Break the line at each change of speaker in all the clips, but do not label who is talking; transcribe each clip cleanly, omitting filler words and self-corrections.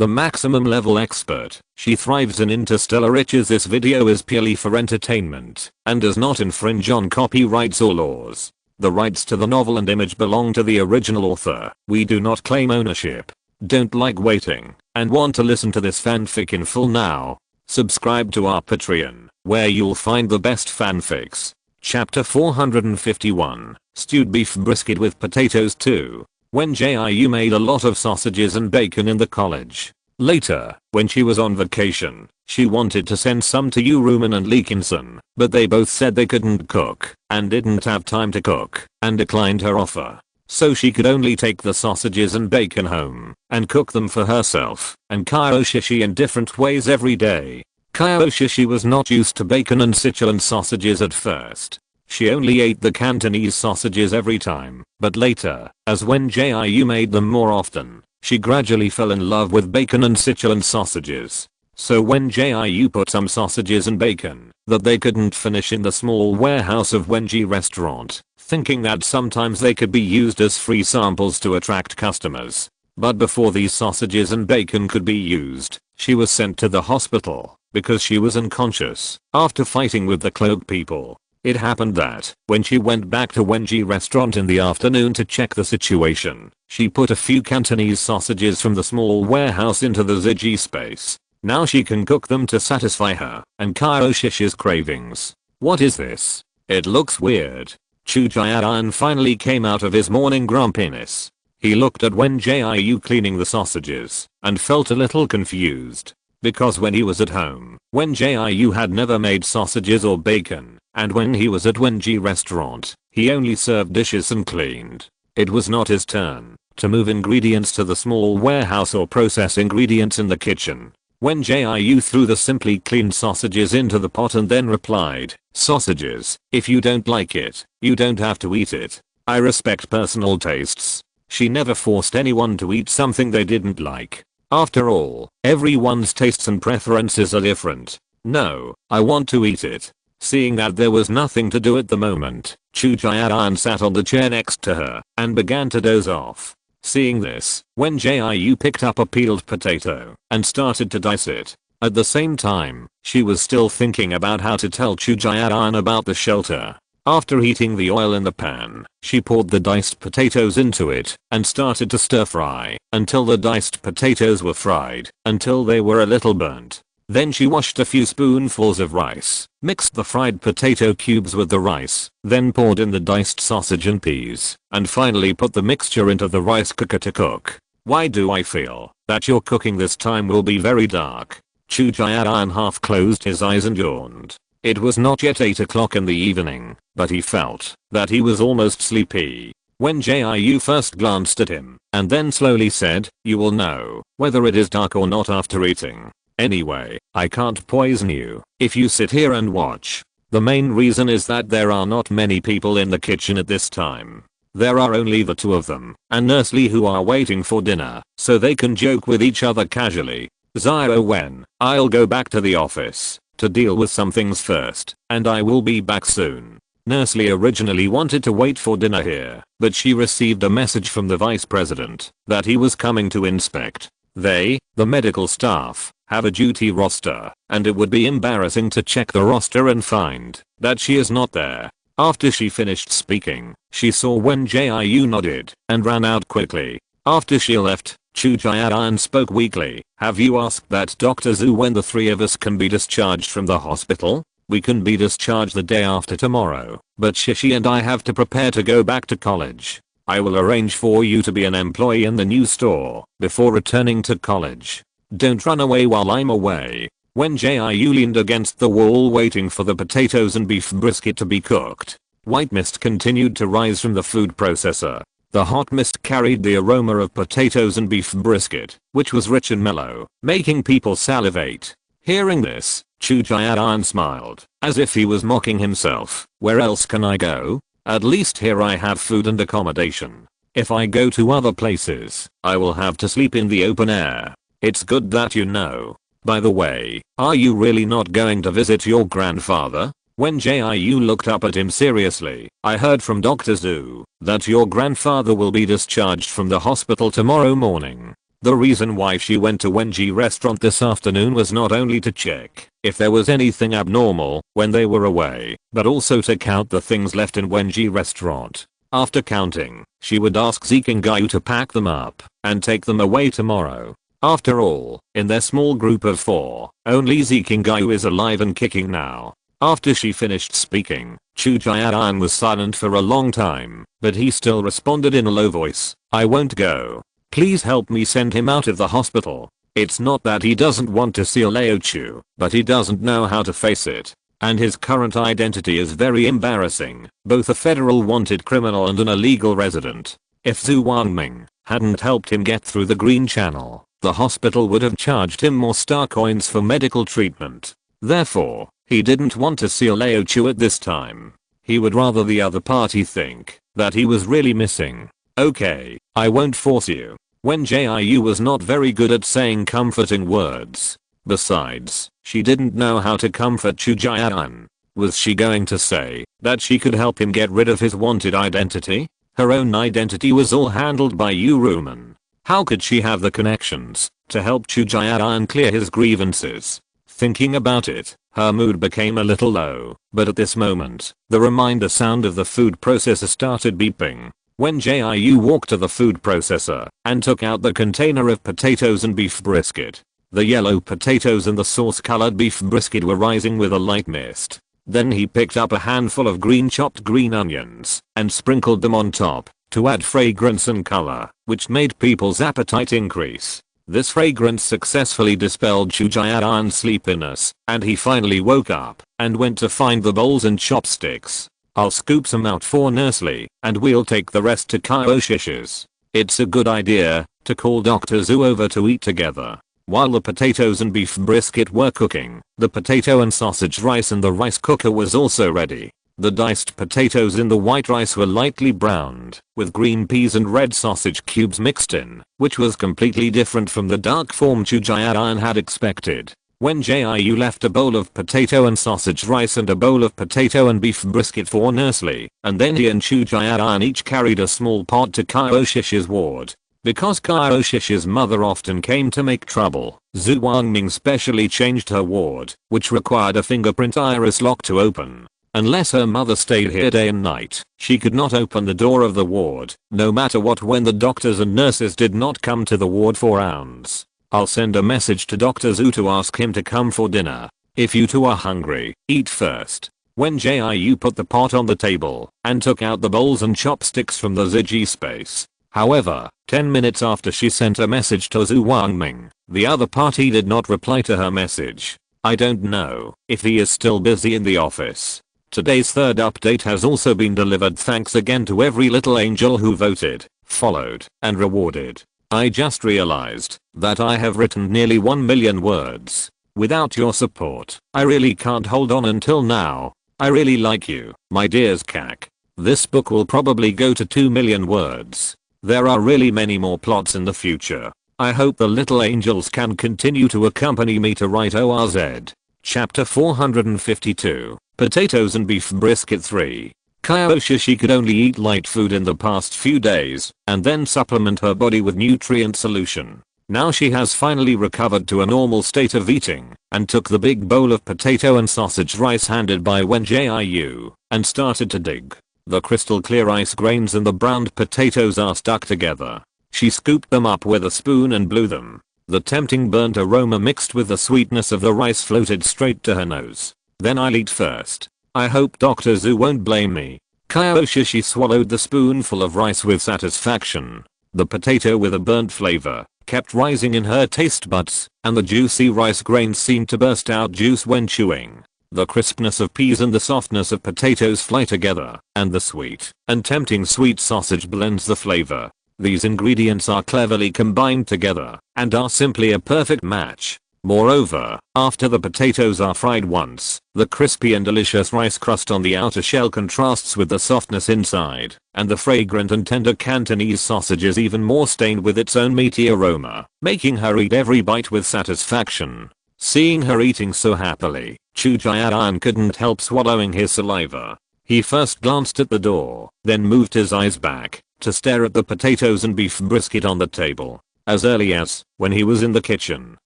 the maximum level expert. She thrives in interstellar riches. This video is purely for entertainment and does not infringe on copyrights or laws. The rights to the novel and image belong to the original author. We do not claim ownership. Don't like waiting and want to listen to this fanfic in full now? Subscribe to our Patreon, where you'll find the best fanfics. Chapter 451, Stewed Beef Brisket with Potatoes 2. Wen Jiu made a lot of sausages and bacon in the college. Later, when she was on vacation, she wanted to send some to Ruman and Leekinson, but they both said they couldn't cook and didn't have time to cook and declined her offer. So she could only take the sausages and bacon home and cook them for herself and Kyoshi in different ways every day. Kyoshi was not used to bacon and Sichuan sausages at first. She only ate the Cantonese sausages every time, but later, as Wen Jiu made them more often, she gradually fell in love with bacon and Sichuan sausages. So Wen Jiu put some sausages and bacon that they couldn't finish in the small warehouse of Wen Jiu restaurant, thinking that sometimes they could be used as free samples to attract customers. But before these sausages and bacon could be used, she was sent to the hospital because she was unconscious after fighting with the cloak people. It happened that when she went back to Wen Jiu restaurant in the afternoon to check the situation, she put a few Cantonese sausages from the small warehouse into the Ziji space. Now she can cook them to satisfy her and Kyoshi's cravings. What is this? It looks weird. Chu Jian finally came out of his morning grumpiness. He looked at Wen Jiu cleaning the sausages and felt a little confused. Because when he was at home, Wen Jiu had never made sausages or bacon, and when he was at Wen Jiu restaurant, he only served dishes and cleaned. It was not his turn to move ingredients to the small warehouse or process ingredients in the kitchen. Wen Jiu threw the simply cleaned sausages into the pot and then replied, "Sausages, if you don't like it, you don't have to eat it. I respect personal tastes." She never forced anyone to eat something they didn't like. After all, everyone's tastes and preferences are different. "No, I want to eat it." Seeing that there was nothing to do at the moment, Chu Jian sat on the chair next to her and began to doze off. Seeing this, Wen Jiu picked up a peeled potato and started to dice it. At the same time, she was still thinking about how to tell Chu Jian about the shelter. After heating the oil in the pan, she poured the diced potatoes into it and started to stir fry until the diced potatoes were fried until they were a little burnt. Then she washed a few spoonfuls of rice, mixed the fried potato cubes with the rice, then poured in the diced sausage and peas, and finally put the mixture into the rice cooker to cook. "Why do I feel that your cooking this time will be very dark?" Chu Jian half closed his eyes and yawned. It was not yet 8 o'clock in the evening, but he felt that he was almost sleepy. Wen Jiu first glanced at him and then slowly said, "You will know whether it is dark or not after eating. Anyway, I can't poison you if you sit here and watch. The main reason is that there are not many people in the kitchen at this time. There are only the two of them and Nurse Lee who are waiting for dinner so they can joke with each other casually. Zio Wen, I'll go back to the office to deal with some things first, and I will be back soon." Nurse Lee originally wanted to wait for dinner here, but she received a message from the vice president that he was coming to inspect. They, the medical staff, have a duty roster, and it would be embarrassing to check the roster and find that she is not there. After she finished speaking, she saw Wen Jiu nodded and ran out quickly. After she left, Chu Jian spoke weakly. "Have you asked that Dr. Zhu when the three of us can be discharged from the hospital? We can be discharged the day after tomorrow, but Shishi and I have to prepare to go back to college. I will arrange for you to be an employee in the new store before returning to college. Don't run away while I'm away." Wen Jiu leaned against the wall waiting for the potatoes and beef brisket to be cooked. White mist continued to rise from the food processor. The hot mist carried the aroma of potatoes and beef brisket, which was rich and mellow, making people salivate. Hearing this, Chu Jian smiled, as if he was mocking himself. "Where else can I go? At least here I have food and accommodation. If I go to other places, I will have to sleep in the open air. It's good that you know. By the way, are you really not going to visit your grandfather?" Wen Jiu looked up at him seriously. "I heard from Dr. Zhu that your grandfather will be discharged from the hospital tomorrow morning. The reason why she went to Wen Jiu restaurant this afternoon was not only to check if there was anything abnormal when they were away, but also to count the things left in Wen Jiu restaurant. After counting, she would ask Zeke and Gayu to pack them up and take them away tomorrow. After all, in their small group of 4, only Zeke and Gayu is alive and kicking now. After she finished speaking, Chu Jian was silent for a long time, but he still responded in a low voice, "I won't go. Please help me send him out of the hospital." It's not that he doesn't want to see Leo Chu, but he doesn't know how to face it. And his current identity is very embarrassing, both a federal wanted criminal and an illegal resident. If Zhu Wangming hadn't helped him get through the green channel, the hospital would have charged him more star coins for medical treatment. Therefore, he didn't want to see Leo Chu at this time. He would rather the other party think that he was really missing. "Okay, I won't force you." Wen Jiu was not very good at saying comforting words. Besides, she didn't know how to comfort Chu Jian. Was she going to say that she could help him get rid of his wanted identity? Her own identity was all handled by Yu Ruman. How could she have the connections to help Chu Jian clear his grievances? Thinking about it, her mood became a little low, but at this moment, the reminder sound of the food processor started beeping. Wen Jiu walked to the food processor and took out the container of potatoes and beef brisket. The yellow potatoes and the sauce-colored beef brisket were rising with a light mist. Then he picked up a handful of chopped green onions and sprinkled them on top to add fragrance and color, which made people's appetite increase. This fragrance successfully dispelled Chu Jian's sleepiness, and he finally woke up and went to find the bowls and chopsticks. "I'll scoop some out for Nursley, and we'll take the rest to Kyoshish's. It's a good idea to call Dr. Zhu over to eat together." While the potatoes and beef brisket were cooking, the potato and sausage rice in the rice cooker was also ready. The diced potatoes in the white rice were lightly browned, with green peas and red sausage cubes mixed in, which was completely different from the dark form Chu Jian had expected. Wen Jiu left a bowl of potato and sausage rice and a bowl of potato and beef brisket for Nursley, and then he and Chu Jian each carried a small pot to Kyoshish's ward. Because Kyoshish's mother often came to make trouble, Zhu Wangming specially changed her ward, which required a fingerprint iris lock to open. Unless her mother stayed here day and night, she could not open the door of the ward, no matter what, when the doctors and nurses did not come to the ward for rounds. "I'll send a message to Dr. Zhu to ask him to come for dinner. If you two are hungry, eat first." Wen Jiu put the pot on the table and took out the bowls and chopsticks from the Ziji space. However, 10 minutes after she sent a message to Zhu Wangming, the other party did not reply to her message. I don't know if he is still busy in the office. Today's third update has also been delivered. Thanks again to every little angel who voted, followed, and rewarded. I just realized that I have written nearly 1 million words. Without your support, I really can't hold on until now. I really like you, my dears Kak. This book will probably go to 2 million words. There are really many more plots in the future. I hope the little angels can continue to accompany me to write ORZ. Chapter 452, Potatoes and Beef Brisket 3. Kyoshi could only eat light food in the past few days, and then supplement her body with nutrient solution. Now she has finally recovered to a normal state of eating, and took the big bowl of potato and sausage rice handed by Wen Jiu, and started to dig. The crystal clear rice grains and the browned potatoes are stuck together. She scooped them up with a spoon and blew them. The tempting burnt aroma mixed with the sweetness of the rice floated straight to her nose. "Then I'll eat first. I hope Dr. Zhu won't blame me." Kyoshi swallowed the spoonful of rice with satisfaction. The potato with a burnt flavor kept rising in her taste buds, and the juicy rice grains seemed to burst out juice when chewing. The crispness of peas and the softness of potatoes fly together, and the sweet and tempting sweet sausage blends the flavor. These ingredients are cleverly combined together and are simply a perfect match. Moreover, after the potatoes are fried once, the crispy and delicious rice crust on the outer shell contrasts with the softness inside, and the fragrant and tender Cantonese sausage is even more stained with its own meaty aroma, making her eat every bite with satisfaction. Seeing her eating so happily, Chu Jian couldn't help swallowing his saliva. He first glanced at the door, then moved his eyes back to stare at the potatoes and beef brisket on the table. as early as when he was in the kitchen.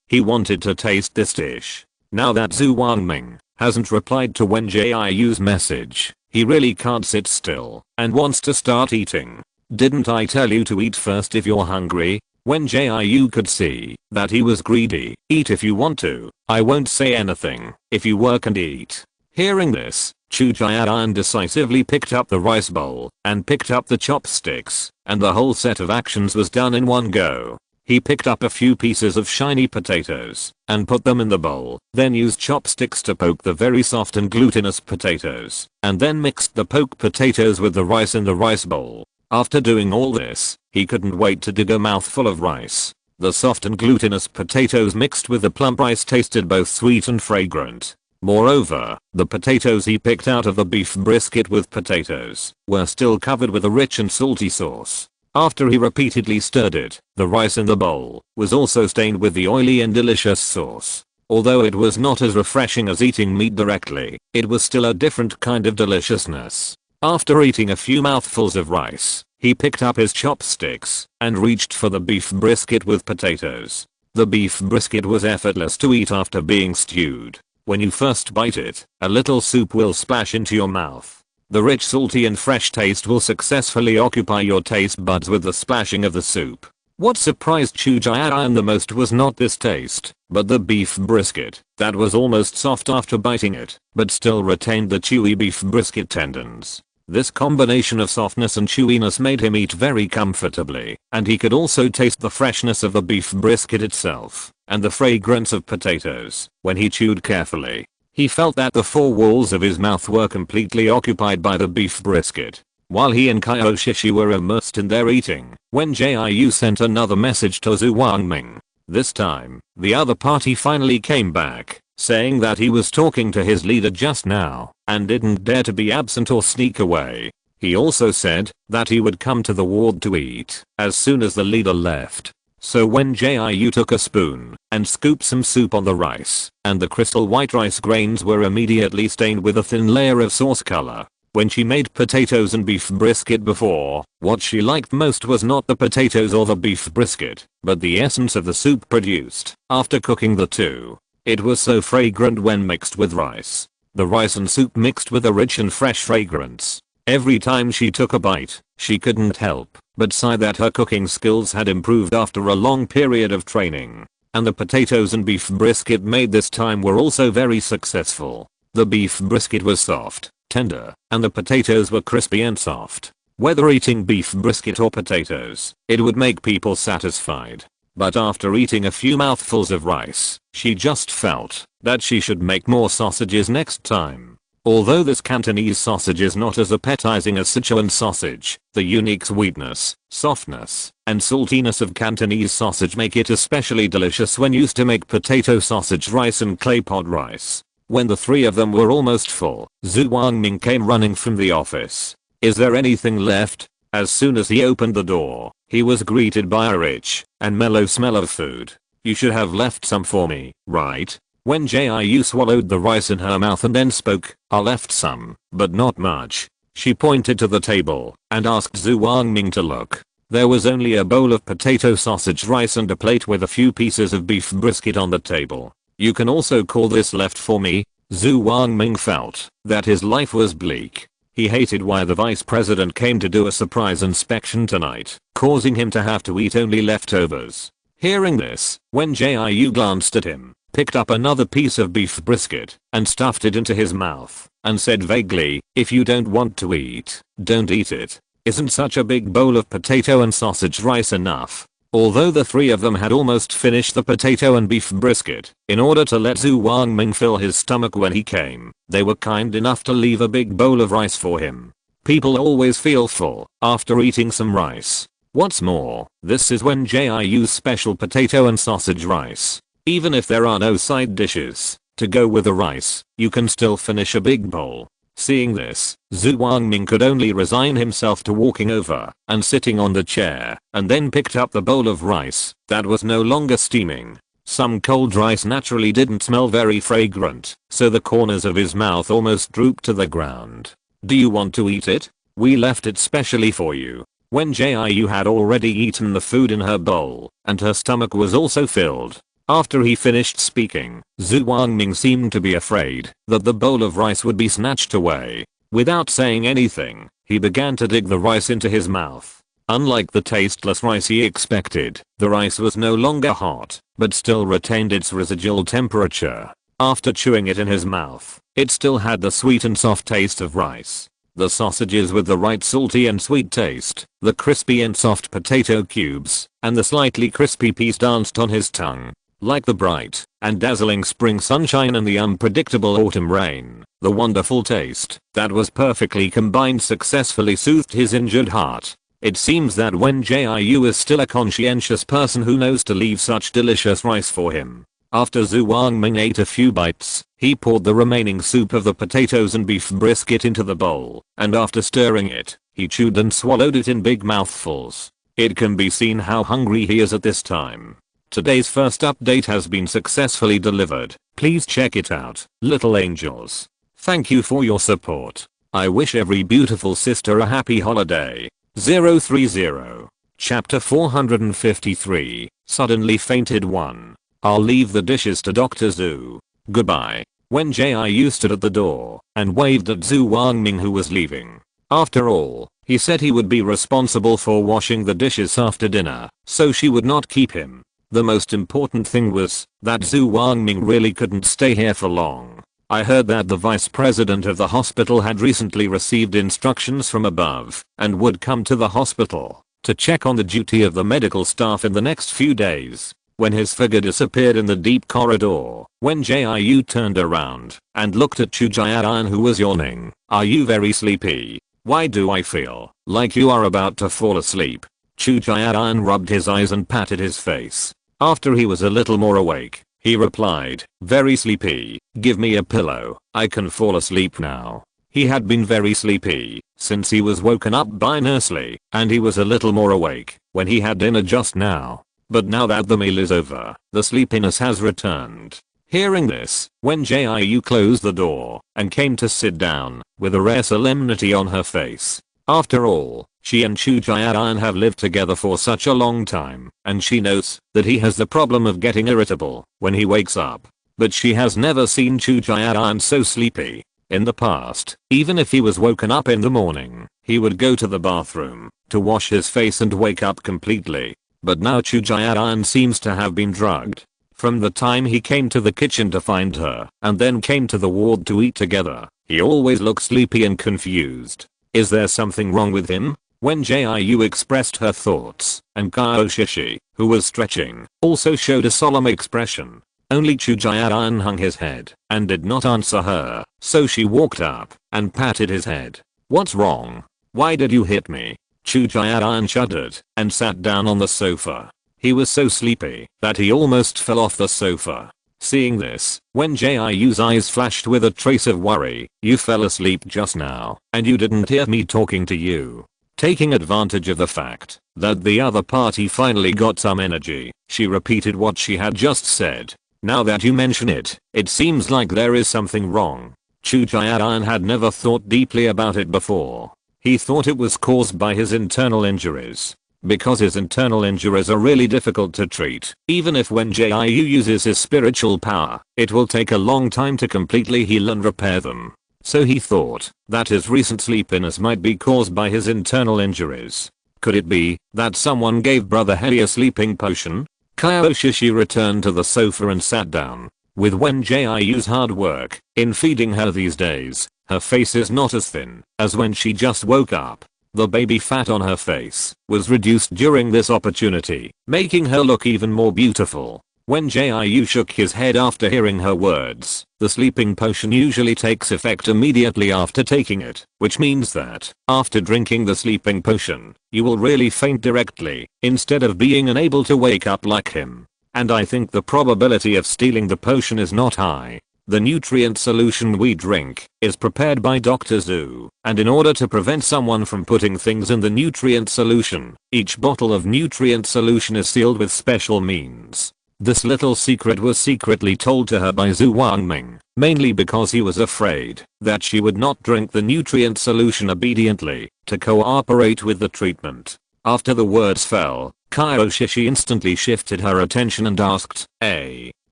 He wanted to taste this dish. Now that Zhu Wangming hasn't replied to Wen Jiu's message, he really can't sit still and wants to start eating. Didn't I tell you to eat first if you're hungry? Wen Jiu could see that he was greedy. Eat if you want to. I won't say anything if you work and eat. Hearing this, Chu Jian decisively picked up the rice bowl and picked up the chopsticks, and the whole set of actions was done in one go. He picked up a few pieces of shiny potatoes and put them in the bowl, then used chopsticks to poke the very soft and glutinous potatoes, and then mixed the poked potatoes with the rice in the rice bowl. After doing all this, he couldn't wait to dig a mouthful of rice. The soft and glutinous potatoes mixed with the plump rice tasted both sweet and fragrant. Moreover, the potatoes he picked out of the beef brisket with potatoes were still covered with a rich and salty sauce. After he repeatedly stirred it, the rice in the bowl was also stained with the oily and delicious sauce. Although it was not as refreshing as eating meat directly, it was still a different kind of deliciousness. After eating a few mouthfuls of rice, he picked up his chopsticks and reached for the beef brisket with potatoes. The beef brisket was effortless to eat after being stewed. When you first bite it, a little soup will splash into your mouth. The rich, salty and fresh taste will successfully occupy your taste buds with the splashing of the soup. What surprised Chu Jian the most was not this taste, but the beef brisket that was almost soft after biting it, but still retained the chewy beef brisket tendons. This combination of softness and chewiness made him eat very comfortably, and he could also taste the freshness of the beef brisket itself, and the fragrance of potatoes. When he chewed carefully, he felt that the four walls of his mouth were completely occupied by the beef brisket. While he and Kaioshishi were immersed in their eating, Wen Jiu sent another message to Zhu Wangming. This time, the other party finally came back, saying that he was talking to his leader just now and didn't dare to be absent or sneak away. He also said that he would come to the ward to eat as soon as the leader left. So Wen Jiu took a spoon and scooped some soup on the rice, and the crystal white rice grains were immediately stained with a thin layer of sauce color. When she made potatoes and beef brisket before, what she liked most was not the potatoes or the beef brisket, but the essence of the soup produced after cooking the two. It was so fragrant when mixed with rice. The rice and soup mixed with a rich and fresh fragrance. Every time she took a bite, she couldn't help but sigh that her cooking skills had improved after a long period of training. And the potatoes and beef brisket made this time were also very successful. The beef brisket was soft, tender, and the potatoes were crispy and soft. Whether eating beef brisket or potatoes, it would make people satisfied. But after eating a few mouthfuls of rice, she just felt that she should make more sausages next time. Although this Cantonese sausage is not as appetizing as Sichuan sausage, the unique sweetness, softness, and saltiness of Cantonese sausage make it especially delicious when used to make potato sausage rice and clay pot rice. When the three of them were almost full, Zhu Wangming came running from the office. Is there anything left? As soon as he opened the door, he was greeted by a rich and mellow smell of food. You should have left some for me, right? Wen Jiu swallowed the rice in her mouth and then spoke. I left some, but not much. She pointed to the table and asked Zhu Wangming to look. There was only a bowl of potato sausage rice and a plate with a few pieces of beef brisket on the table. You can also call this left for me. Zhu Wangming felt that his life was bleak. He hated why the vice president came to do a surprise inspection tonight, causing him to have to eat only leftovers. Hearing this, Wen Jiu glanced at him, picked up another piece of beef brisket, and stuffed it into his mouth, and said vaguely, if you don't want to eat, don't eat it. Isn't such a big bowl of potato and sausage rice enough? Although the three of them had almost finished the potato and beef brisket, in order to let Zhu Wangming fill his stomach when he came, they were kind enough to leave a big bowl of rice for him. People always feel full after eating some rice. What's more, this is Wen Jiu's special potato and sausage rice. Even if there are no side dishes to go with the rice, you can still finish a big bowl. Seeing this, Zhu Wangming could only resign himself to walking over and sitting on the chair, and then picked up the bowl of rice that was no longer steaming. Some cold rice naturally didn't smell very fragrant, so the corners of his mouth almost drooped to the ground. Do you want to eat it? We left it specially for you. Wen Jiu had already eaten the food in her bowl, and her stomach was also filled. After he finished speaking, Zhu Wangming seemed to be afraid that the bowl of rice would be snatched away. Without saying anything, he began to dig the rice into his mouth. Unlike the tasteless rice he expected, the rice was no longer hot, but still retained its residual temperature. After chewing it in his mouth, it still had the sweet and soft taste of rice. The sausages with the right salty and sweet taste, the crispy and soft potato cubes, and the slightly crispy piece danced on his tongue. Like the bright and dazzling spring sunshine and the unpredictable autumn rain, the wonderful taste that was perfectly combined successfully soothed his injured heart. It seems that Wen Jiu is still a conscientious person who knows to leave such delicious rice for him. After Zhu Wangming ate a few bites, he poured the remaining soup of the potatoes and beef brisket into the bowl, and after stirring it, he chewed and swallowed it in big mouthfuls. It can be seen how hungry he is at this time. Today's first update has been successfully delivered. Please check it out, little angels. Thank you for your support. I wish every beautiful sister a happy holiday. 030. Chapter 453. Suddenly fainted one. I'll leave the dishes to Dr. Zhu. Goodbye. Wen Jiu stood at the door and waved at Zhu Wangming who was leaving. After all, he said he would be responsible for washing the dishes after dinner, so she would not keep him. The most important thing was that Zhu Wangming really couldn't stay here for long. I heard that the vice president of the hospital had recently received instructions from above and would come to the hospital to check on the duty of the medical staff in the next few days. When his figure disappeared in the deep corridor, Wen Jiu turned around and looked at Chu Jian who was yawning. Are you very sleepy? Why do I feel like you are about to fall asleep? Chu Jian rubbed his eyes and patted his face. After he was a little more awake, he replied, very sleepy, give me a pillow, I can fall asleep now. He had been very sleepy since he was woken up by Nursley, and he was a little more awake when he had dinner just now. But now that the meal is over, the sleepiness has returned. Hearing this, Wen Jiu closed the door and came to sit down with a rare solemnity on her face. After all, she and Chu Jian have lived together for such a long time, and she knows that he has the problem of getting irritable when he wakes up. But she has never seen Chu Jian so sleepy. In the past, even if he was woken up in the morning, he would go to the bathroom to wash his face and wake up completely. But now Chu Jian seems to have been drugged. From the time he came to the kitchen to find her and then came to the ward to eat together, he always looks sleepy and confused. Is there something wrong with him? Wen Jiu expressed her thoughts, and Kao Shishi, who was stretching, also showed a solemn expression. Only Chu Jian hung his head and did not answer her, so she walked up and patted his head. What's wrong? Why did you hit me? Chu Jian shuddered and sat down on the sofa. He was so sleepy that he almost fell off the sofa. Seeing this, Wen Jiu's eyes flashed with a trace of worry. You fell asleep just now, and you didn't hear me talking to you. Taking advantage of the fact that the other party finally got some energy, she repeated what she had just said. Now that you mention it, it seems like there is something wrong. Chu Jian had never thought deeply about it before. He thought it was caused by his internal injuries. Because his internal injuries are really difficult to treat, even if Wen Jiu uses his spiritual power, it will take a long time to completely heal and repair them. So he thought that his recent sleepiness might be caused by his internal injuries. Could it be that someone gave Brother Heli a sleeping potion? Kao Shishi returned to the sofa and sat down. With Wen Jiu's hard work in feeding her these days, her face is not as thin as when she just woke up. The baby fat on her face was reduced during this opportunity, making her look even more beautiful. Wen Jiu shook his head after hearing her words. The sleeping potion usually takes effect immediately after taking it, which means that, after drinking the sleeping potion, you will really faint directly, instead of being unable to wake up like him. And I think the probability of stealing the potion is not high. The nutrient solution we drink is prepared by Dr. Zhu, and in order to prevent someone from putting things in the nutrient solution, each bottle of nutrient solution is sealed with special means. This little secret was secretly told to her by Zhu Wangming, mainly because he was afraid that she would not drink the nutrient solution obediently to cooperate with the treatment. After the words fell, Kyoshi instantly shifted her attention and asked,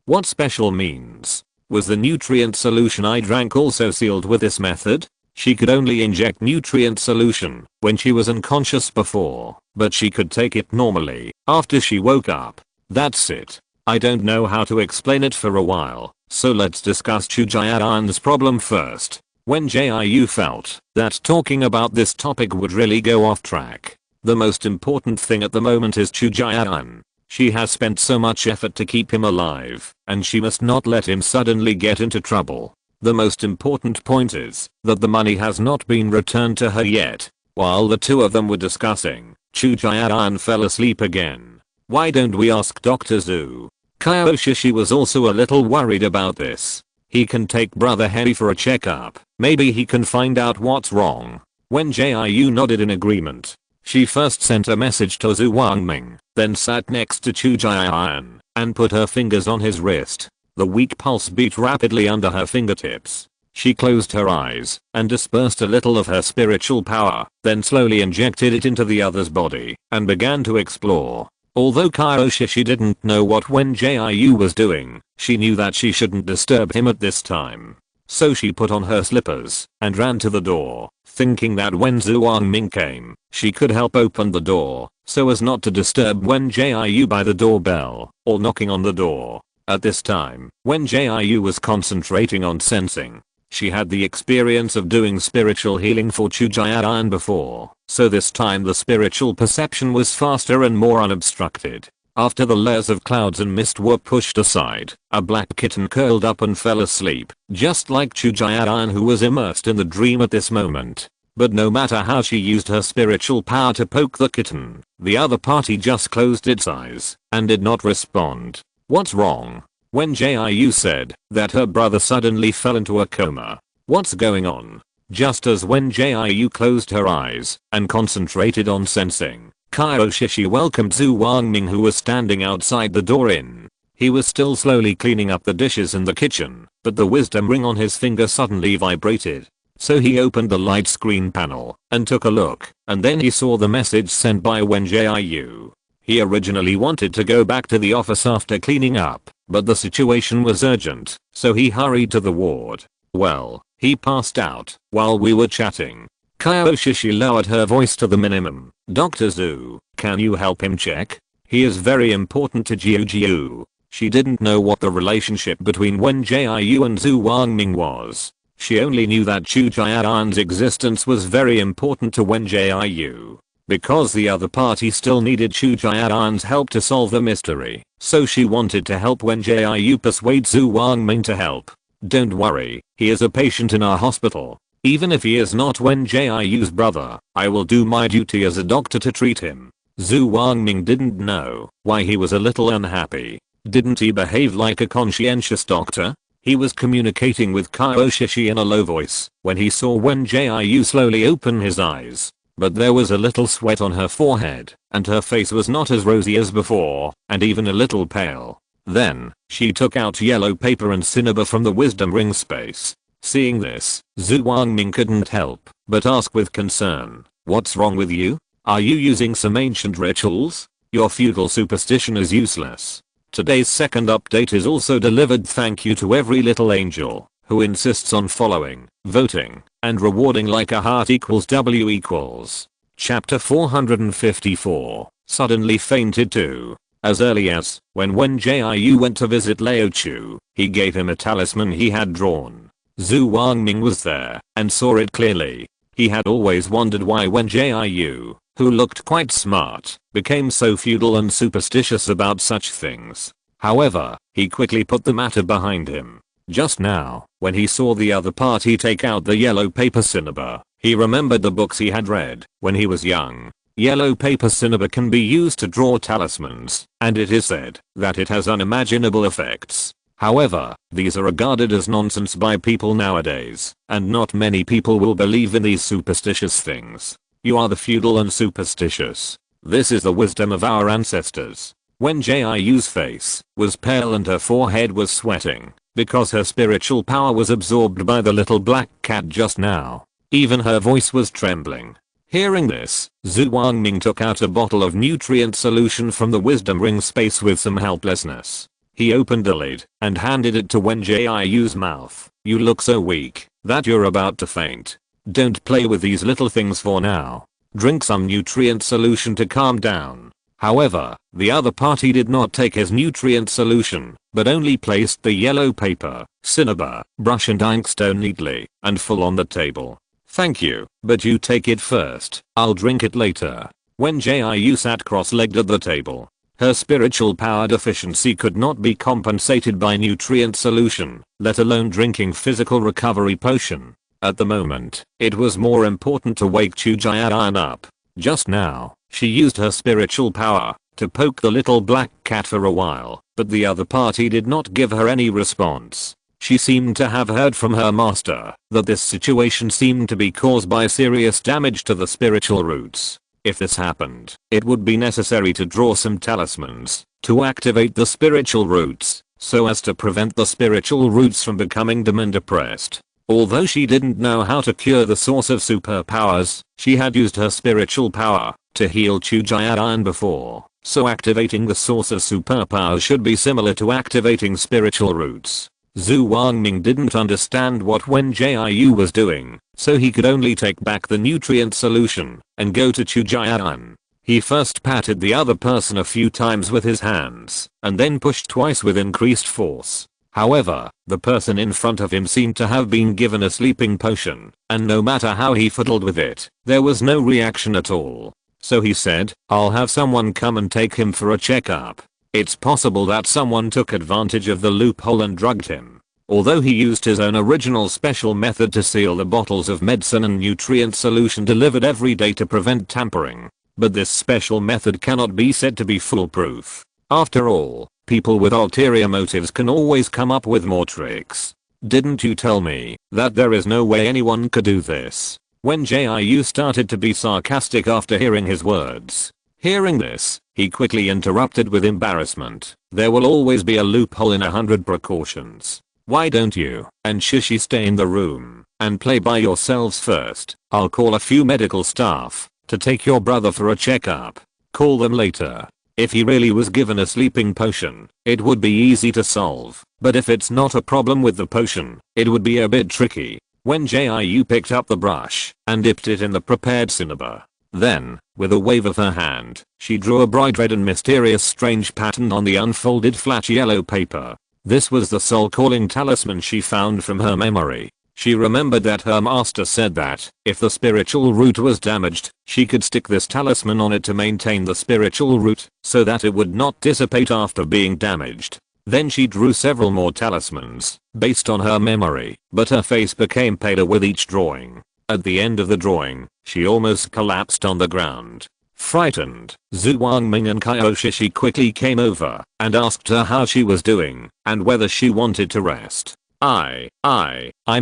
what special means? Was the nutrient solution I drank also sealed with this method? She could only inject nutrient solution when she was unconscious before, but she could take it normally after she woke up. That's it. I don't know how to explain it for a while, so let's discuss Chujian's problem first. Wen Jiu felt that talking about this topic would really go off track. The most important thing at the moment is Chujian. She has spent so much effort to keep him alive, and she must not let him suddenly get into trouble. The most important point is that the money has not been returned to her yet. While the two of them were discussing, Chujian fell asleep again. Why don't we ask Dr. Zhu? Kyoshi was also a little worried about this. He can take Brother Henry for a checkup. Maybe he can find out what's wrong. Wen Jiu nodded in agreement. She first sent a message to Zhu Wangming, then sat next to Chujian and put her fingers on his wrist. The weak pulse beat rapidly under her fingertips. She closed her eyes and dispersed a little of her spiritual power, then slowly injected it into the other's body and began to explore. Although Kyoshi didn't know what Wen Jiu was doing, she knew that she shouldn't disturb him at this time. So she put on her slippers and ran to the door, thinking that when Zhu Wangming came, she could help open the door so as not to disturb Wen Jiu by the doorbell or knocking on the door. At this time, Wen Jiu was concentrating on sensing. She had the experience of doing spiritual healing for Chujian before, so this time the spiritual perception was faster and more unobstructed. After the layers of clouds and mist were pushed aside, a black kitten curled up and fell asleep, just like Chujian, who was immersed in the dream at this moment. But no matter how she used her spiritual power to poke the kitten, the other party just closed its eyes and did not respond. What's wrong? Wen Jiu said that her brother suddenly fell into a coma. What's going on? Just as Wen Jiu closed her eyes and concentrated on sensing, Kyoshi welcomed Zhu Wangming, who was standing outside the door in. He was still slowly cleaning up the dishes in the kitchen, but the wisdom ring on his finger suddenly vibrated. So he opened the light screen panel and took a look, and then he saw the message sent by Wen Jiu. He originally wanted to go back to the office after cleaning up, but the situation was urgent, so he hurried to the ward. Well, he passed out while we were chatting. Kyoshi lowered her voice to the minimum. Dr. Zhu, can you help him check? He is very important to Jiu. She didn't know what the relationship between Wen Jiu and Zhu Wangming was. She only knew that Chujian's existence was very important to Wen Jiu. Because the other party still needed Chujian's help to solve the mystery, so she wanted to help Wen Jiu persuade Zhu Wangming to help. Don't worry, he is a patient in our hospital. Even if he is not Wen Jiu's brother, I will do my duty as a doctor to treat him. Zhu Wangming didn't know why he was a little unhappy. Didn't he behave like a conscientious doctor? He was communicating with Kyoshi in a low voice when he saw Wen Jiu slowly open his eyes. But there was a little sweat on her forehead, and her face was not as rosy as before, and even a little pale. Then, she took out yellow paper and cinnabar from the wisdom ring space. Seeing this, Zhu Wangming couldn't help but ask with concern, what's wrong with you? Are you using some ancient rituals? Your feudal superstition is useless. Today's second update is also delivered thank you to every little angel who insists on following, voting, and rewarding like a heart equals W equals. Chapter 454, suddenly fainted too. As early as when Wen Jiu went to visit Lao Chu, he gave him a talisman he had drawn. Zhu Wangming was there and saw it clearly. He had always wondered why Wen Jiu, who looked quite smart, became so feudal and superstitious about such things. However, he quickly put the matter behind him. Just now, when he saw the other party take out the yellow paper cinnabar, he remembered the books he had read when he was young. Yellow paper cinnabar can be used to draw talismans, and it is said that it has unimaginable effects. However, these are regarded as nonsense by people nowadays, and not many people will believe in these superstitious things. You are the feudal and superstitious. This is the wisdom of our ancestors. Wen Jiu's face was pale and her forehead was sweating, because her spiritual power was absorbed by the little black cat just now. Even her voice was trembling. Hearing this, Zhu Wangming took out a bottle of nutrient solution from the wisdom ring space with some helplessness. He opened the lid and handed it to Wen Jiu's mouth. You look so weak that you're about to faint. Don't play with these little things for now. Drink some nutrient solution to calm down. However, the other party did not take his nutrient solution, but only placed the yellow paper, cinnabar, brush and inkstone neatly and full on the table. Thank you, but you take it first. I'll drink it later. Wen Jiu sat cross-legged at the table. Her spiritual power deficiency could not be compensated by nutrient solution, let alone drinking physical recovery potion. At the moment, it was more important to wake Chu Jian up. Just now, she used her spiritual power to poke the little black cat for a while, but the other party did not give her any response. She seemed to have heard from her master that this situation seemed to be caused by serious damage to the spiritual roots. If this happened, it would be necessary to draw some talismans to activate the spiritual roots so as to prevent the spiritual roots from becoming dim and depressed. Although she didn't know how to cure the source of superpowers, she had used her spiritual power to heal Chu Jian before, so activating the source of superpowers should be similar to activating spiritual roots. Zhu Wangming didn't understand what Wen Jiu was doing, so he could only take back the nutrient solution and go to Chu Jian. He first patted the other person a few times with his hands, and then pushed twice with increased force. However, the person in front of him seemed to have been given a sleeping potion, and no matter how he fiddled with it, there was no reaction at all. So he said, I'll have someone come and take him for a checkup. It's possible that someone took advantage of the loophole and drugged him. Although he used his own original special method to seal the bottles of medicine and nutrient solution delivered every day to prevent tampering. But this special method cannot be said to be foolproof. After all, people with ulterior motives can always come up with more tricks. Didn't you tell me that there is no way anyone could do this? Wen Jiu started to be sarcastic after hearing his words. Hearing this, he quickly interrupted with embarrassment. There will always be a loophole in 100 precautions. Why don't you and Shishi stay in the room and play by yourselves first? I'll call a few medical staff to take your brother for a checkup. Call them later. If he really was given a sleeping potion, it would be easy to solve. But if it's not a problem with the potion, it would be a bit tricky. Wen Jiu picked up the brush and dipped it in the prepared cinnabar. Then, with a wave of her hand, she drew a bright red and mysterious strange pattern on the unfolded flat yellow paper. This was the soul-calling talisman she found from her memory. She remembered that her master said that, if the spiritual root was damaged, she could stick this talisman on it to maintain the spiritual root, so that it would not dissipate after being damaged. Then she drew several more talismans, based on her memory, but her face became paler with each drawing. At the end of the drawing, she almost collapsed on the ground. Frightened, Zhu Wangming and Kaioshishi quickly came over and asked her how she was doing and whether she wanted to rest. I'm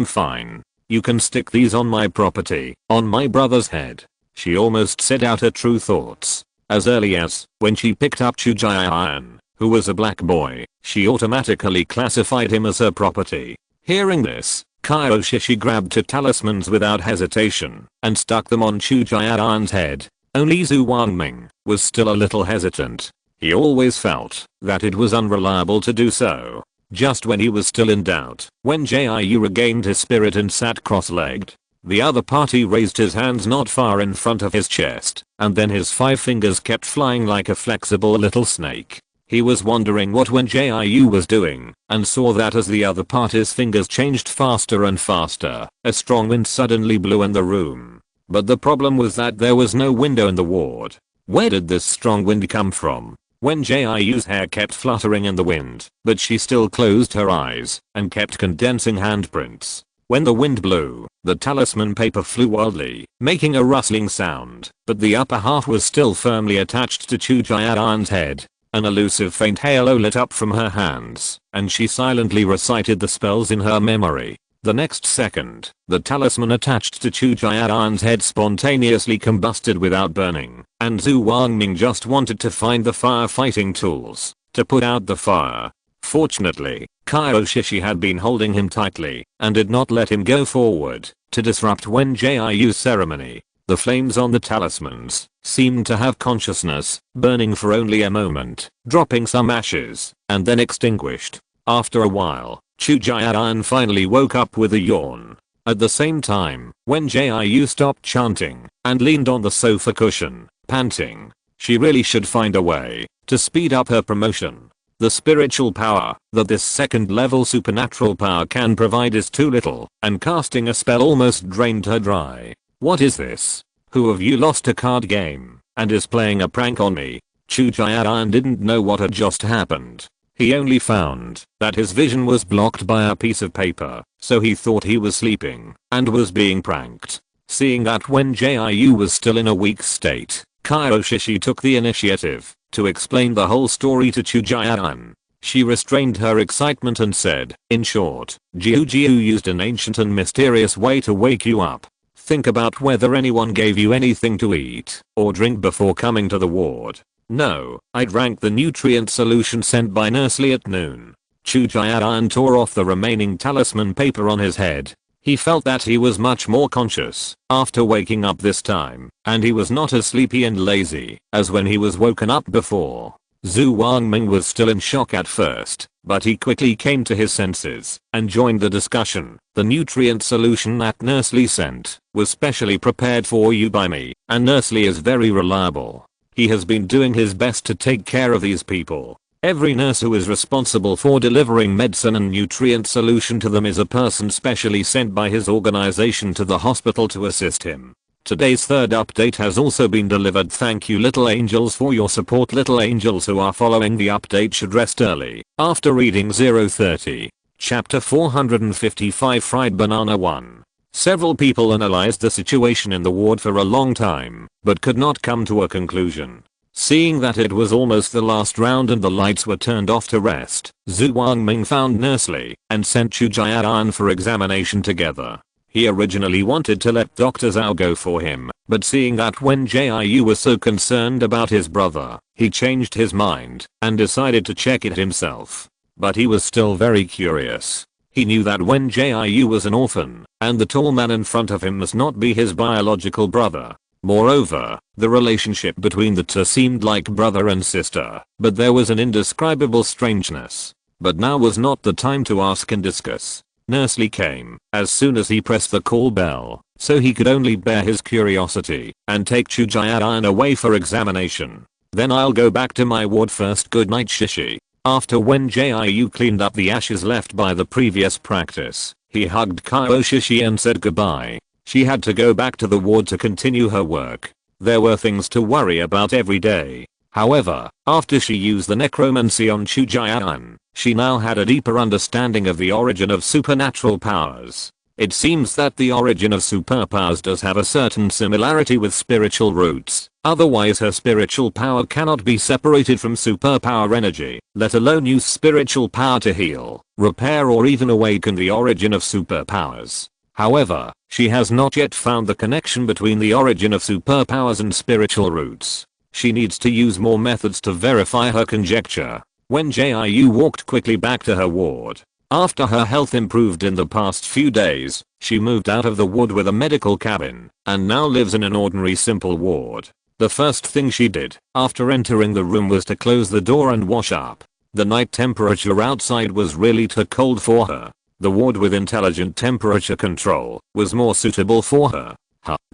fine. You can stick these on my property, on my brother's head. She almost said out her true thoughts. As early as when she picked up Chu Jian, who was a black boy, she automatically classified him as her property. Hearing this, Kaioshishi grabbed two talismans without hesitation and stuck them on Chu Jian's head. Only Zhu Wangming was still a little hesitant. He always felt that it was unreliable to do so. Just when he was still in doubt, Wen Jiu regained his spirit and sat cross-legged. The other party raised his hands not far in front of his chest, and then his 5 fingers kept flying like a flexible little snake. He was wondering what Wen Jiu was doing, and saw that as the other party's fingers changed faster and faster, a strong wind suddenly blew in the room. But the problem was that there was no window in the ward. Where did this strong wind come from? Wen Jiu's hair kept fluttering in the wind, but she still closed her eyes and kept condensing handprints. When the wind blew, the talisman paper flew wildly, making a rustling sound, but the upper half was still firmly attached to Chu Jian's head. An elusive faint halo lit up from her hands, and she silently recited the spells in her memory. The next second, the talisman attached to Chu Jian's head spontaneously combusted without burning, and Zhu Wangming just wanted to find the firefighting tools to put out the fire. Fortunately, Kaioshishi had been holding him tightly and did not let him go forward to disrupt Wen Jiu's ceremony. The flames on the talismans seemed to have consciousness, burning for only a moment, dropping some ashes, and then extinguished. After a while, Chu Jian finally woke up with a yawn. At the same time, Wen Jiu stopped chanting and leaned on the sofa cushion, panting. She really should find a way to speed up her promotion. The spiritual power that this second level supernatural power can provide is too little, and casting a spell almost drained her dry. What is this? Who of you lost a card game and is playing a prank on me? Chu Jian didn't know what had just happened. He only found that his vision was blocked by a piece of paper, so he thought he was sleeping and was being pranked. Seeing that Wen Jiu was still in a weak state, Kaioshishi took the initiative to explain the whole story to Chu Jian. She restrained her excitement and said, in short, Jiu used an ancient and mysterious way to wake you up. Think about whether anyone gave you anything to eat or drink before coming to the ward. No, I drank the nutrient solution sent by Nurse Lee at noon. Chu Jian tore off the remaining talisman paper on his head. He felt that he was much more conscious after waking up this time, and he was not as sleepy and lazy as when he was woken up before. Zhu Wangming was still in shock at first, but he quickly came to his senses and joined the discussion. The nutrient solution that Nurse Lee sent was specially prepared for you by me, and Nurse Lee is very reliable. He has been doing his best to take care of these people. Every nurse who is responsible for delivering medicine and nutrient solution to them is a person specially sent by his organization to the hospital to assist him. Today's third update has also been delivered. Thank you little angels for your support. Little angels who are following the update should rest early. After reading 030. Chapter 455 Fried Banana 1. Several people analyzed the situation in the ward for a long time, but could not come to a conclusion. Seeing that it was almost the last round and the lights were turned off to rest, Zhu Wangming found Nurse Lee and sent Chu Jian for examination together. He originally wanted to let Dr. Zhao go for him, but seeing that Wen Jiu was so concerned about his brother, he changed his mind and decided to check it himself. But he was still very curious. He knew that Wen Jiu was an orphan, and the tall man in front of him must not be his biological brother. Moreover, the relationship between the two seemed like brother and sister, but there was an indescribable strangeness. But now was not the time to ask and discuss. Nurse Lee came as soon as he pressed the call bell, so he could only bear his curiosity and take Chu Jian away for examination. Then I'll go back to my ward first. Good night Shishi. After Wen Jiu cleaned up the ashes left by the previous practice, he hugged Kaioshishi and said goodbye. She had to go back to the ward to continue her work. There were things to worry about every day. However, after she used the necromancy on Chu Jian, she now had a deeper understanding of the origin of supernatural powers. It seems that the origin of superpowers does have a certain similarity with spiritual roots, otherwise her spiritual power cannot be separated from superpower energy, let alone use spiritual power to heal, repair or even awaken the origin of superpowers. However, she has not yet found the connection between the origin of superpowers and spiritual roots. She needs to use more methods to verify her conjecture. Wen Jiu walked quickly back to her ward. After her health improved in the past few days, she moved out of the ward with a medical cabin and now lives in an ordinary simple ward. The first thing she did after entering the room was to close the door and wash up. The night temperature outside was really too cold for her. The ward with intelligent temperature control was more suitable for her.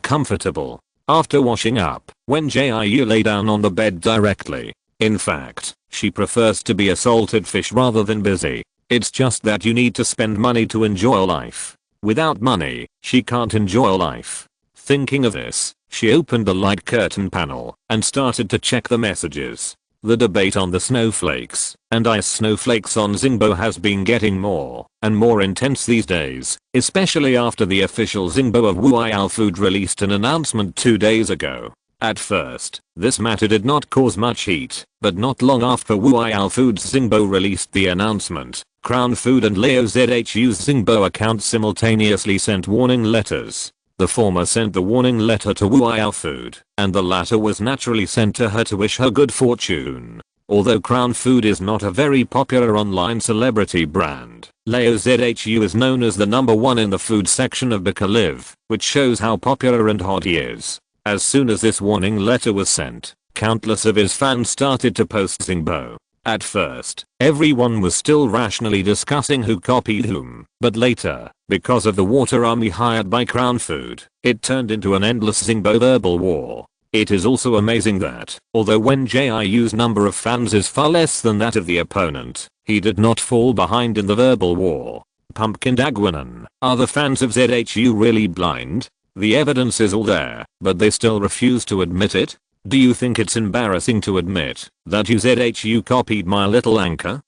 Comfortable. After washing up, Wen Jiu lay down on the bed directly. In fact, she prefers to be a salted fish rather than busy. It's just that you need to spend money to enjoy life. Without money, she can't enjoy life. Thinking of this, she opened the light curtain panel and started to check the messages. The debate on the snowflakes and ice snowflakes on Xingbo has been getting more and more intense these days, especially after the official Xingbo of Wuiyao Food released an announcement 2 days ago. At first, this matter did not cause much heat, but not long after Wuiyao Food's Xingbo released the announcement, Crown Food and Leo Zhu's Xingbo accounts simultaneously sent warning letters. The former sent the warning letter to Wuiyao Food, and the latter was naturally sent to her to wish her good fortune. Although Crown Food is not a very popular online celebrity brand, Leo Zhu is known as the #1 in the food section of Bicolive, which shows how popular and hot he is. As soon as this warning letter was sent, countless of his fans started to post Zingbo. At first, everyone was still rationally discussing who copied whom, but later, because of the water army hired by Crown Food, it turned into an endless Zingbo verbal war. It is also amazing that, although Wen Jiu's number of fans is far less than that of the opponent, he did not fall behind in the verbal war. Pumpkin Dagwanan, are the fans of ZHU really blind? The evidence is all there, but they still refuse to admit it? Do you think it's embarrassing to admit that ZHU copied My Little Anchor?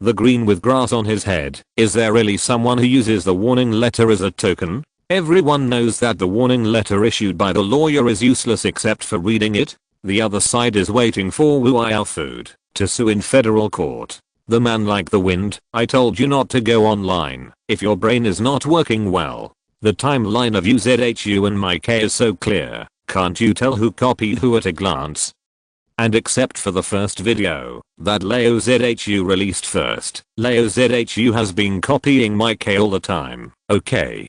The green with grass on his head, is there really someone who uses the warning letter as a token? Everyone knows that the warning letter issued by the lawyer is useless except for reading it. The other side is waiting for Wu Food to sue in federal court. The man like the wind, I told you not to go online if your brain is not working well. The timeline of ZHU and Mike is so clear. Can't you tell who copied who at a glance? And except for the first video that Leo ZHU released first, Leo ZHU has been copying Mike all the time, okay?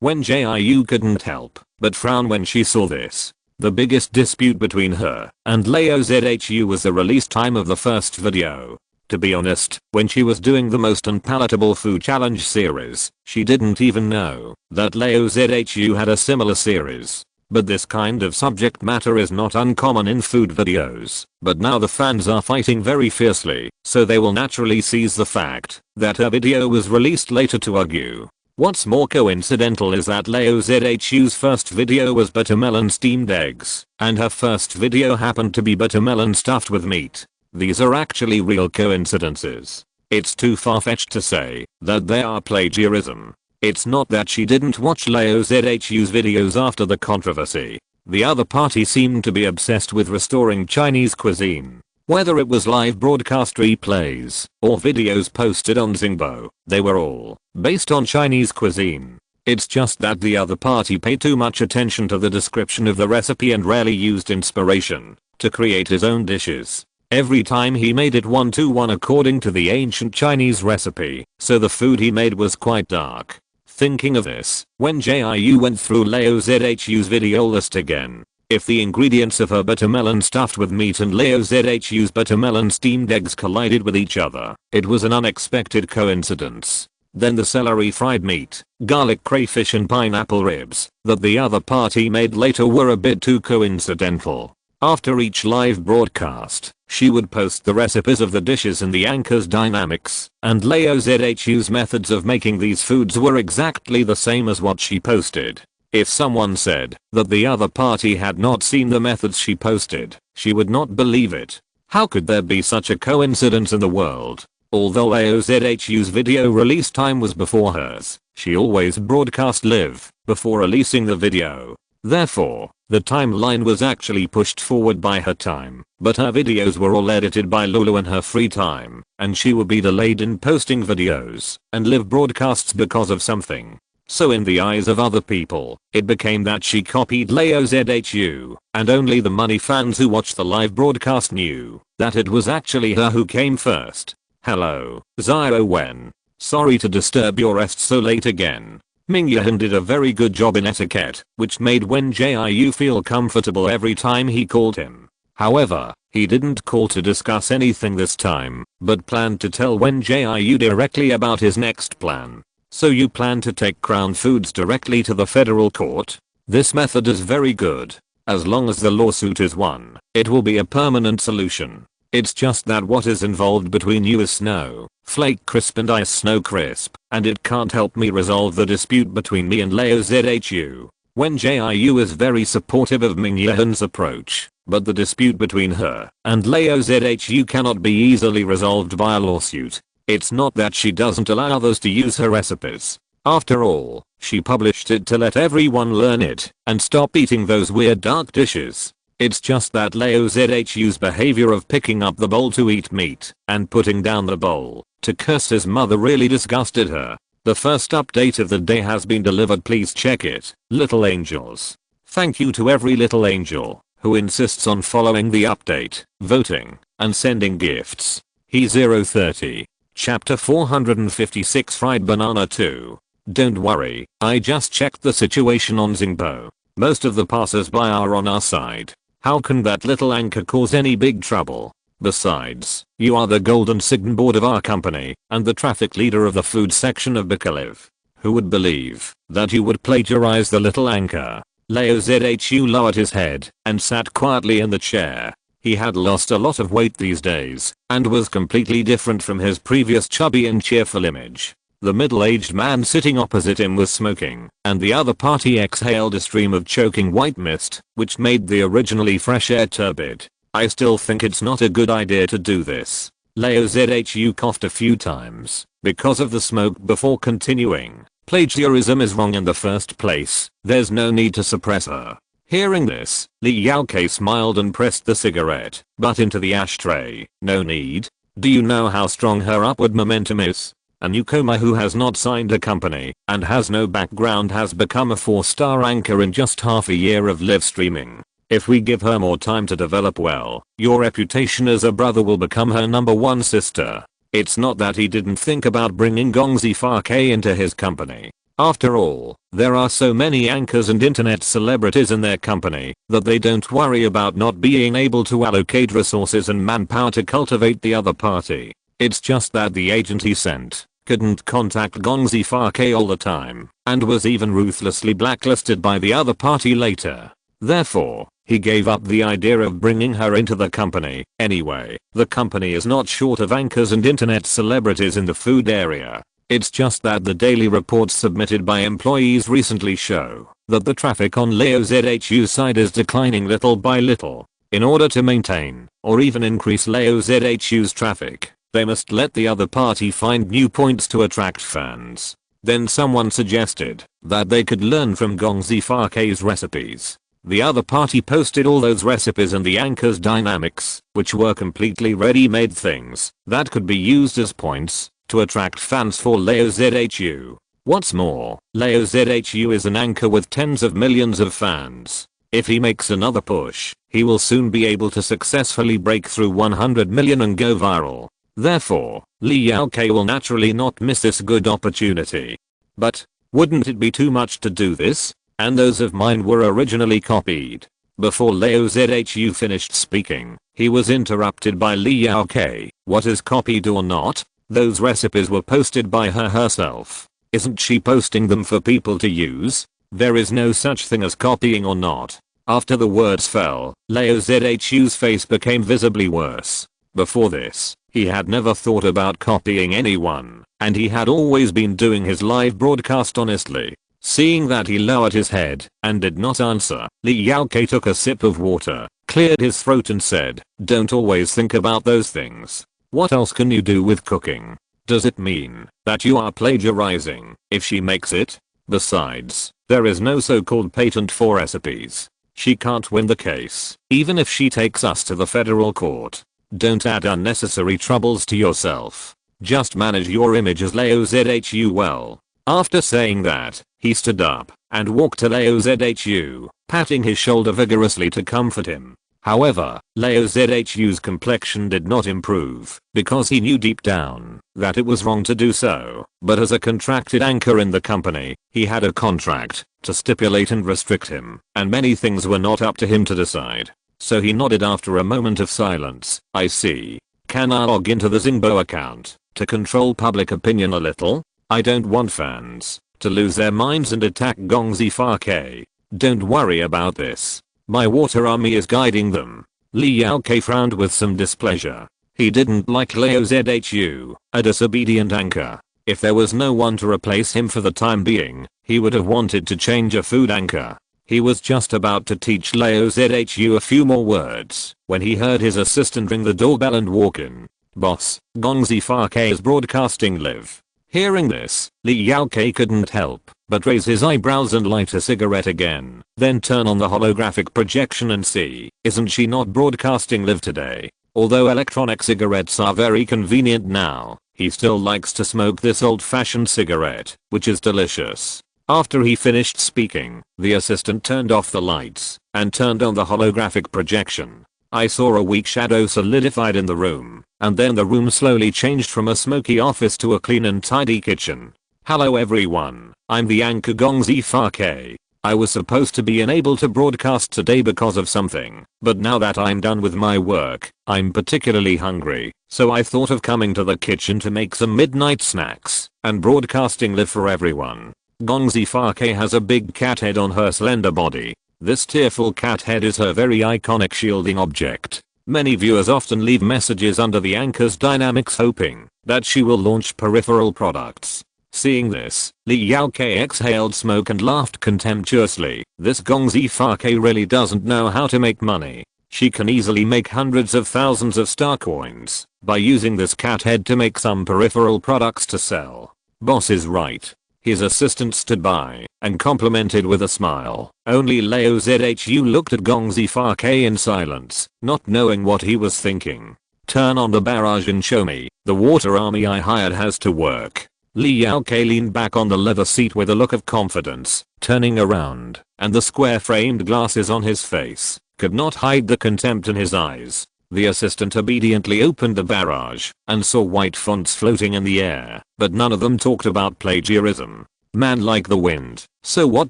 Wen Jiu couldn't help but frown when she saw this. The biggest dispute between her and Leo ZHU was the release time of the first video. To be honest, when she was doing the most unpalatable food challenge series, she didn't even know that Leo ZHU had a similar series. But this kind of subject matter is not uncommon in food videos, but now the fans are fighting very fiercely, so they will naturally seize the fact that her video was released later to argue. What's more coincidental is that Leo ZHU's first video was buttermelon steamed eggs, and her first video happened to be buttermelon stuffed with meat. These are actually real coincidences. It's too far-fetched to say that they are plagiarism. It's not that she didn't watch Leo ZHU's videos after the controversy. The other party seemed to be obsessed with restoring Chinese cuisine. Whether it was live broadcast replays or videos posted on Zingbo, they were all based on Chinese cuisine. It's just that the other party paid too much attention to the description of the recipe and rarely used inspiration to create his own dishes. Every time he made it 1-to-1 according to the ancient Chinese recipe, so the food he made was quite dark. Thinking of this, Wen Jiu went through Leo ZHU's video list again. If the ingredients of her buttermelon stuffed with meat and Leo ZHU's buttermelon steamed eggs collided with each other, it was an unexpected coincidence. Then the celery fried meat, garlic crayfish and pineapple ribs that the other party made later were a bit too coincidental. After each live broadcast, she would post the recipes of the dishes and the anchor's dynamics, and Leo ZHU's methods of making these foods were exactly the same as what she posted. If someone said that the other party had not seen the methods she posted, she would not believe it. How could there be such a coincidence in the world? Although Leo ZHU's video release time was before hers, she always broadcast live before releasing the video. Therefore, the timeline was actually pushed forward by her time, but her videos were all edited by Lulu in her free time, and she would be delayed in posting videos and live broadcasts because of something. So in the eyes of other people, it became that she copied Leo ZHU, and only the money fans who watched the live broadcast knew that it was actually her who came first. Hello, Zio Wen. Sorry to disturb your rest so late again. Ming Yahan did a very good job in etiquette, which made Wen Jiu feel comfortable every time he called him. However, he didn't call to discuss anything this time, but planned to tell Wen Jiu directly about his next plan. So you plan to take Crown Foods directly to the federal court? This method is very good. As long as the lawsuit is won, it will be a permanent solution. It's just that what is involved between you is Snow Flake Crisp and Ice Snow Crisp, and it can't help me resolve the dispute between me and Leo ZHU. Wen Jiu is very supportive of Ming Yahan's approach, but the dispute between her and Leo ZHU cannot be easily resolved by a lawsuit. It's not that she doesn't allow others to use her recipes. After all, she published it to let everyone learn it and stop eating those weird dark dishes. It's just that Leo ZHU's behavior of picking up the bowl to eat meat and putting down the bowl to curse his mother really disgusted her. The first update of the day has been delivered, please check it, little angels. Thank you to every little angel who insists on following the update, voting, and sending gifts. He 030. Chapter 456 Fried Banana 2. Don't worry, I just checked the situation on Zingbo. Most of the passers-by are on our side. How can that little anchor cause any big trouble? Besides, you are the golden signboard of our company and the traffic leader of the food section of Bikaliv. Who would believe that you would plagiarize the little anchor? Leo Zhu lowered his head and sat quietly in the chair. He had lost a lot of weight these days and was completely different from his previous chubby and cheerful image. The middle-aged man sitting opposite him was smoking, and the other party exhaled a stream of choking white mist, which made the originally fresh air turbid. I still think it's not a good idea to do this. Leo Zhu coughed a few times because of the smoke before continuing. Plagiarism is wrong in the first place. There's no need to suppress her. Hearing this, Li Yaokei smiled and pressed the cigarette butt into the ashtray. No need. Do you know how strong her upward momentum is? A newcomer who has not signed a company and has no background has become a 4-star anchor in just half a year of live streaming. If we give her more time to develop well, your reputation as a brother will become her #1 sister. It's not that he didn't think about bringing Gongzi Fa-Ke into his company. After all, there are so many anchors and internet celebrities in their company that they don't worry about not being able to allocate resources and manpower to cultivate the other party. It's just that the agent he sent couldn't contact Gongzi Fa-Ke all the time and was even ruthlessly blacklisted by the other party later. Therefore, he gave up the idea of bringing her into the company. Anyway, the company is not short of anchors and internet celebrities in the food area. It's just that the daily reports submitted by employees recently show that the traffic on Leo Zhu's side is declining little by little. In order to maintain or even increase Leo Zhu's traffic, they must let the other party find new points to attract fans. Then someone suggested that they could learn from Gongzi Fa-Ke's recipes. The other party posted all those recipes and the anchor's dynamics, which were completely ready-made things that could be used as points to attract fans for Leo Zhu. What's more, Leo Zhu is an anchor with tens of millions of fans. If he makes another push, he will soon be able to successfully break through 100 million and go viral. Therefore, Li Yaokei will naturally not miss this good opportunity. But, wouldn't it be too much to do this? And those of mine were originally copied. Before Leo Zhu finished speaking, he was interrupted by Li Yaokei. What is copied or not? Those recipes were posted by her herself. Isn't she posting them for people to use? There is no such thing as copying or not. After the words fell, Leo Zhu's face became visibly worse. Before this, he had never thought about copying anyone, and he had always been doing his live broadcast honestly. Seeing that he lowered his head and did not answer, Li Yaokei took a sip of water, cleared his throat and said, "Don't always think about those things. What else can you do with cooking? Does it mean that you are plagiarizing if she makes it? Besides, there is no so-called patent for recipes. She can't win the case, even if she takes us to the federal court. Don't add unnecessary troubles to yourself. Just manage your image as Leo Zhu well." After saying that, he stood up and walked to Leo Zhu, patting his shoulder vigorously to comfort him. However, Leo Zhu's complexion did not improve because he knew deep down that it was wrong to do so. But as a contracted anchor in the company, he had a contract to stipulate and restrict him, and many things were not up to him to decide. So he nodded after a moment of silence. "I see. Can I log into the Zingbo account to control public opinion a little? I don't want fans to lose their minds and attack Gongzi Fa-Ke. Don't worry about this. My water army is guiding them." Li Yaokei frowned with some displeasure. He didn't like Leo Zhu, a disobedient anchor. If there was no one to replace him for the time being, he would have wanted to change a food anchor. He was just about to teach Leo Zhu a few more words when he heard his assistant ring the doorbell and walk in. "Boss, Gongzi Fa-Ke is broadcasting live." Hearing this, Li Yaokei couldn't help but raise his eyebrows and light a cigarette again, then turn on the holographic projection and see, isn't she not broadcasting live today? Although electronic cigarettes are very convenient now, he still likes to smoke this old-fashioned cigarette, which is delicious. After he finished speaking, the assistant turned off the lights and turned on the holographic projection. I saw a weak shadow solidified in the room, and then the room slowly changed from a smoky office to a clean and tidy kitchen. "Hello everyone, I'm the anchor Gongzi Fa-Ke. I was supposed to be unable to broadcast today because of something, but now that I'm done with my work, I'm particularly hungry, so I thought of coming to the kitchen to make some midnight snacks and broadcasting live for everyone. Gongzi Fake has a big cat head on her slender body. This tearful cat head is her very iconic shielding object. Many viewers often leave messages under the anchor's dynamics hoping that she will launch peripheral products. Seeing this, Li Yaokei exhaled smoke and laughed contemptuously. This Gongzi Fake really doesn't know how to make money. She can easily make hundreds of thousands of star coins by using this cat head to make some peripheral products to sell. Boss is right. His assistant stood by and complimented with a smile. Only Leo Zhu looked at Gongzi Fake in silence, not knowing what he was thinking. Turn on the barrage and show me. The water army I hired has to work. Li Yaokei leaned back on the leather seat with a look of confidence, turning around, and the square framed glasses on his face could not hide the contempt in his eyes. The assistant obediently opened the barrage and saw white fonts floating in the air, but none of them talked about plagiarism. Man like the wind. So what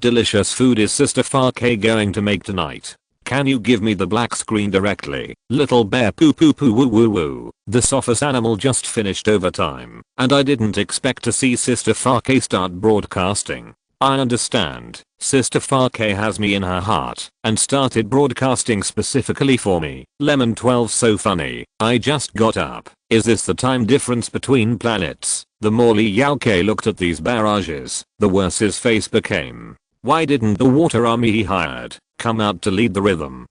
delicious food is Sister Fake going to make tonight? Can you give me the black screen directly? Little bear poo poo poo woo woo woo. This office animal just finished overtime, and I didn't expect to see Sister Fake start broadcasting. I understand. Sister Fake has me in her heart and started broadcasting specifically for me. Lemon 12 so funny. I just got up. Is this the time difference between planets? The more Li Yaokei looked at these barrages, the worse his face became. Why didn't the water army he hired come out to lead the rhythm?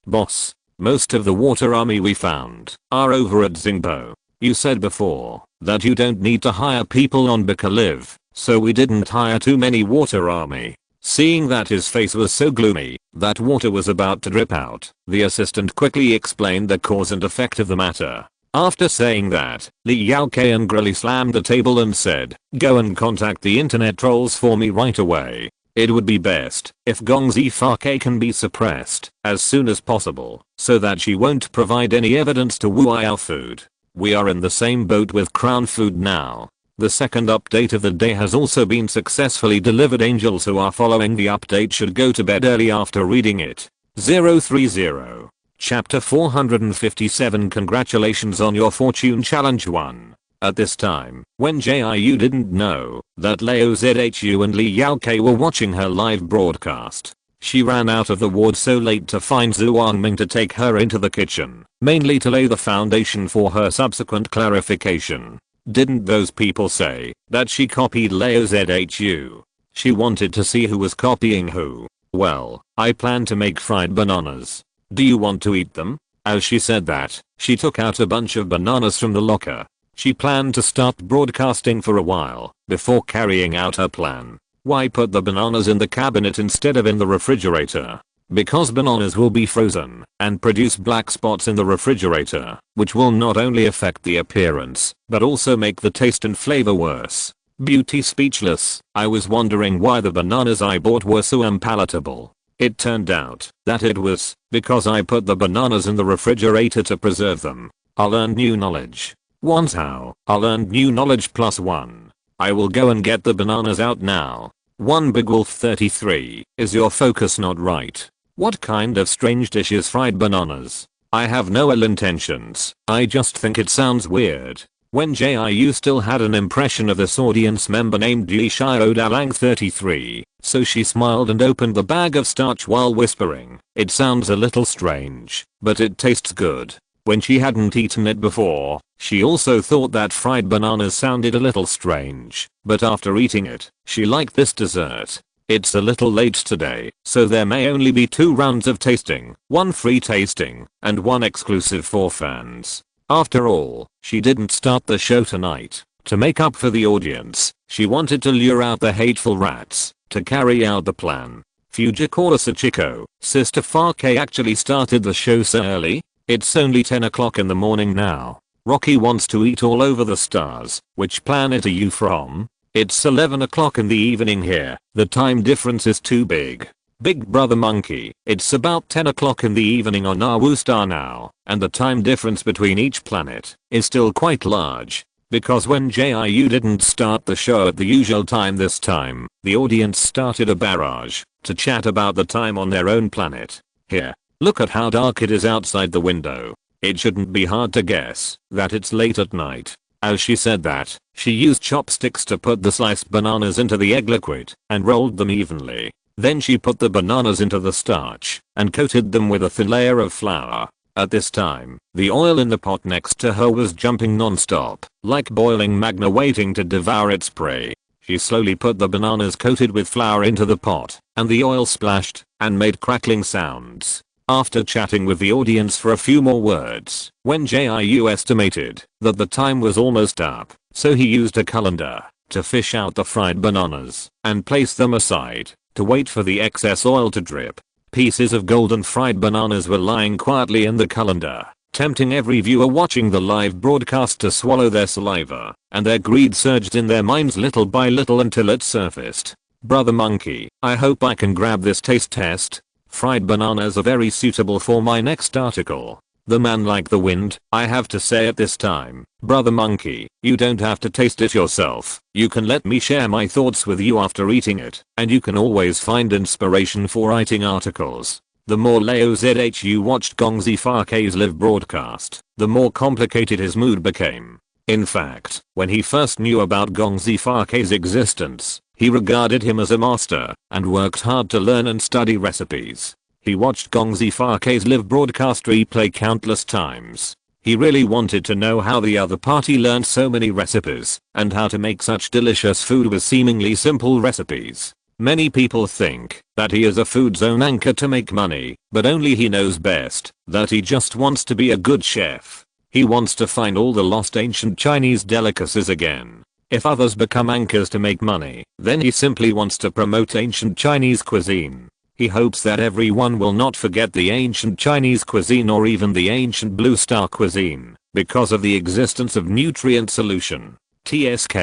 Boss. Most of the water army we found are over at Xingbo. You said before that you don't need to hire people on Bicaliv, so we didn't hire too many water army. Seeing that his face was so gloomy that water was about to drip out, the assistant quickly explained the cause and effect of the matter. After saying that, Li Yaokei angrily slammed the table and said, "Go and contact the internet trolls for me right away. It would be best if Gongzi Fake can be suppressed as soon as possible so that she won't provide any evidence to woo our food. We are in the same boat with Crown Food now." The second update of the day has also been successfully delivered. Angels who are following the update should go to bed early after reading it. 030. Chapter 457. Congratulations on your fortune challenge 1. At this time, Wen Jiu didn't know that Leo Zhu and Li Yaokei were watching her live broadcast. She ran out of the ward so late to find Zhu Wangming to take her into the kitchen, mainly to lay the foundation for her subsequent clarification. Didn't those people say that she copied Leo Zhu? She wanted to see who was copying who. Well, I plan to make fried bananas. Do you want to eat them? As she said that, she took out a bunch of bananas from the locker. She planned to start broadcasting for a while before carrying out her plan. Why put the bananas in the cabinet instead of in the refrigerator? Because bananas will be frozen and produce black spots in the refrigerator, which will not only affect the appearance, but also make the taste and flavor worse. Beauty speechless. I was wondering why the bananas I bought were so unpalatable. It turned out that it was because I put the bananas in the refrigerator to preserve them. I learned new knowledge. Once how? I learned new knowledge +1. I will go and get the bananas out now. 1 Big Wolf 33. Is your focus not right? What kind of strange dish is fried bananas? I have no ill intentions. I just think it sounds weird. When Jiu still had an impression of this audience member named Li Shio Dalang 33, so she smiled and opened the bag of starch while whispering, "It sounds a little strange, but it tastes good." When she hadn't eaten it before, she also thought that fried bananas sounded a little strange, but after eating it, she liked this dessert. It's a little late today, so there may only be 2 rounds of tasting, 1 free tasting, and 1 exclusive for fans. After all, she didn't start the show tonight to make up for the audience. She wanted to lure out the hateful rats to carry out the plan. Fujikura Sachiko, Sister Fake actually started the show so early? It's only 10 o'clock in the morning now. Rocky wants to eat all over the stars. Which planet are you from? It's 11 o'clock in the evening here. The time difference is too big. Big Brother Monkey, it's about 10 o'clock in the evening on Nawu Star now, and the time difference between each planet is still quite large. because when Jiu didn't start the show at the usual time this time, the audience started a barrage to chat about the time on their own planet. Here, look at how dark it is outside the window. It shouldn't be hard to guess that it's late at night. As she said that, she used chopsticks to put the sliced bananas into the egg liquid and rolled them evenly. Then she put the bananas into the starch and coated them with a thin layer of flour. At this time, the oil in the pot next to her was jumping non-stop, like boiling magma waiting to devour its prey. She slowly put the bananas coated with flour into the pot, and the oil splashed and made crackling sounds. After chatting with the audience for a few more words, Wen Jiu estimated that the time was almost up, so he used a colander to fish out the fried bananas and place them aside to wait for the excess oil to drip. Pieces of golden fried bananas were lying quietly in the colander, tempting every viewer watching the live broadcast to swallow their saliva, and their greed surged in their minds little by little until it surfaced. Brother Monkey, I hope I can grab this taste test. Fried bananas are very suitable for my next article. The man like the wind, I have to say at this time. Brother Monkey, you don't have to taste it yourself. You can let me share my thoughts with you after eating it, and you can always find inspiration for writing articles. The more Leo Zhu watched Gong Zifak's live broadcast, the more complicated his mood became. In fact, when he first knew about Gong Zifak's existence, he regarded him as a master and worked hard to learn and study recipes. He watched Gong Zifak's live broadcast replay countless times. He really wanted to know how the other party learned so many recipes and how to make such delicious food with seemingly simple recipes. Many people think that he is a food zone anchor to make money, but only he knows best that he just wants to be a good chef. He wants to find all the lost ancient Chinese delicacies again. If others become anchors to make money, then he simply wants to promote ancient Chinese cuisine. He hopes that everyone will not forget the ancient Chinese cuisine or even the ancient Blue Star cuisine because of the existence of nutrient solution. TSK,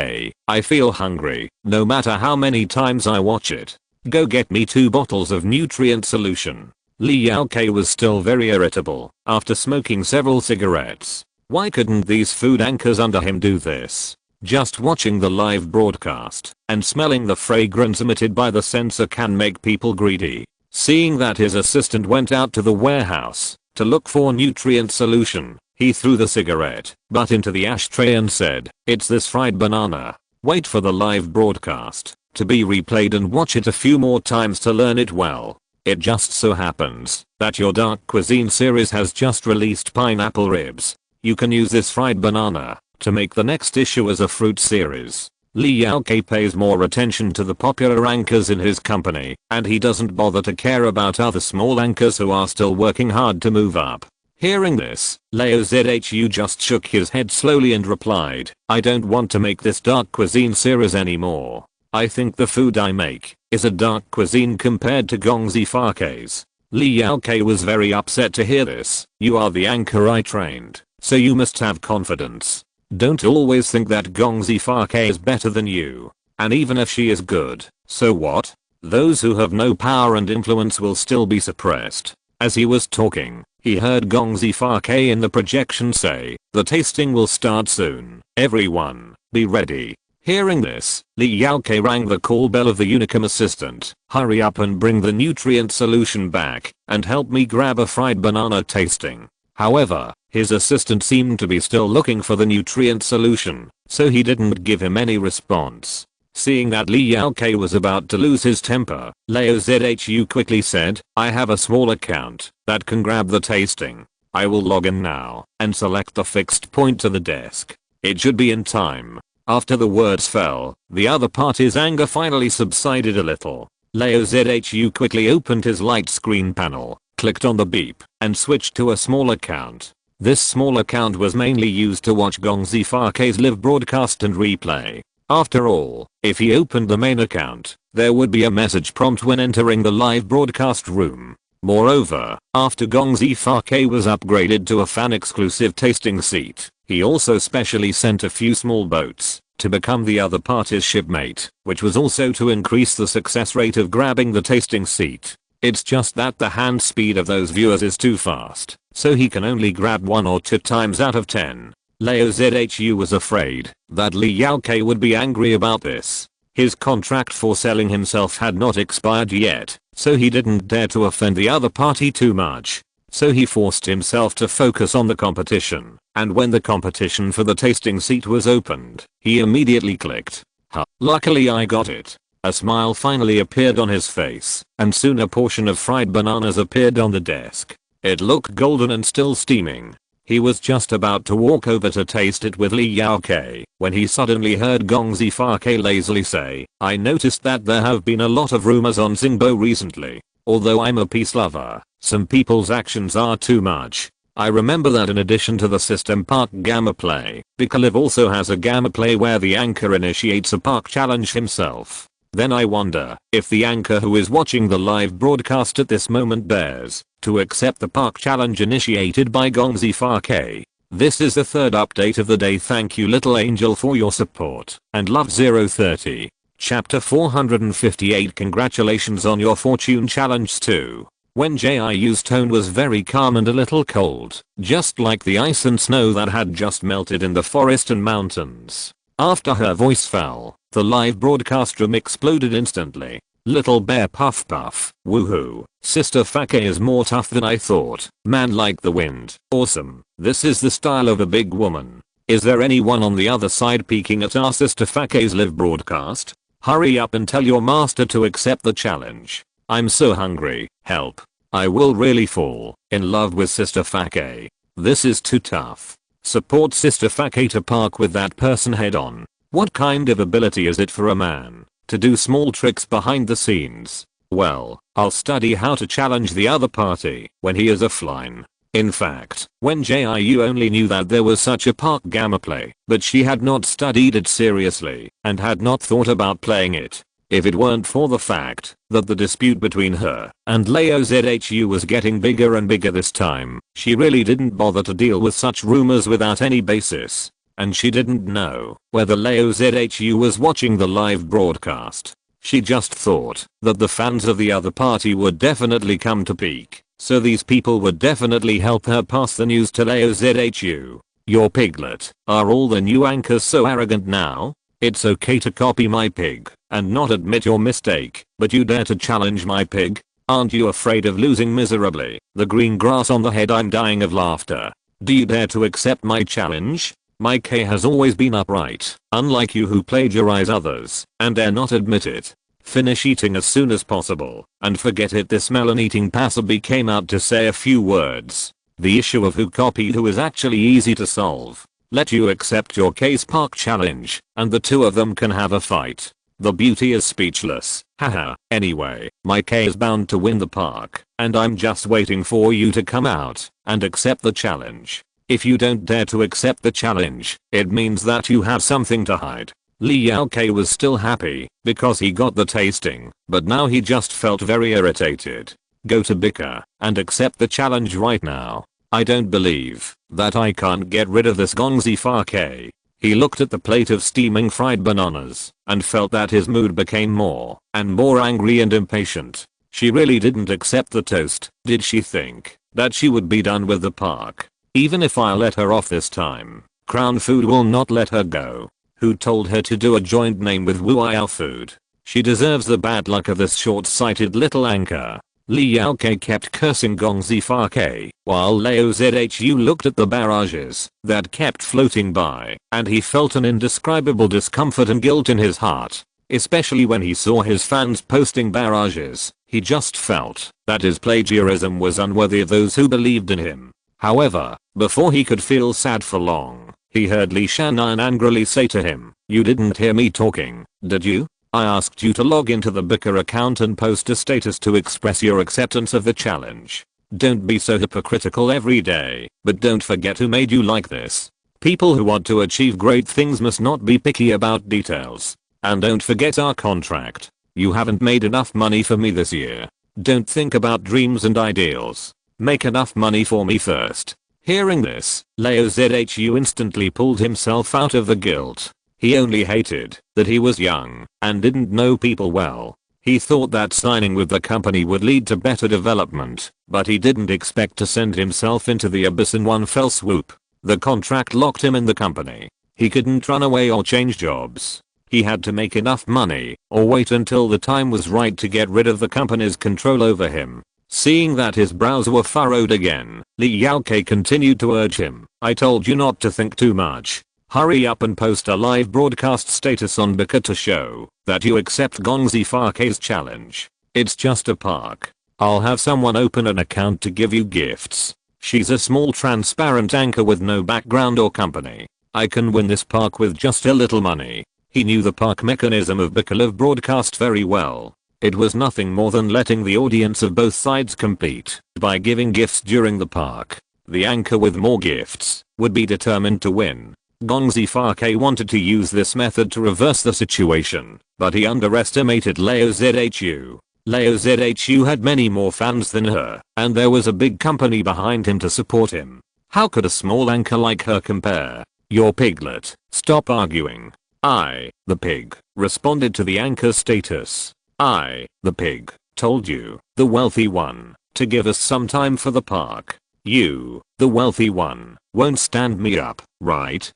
I feel hungry, no matter how many times I watch it. Go get me 2 bottles of nutrient solution. Li Yaokei was still very irritable after smoking several cigarettes. Why couldn't these food anchors under him do this? Just watching the live broadcast and smelling the fragrance emitted by the sensor can make people greedy. Seeing that his assistant went out to the warehouse to look for nutrient solution, he threw the cigarette butt into the ashtray and said, "It's this fried banana. Wait for the live broadcast to be replayed and watch it a few more times to learn it well. It just so happens that your dark cuisine series has just released pineapple ribs. You can use this fried banana to make the next issue as a fruit series." Li Yaokei pays more attention to the popular anchors in his company, and he doesn't bother to care about other small anchors who are still working hard to move up. Hearing this, Leo Zhu just shook his head slowly and replied, "I don't want to make this dark cuisine series anymore. I think the food I make is a dark cuisine compared to Gong Zifak's." Li Yaokei was very upset to hear this. "You are the anchor I trained, so you must have confidence. Don't always think that Gong Zifake is better than you. And even if she is good, so what? Those who have no power and influence will still be suppressed." As he was talking, he heard Gong Zifake in the projection say, "The tasting will start soon. Everyone, be ready." Hearing this, Li Yaokei rang the call bell of the Unicum assistant. "Hurry up and bring the nutrient solution back and help me grab a fried banana tasting." However, his assistant seemed to be still looking for the nutrient solution, so he didn't give him any response. Seeing that Li Yaokei was about to lose his temper, Leo Zhu quickly said, "I have a small account that can grab the tasting. I will log in now and select the fixed point to the desk. It should be in time." After the words fell, the other party's anger finally subsided a little. Leo Zhu quickly opened his light screen panel, clicked on the beep, and switched to a small account. This small account was mainly used to watch Gong Zifak's live broadcast and replay. After all, if he opened the main account, there would be a message prompt when entering the live broadcast room. Moreover, after Gong Zifake was upgraded to a fan-exclusive tasting seat, he also specially sent a few small boats to become the other party's shipmate, which was also to increase the success rate of grabbing the tasting seat. It's just that the hand speed of those viewers is too fast, so he can only grab 1 or 2 times out of 10. Leo Zhu was afraid that Li Yaokei would be angry about this. His contract for selling himself had not expired yet, so he didn't dare to offend the other party too much. So he forced himself to focus on the competition, and when the competition for the tasting seat was opened, he immediately clicked. Huh, luckily I got it. A smile finally appeared on his face, and soon a portion of fried bananas appeared on the desk. It looked golden and still steaming. He was just about to walk over to taste it with Li Yaokei when he suddenly heard Gong Zifake lazily say, "I noticed that there have been a lot of rumors on Xingbo recently. Although I'm a peace lover, some people's actions are too much. I remember that in addition to the system park gamma play, Bikaliv also has a gamma play where the anchor initiates a park challenge himself. Then I wonder if the anchor who is watching the live broadcast at this moment dares to accept the park challenge initiated by Gong Zifake. This is the third update of the day. Thank you little angel for your support and love 030. Chapter 458. Congratulations on your fortune challenge too. Wen Jiu's tone was very calm and a little cold, just like the ice and snow that had just melted in the forest and mountains. After her voice fell, the live broadcast room exploded instantly. Little bear puff puff, woohoo, Sister Fake is more tough than I thought, man like the wind, awesome, this is the style of a big woman. Is there anyone on the other side peeking at our Sister Fake's live broadcast? Hurry up and tell your master to accept the challenge. I'm so hungry, help. I will really fall in love with Sister Fake. This is too tough. Support Sister Fake to park with that person head on. What kind of ability is it for a man to do small tricks behind the scenes? Well, I'll study how to challenge the other party when he is offline. In fact, Wen Jiu only knew that there was such a park gamma play, but she had not studied it seriously and had not thought about playing it. If it weren't for the fact that the dispute between her and Leo Zhu was getting bigger and bigger this time, she really didn't bother to deal with such rumors without any basis. And she didn't know whether Leo Zhu was watching the live broadcast. She just thought that the fans of the other party would definitely come to peek, so these people would definitely help her pass the news to Leo Zhu. Your piglet, are all the new anchors so arrogant now? It's okay to copy my pig and not admit your mistake, but you dare to challenge my pig? Aren't you afraid of losing miserably? The green grass on the head, I'm dying of laughter. Do you dare to accept my challenge? My K has always been upright, unlike you who plagiarize others and dare not admit it. Finish eating as soon as possible and forget it. This melon-eating passerby came out to say a few words. The issue of who copied who is actually easy to solve. Let you accept your case park challenge and the two of them can have a fight. The beauty is speechless, haha. Anyway, my K is bound to win the park and I'm just waiting for you to come out and accept the challenge. If you don't dare to accept the challenge, it means that you have something to hide. Li Yaokei was still happy because he got the tasting, but now he just felt very irritated. Go to Bika and accept the challenge right now. I don't believe that I can't get rid of this Gong Zifake. He looked at the plate of steaming fried bananas and felt that his mood became more and more angry and impatient. She really didn't accept the toast. Did she think that she would be done with the park? Even if I let her off this time, Crown Food will not let her go. Who told her to do a joint name with Wuiao Food? She deserves the bad luck of this short-sighted little anchor. Li Yaokei kept cursing Gong Zifake while Leo Zhu looked at the barrages that kept floating by, and he felt an indescribable discomfort and guilt in his heart. Especially when he saw his fans posting barrages, he just felt that his plagiarism was unworthy of those who believed in him. However, before he could feel sad for long, he heard Li Shan'an angrily say to him, "You didn't hear me talking, did you? I asked you to log into the Bika account and post a status to express your acceptance of the challenge. Don't be so hypocritical every day, but don't forget who made you like this. People who want to achieve great things must not be picky about details. And don't forget our contract. You haven't made enough money for me this year. Don't think about dreams and ideals. Make enough money for me first." Hearing this, Leo Zhu instantly pulled himself out of the guilt. He only hated that he was young and didn't know people well. He thought that signing with the company would lead to better development, but he didn't expect to send himself into the abyss in one fell swoop. The contract locked him in the company. He couldn't run away or change jobs. He had to make enough money or wait until the time was right to get rid of the company's control over him. Seeing that his brows were furrowed again, Li Yaokei continued to urge him. I told you not to think too much. Hurry up and post a live broadcast status on Bika to show that you accept Gongzi Fakei's challenge. It's just a park. I'll have someone open an account to give you gifts. She's a small transparent anchor with no background or company. I can win this park with just a little money. He knew the park mechanism of Bika Live broadcast very well. It was nothing more than letting the audience of both sides compete by giving gifts during the park. The anchor with more gifts would be determined to win. Gongzi Fakei wanted to use this method to reverse the situation, but he underestimated Leo Zhu. Leo Zhu had many more fans than her, and there was a big company behind him to support him. How could a small anchor like her compare? Your piglet, stop arguing. I, the pig, responded to the anchor's status. I, the pig, told you, the wealthy one, to give us some time for the park. You, the wealthy one, won't stand me up, right?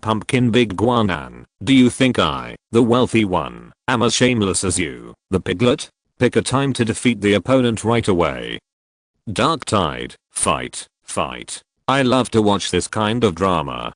Pumpkin Big Guanan, do you think I, the wealthy one, am as shameless as you, the piglet? Pick a time to defeat the opponent right away. Dark Tide, fight, fight. I love to watch this kind of drama.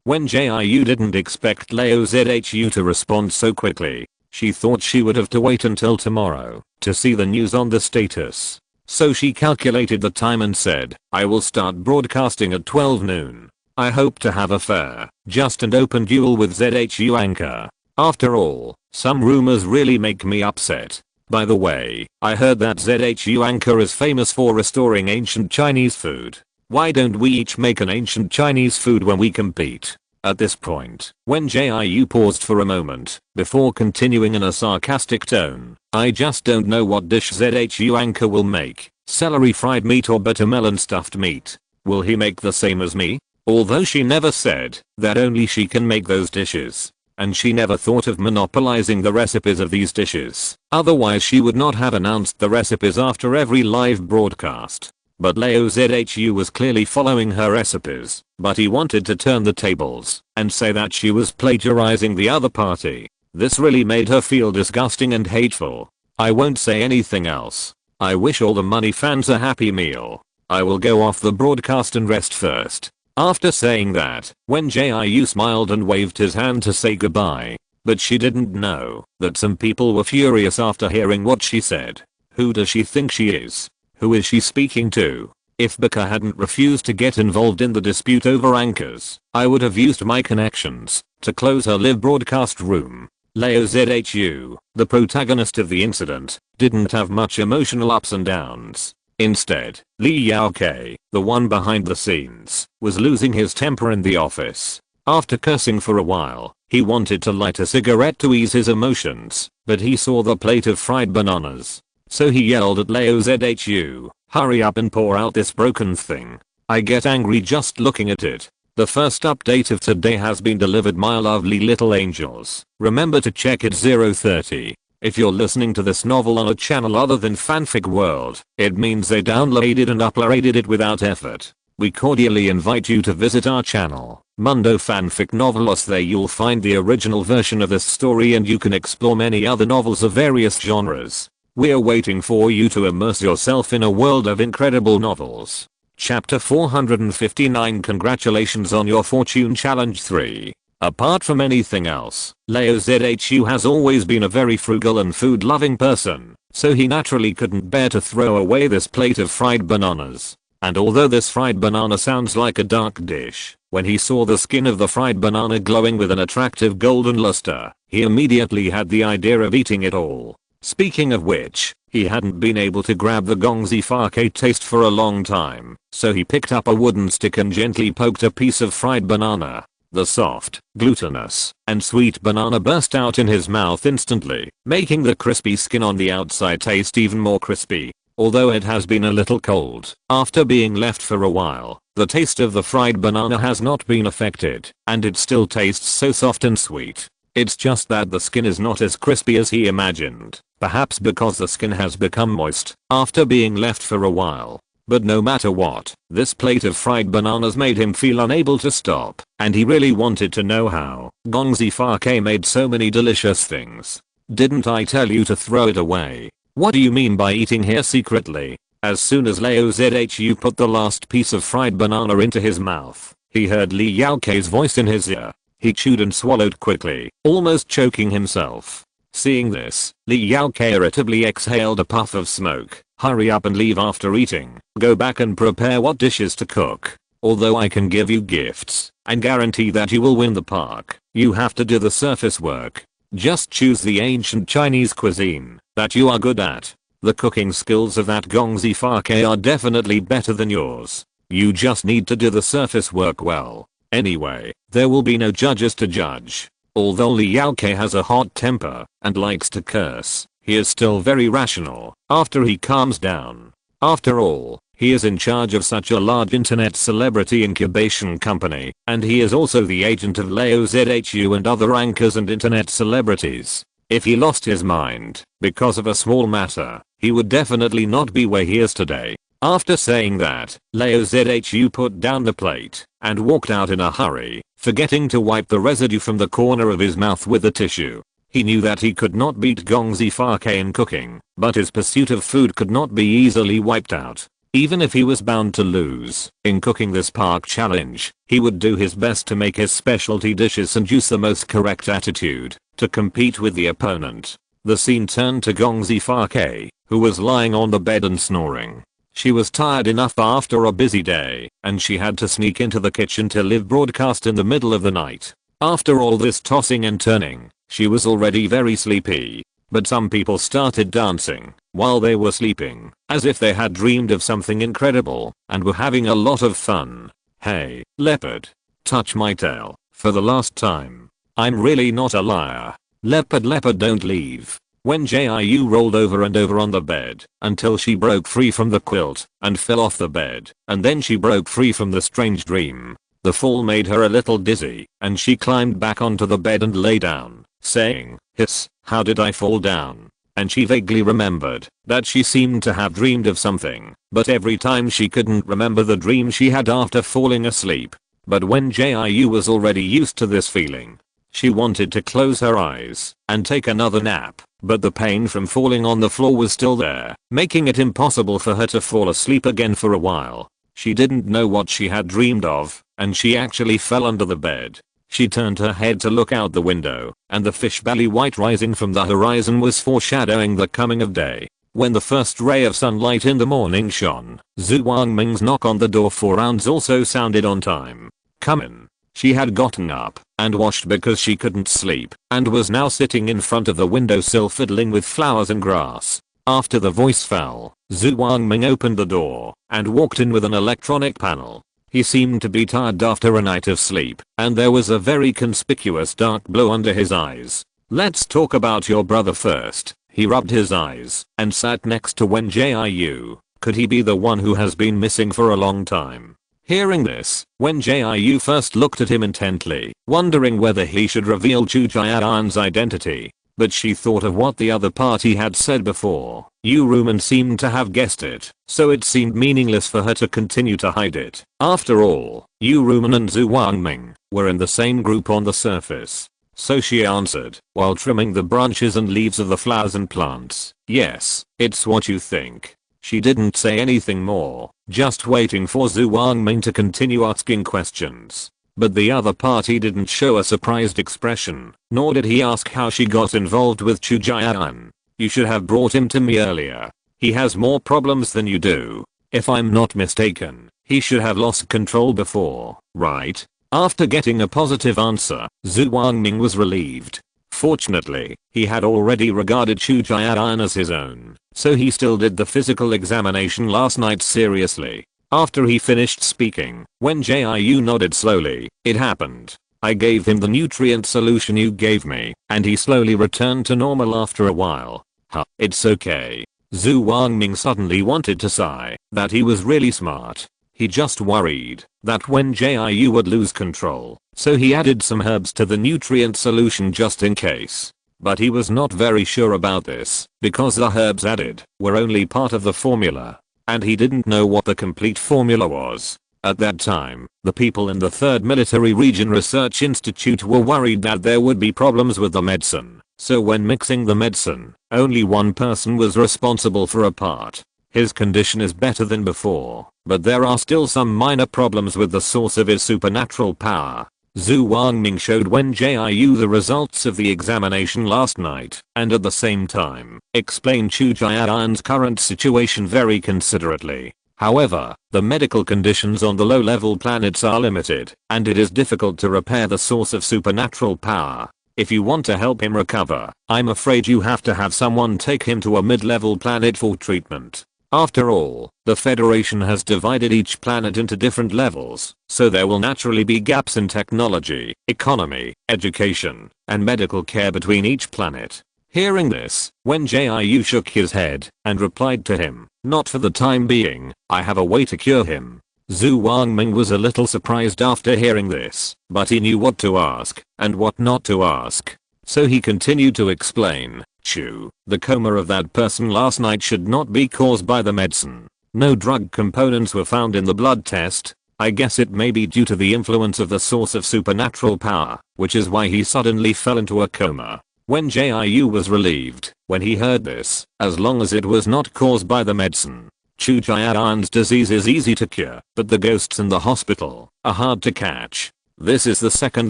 Wen Jiu didn't expect Leo Zhu to respond so quickly. She thought she would have to wait until tomorrow to see the news on the status. So she calculated the time and said, I will start broadcasting at 12 noon. I hope to have a fair, just and open duel with Zhu anchor. After all, some rumors really make me upset. By the way, I heard that Zhu anchor is famous for restoring ancient Chinese food. Why don't we each make an ancient Chinese food when we compete? At this point, Wen Jiu paused for a moment before continuing in a sarcastic tone. I just don't know what dish Zhu anchor will make. Celery fried meat or buttermelon stuffed meat. Will he make the same as me? Although she never said that only she can make those dishes. And she never thought of monopolizing the recipes of these dishes. Otherwise she would not have announced the recipes after every live broadcast. But Leo Zhu was clearly following her recipes, but he wanted to turn the tables and say that she was plagiarizing the other party. This really made her feel disgusting and hateful. I won't say anything else. I wish all the money fans a happy meal. I will go off the broadcast and rest first. After saying that, Wen Jiu smiled and waved his hand to say goodbye. But she didn't know that some people were furious after hearing what she said. Who does she think she is? Who is she speaking to? If Bika hadn't refused to get involved in the dispute over anchors, I would have used my connections to close her live broadcast room. Leo Zhu, the protagonist of the incident, didn't have much emotional ups and downs. Instead, Li Yaokei, the one behind the scenes, was losing his temper in the office. After cursing for a while, he wanted to light a cigarette to ease his emotions, but he saw the plate of fried bananas. So he yelled at Leo Zhu, hurry up and pour out this broken thing. I get angry just looking at it. The first update of today has been delivered, my lovely little angels. Remember to check it 0:30. If you're listening to this novel on a channel other than Fanfic World, it means they downloaded and uploaded it without effort. We cordially invite you to visit our channel, Mundo Fanfic Novelos. There you'll find the original version of this story and you can explore many other novels of various genres. We're waiting for you to immerse yourself in a world of incredible novels. Chapter 459. Congratulations on your Fortune Challenge 3. Apart from anything else, Leo Zhu has always been a very frugal and food-loving person, so he naturally couldn't bear to throw away this plate of fried bananas. And although this fried banana sounds like a dark dish, when he saw the skin of the fried banana glowing with an attractive golden luster, he immediately had the idea of eating it all. Speaking of which, he hadn't been able to grab the Gongzi Fakei taste for a long time, so he picked up a wooden stick and gently poked a piece of fried banana. The soft, glutinous, and sweet banana burst out in his mouth instantly, making the crispy skin on the outside taste even more crispy. Although it has been a little cold after being left for a while, the taste of the fried banana has not been affected, and it still tastes so soft and sweet. It's just that the skin is not as crispy as he imagined, perhaps because the skin has become moist after being left for a while. But no matter what, this plate of fried bananas made him feel unable to stop, and he really wanted to know how Gong Zifa made so many delicious things. Didn't I tell you to throw it away? What do you mean by eating here secretly? As soon as Leo Zhu put the last piece of fried banana into his mouth, he heard Li Yaokei's voice in his ear. He chewed and swallowed quickly, almost choking himself. Seeing this, Li Yaokei irritably exhaled a puff of smoke. Hurry up and leave after eating. Go back and prepare what dishes to cook. Although I can give you gifts and guarantee that you will win the park, you have to do the surface work. Just choose the ancient Chinese cuisine that you are good at. The cooking skills of that Gong Zifa are definitely better than yours. You just need to do the surface work well. Anyway, there will be no judges to judge. Although Li Yaokei has a hot temper and likes to curse, he is still very rational after he calms down. After all, he is in charge of such a large internet celebrity incubation company, and he is also the agent of Leo Zhu and other anchors and internet celebrities. If he lost his mind because of a small matter, he would definitely not be where he is today. After saying that, Leo Zhu put down the plate and walked out in a hurry, forgetting to wipe the residue from the corner of his mouth with a tissue. He knew that he could not beat Gong Zifa in cooking, but his pursuit of food could not be easily wiped out. Even if he was bound to lose in cooking this park challenge, he would do his best to make his specialty dishes and use the most correct attitude to compete with the opponent. The scene turned to Gong Zifa, who was lying on the bed and snoring. She was tired enough after a busy day, and she had to sneak into the kitchen to live broadcast in the middle of the night. After all this tossing and turning, she was already very sleepy. But some people started dancing while they were sleeping, as if they had dreamed of something incredible and were having a lot of fun. Hey, leopard. Touch my tail for the last time. I'm really not a liar. Leopard don't leave. Wen Jiu rolled over and over on the bed until she broke free from the quilt and fell off the bed, and then she broke free from the strange dream. The fall made her a little dizzy, and she climbed back onto the bed and lay down, saying, "Hiss, how did I fall down?" And she vaguely remembered that she seemed to have dreamed of something, but every time she couldn't remember the dream she had after falling asleep. But Wen Jiu was already used to this feeling. She wanted to close her eyes and take another nap, but the pain from falling on the floor was still there, making it impossible for her to fall asleep again for a while. She didn't know what she had dreamed of, and she actually fell under the bed. She turned her head to look out the window, and the fish belly white rising from the horizon was foreshadowing the coming of day. When the first ray of sunlight in the morning shone, Zhu Wangming's knock on the door 4 rounds also sounded on time. "Come in." She had gotten up and washed because she couldn't sleep, and was now sitting in front of the windowsill fiddling with flowers and grass. After the voice fell, Zhu Wangming opened the door and walked in with an electronic panel. He seemed to be tired after a night of sleep, and there was a very conspicuous dark glow under his eyes. "Let's talk about your brother first." He rubbed his eyes and sat next to Wen Jiu. Could he be the one who has been missing for a long time? Hearing this, Wen Jiu first looked at him intently, wondering whether he should reveal Chu Jiayan's identity. But she thought of what the other party had said before. Yu Rumen seemed to have guessed it, so it seemed meaningless for her to continue to hide it. After all, Yu Rumen and Zhu Wangming were in the same group on the surface. So she answered, while trimming the branches and leaves of the flowers and plants, "Yes, it's what you think." She didn't say anything more, just waiting for Zhu Wangming to continue asking questions. But the other party didn't show a surprised expression, nor did he ask how she got involved with Chu Jiayan. "You should have brought him to me earlier. He has more problems than you do. If I'm not mistaken, he should have lost control before, right?" After getting a positive answer, Zhu Wangming was relieved. Fortunately, he had already regarded Chu Jiayan as his own, so he still did the physical examination last night seriously. After he finished speaking, Wen Jiu nodded slowly. "It happened. I gave him the nutrient solution you gave me, and he slowly returned to normal after a while." "Huh, it's okay." Zhu Wangming suddenly wanted to sigh that he was really smart. He just worried that Wen Jiu would lose control, so he added some herbs to the nutrient solution just in case. But he was not very sure about this, because the herbs added were only part of the formula. and he didn't know what the complete formula was. At that time, the people in the 3rd Military Region Research Institute were worried that there would be problems with the medicine, so when mixing the medicine, only one person was responsible for a part. His condition is better than before, but there are still some minor problems with the source of his supernatural power. Zhu Wangming showed Wen Jiu the results of the examination last night, and at the same time, explained Chu Jiayan's current situation very considerately. However, the medical conditions on the low-level planets are limited, and it is difficult to repair the source of supernatural power. If you want to help him recover, I'm afraid you have to have someone take him to a mid-level planet for treatment. After all, the Federation has divided each planet into different levels, so there will naturally be gaps in technology, economy, education, and medical care between each planet. Hearing this, Wen Jiu shook his head and replied to him, "Not for the time being, I have a way to cure him." Zhu Wangming was a little surprised after hearing this, but he knew what to ask and what not to ask. So he continued to explain, "Chu, the coma of that person last night should not be caused by the medicine. No drug components were found in the blood test. I guess it may be due to the influence of the source of supernatural power, which is why he suddenly fell into a coma." Wen Jiu was relieved when he heard this, as long as it was not caused by the medicine. Chu Jiayan's disease is easy to cure, but the ghosts in the hospital are hard to catch. This is the second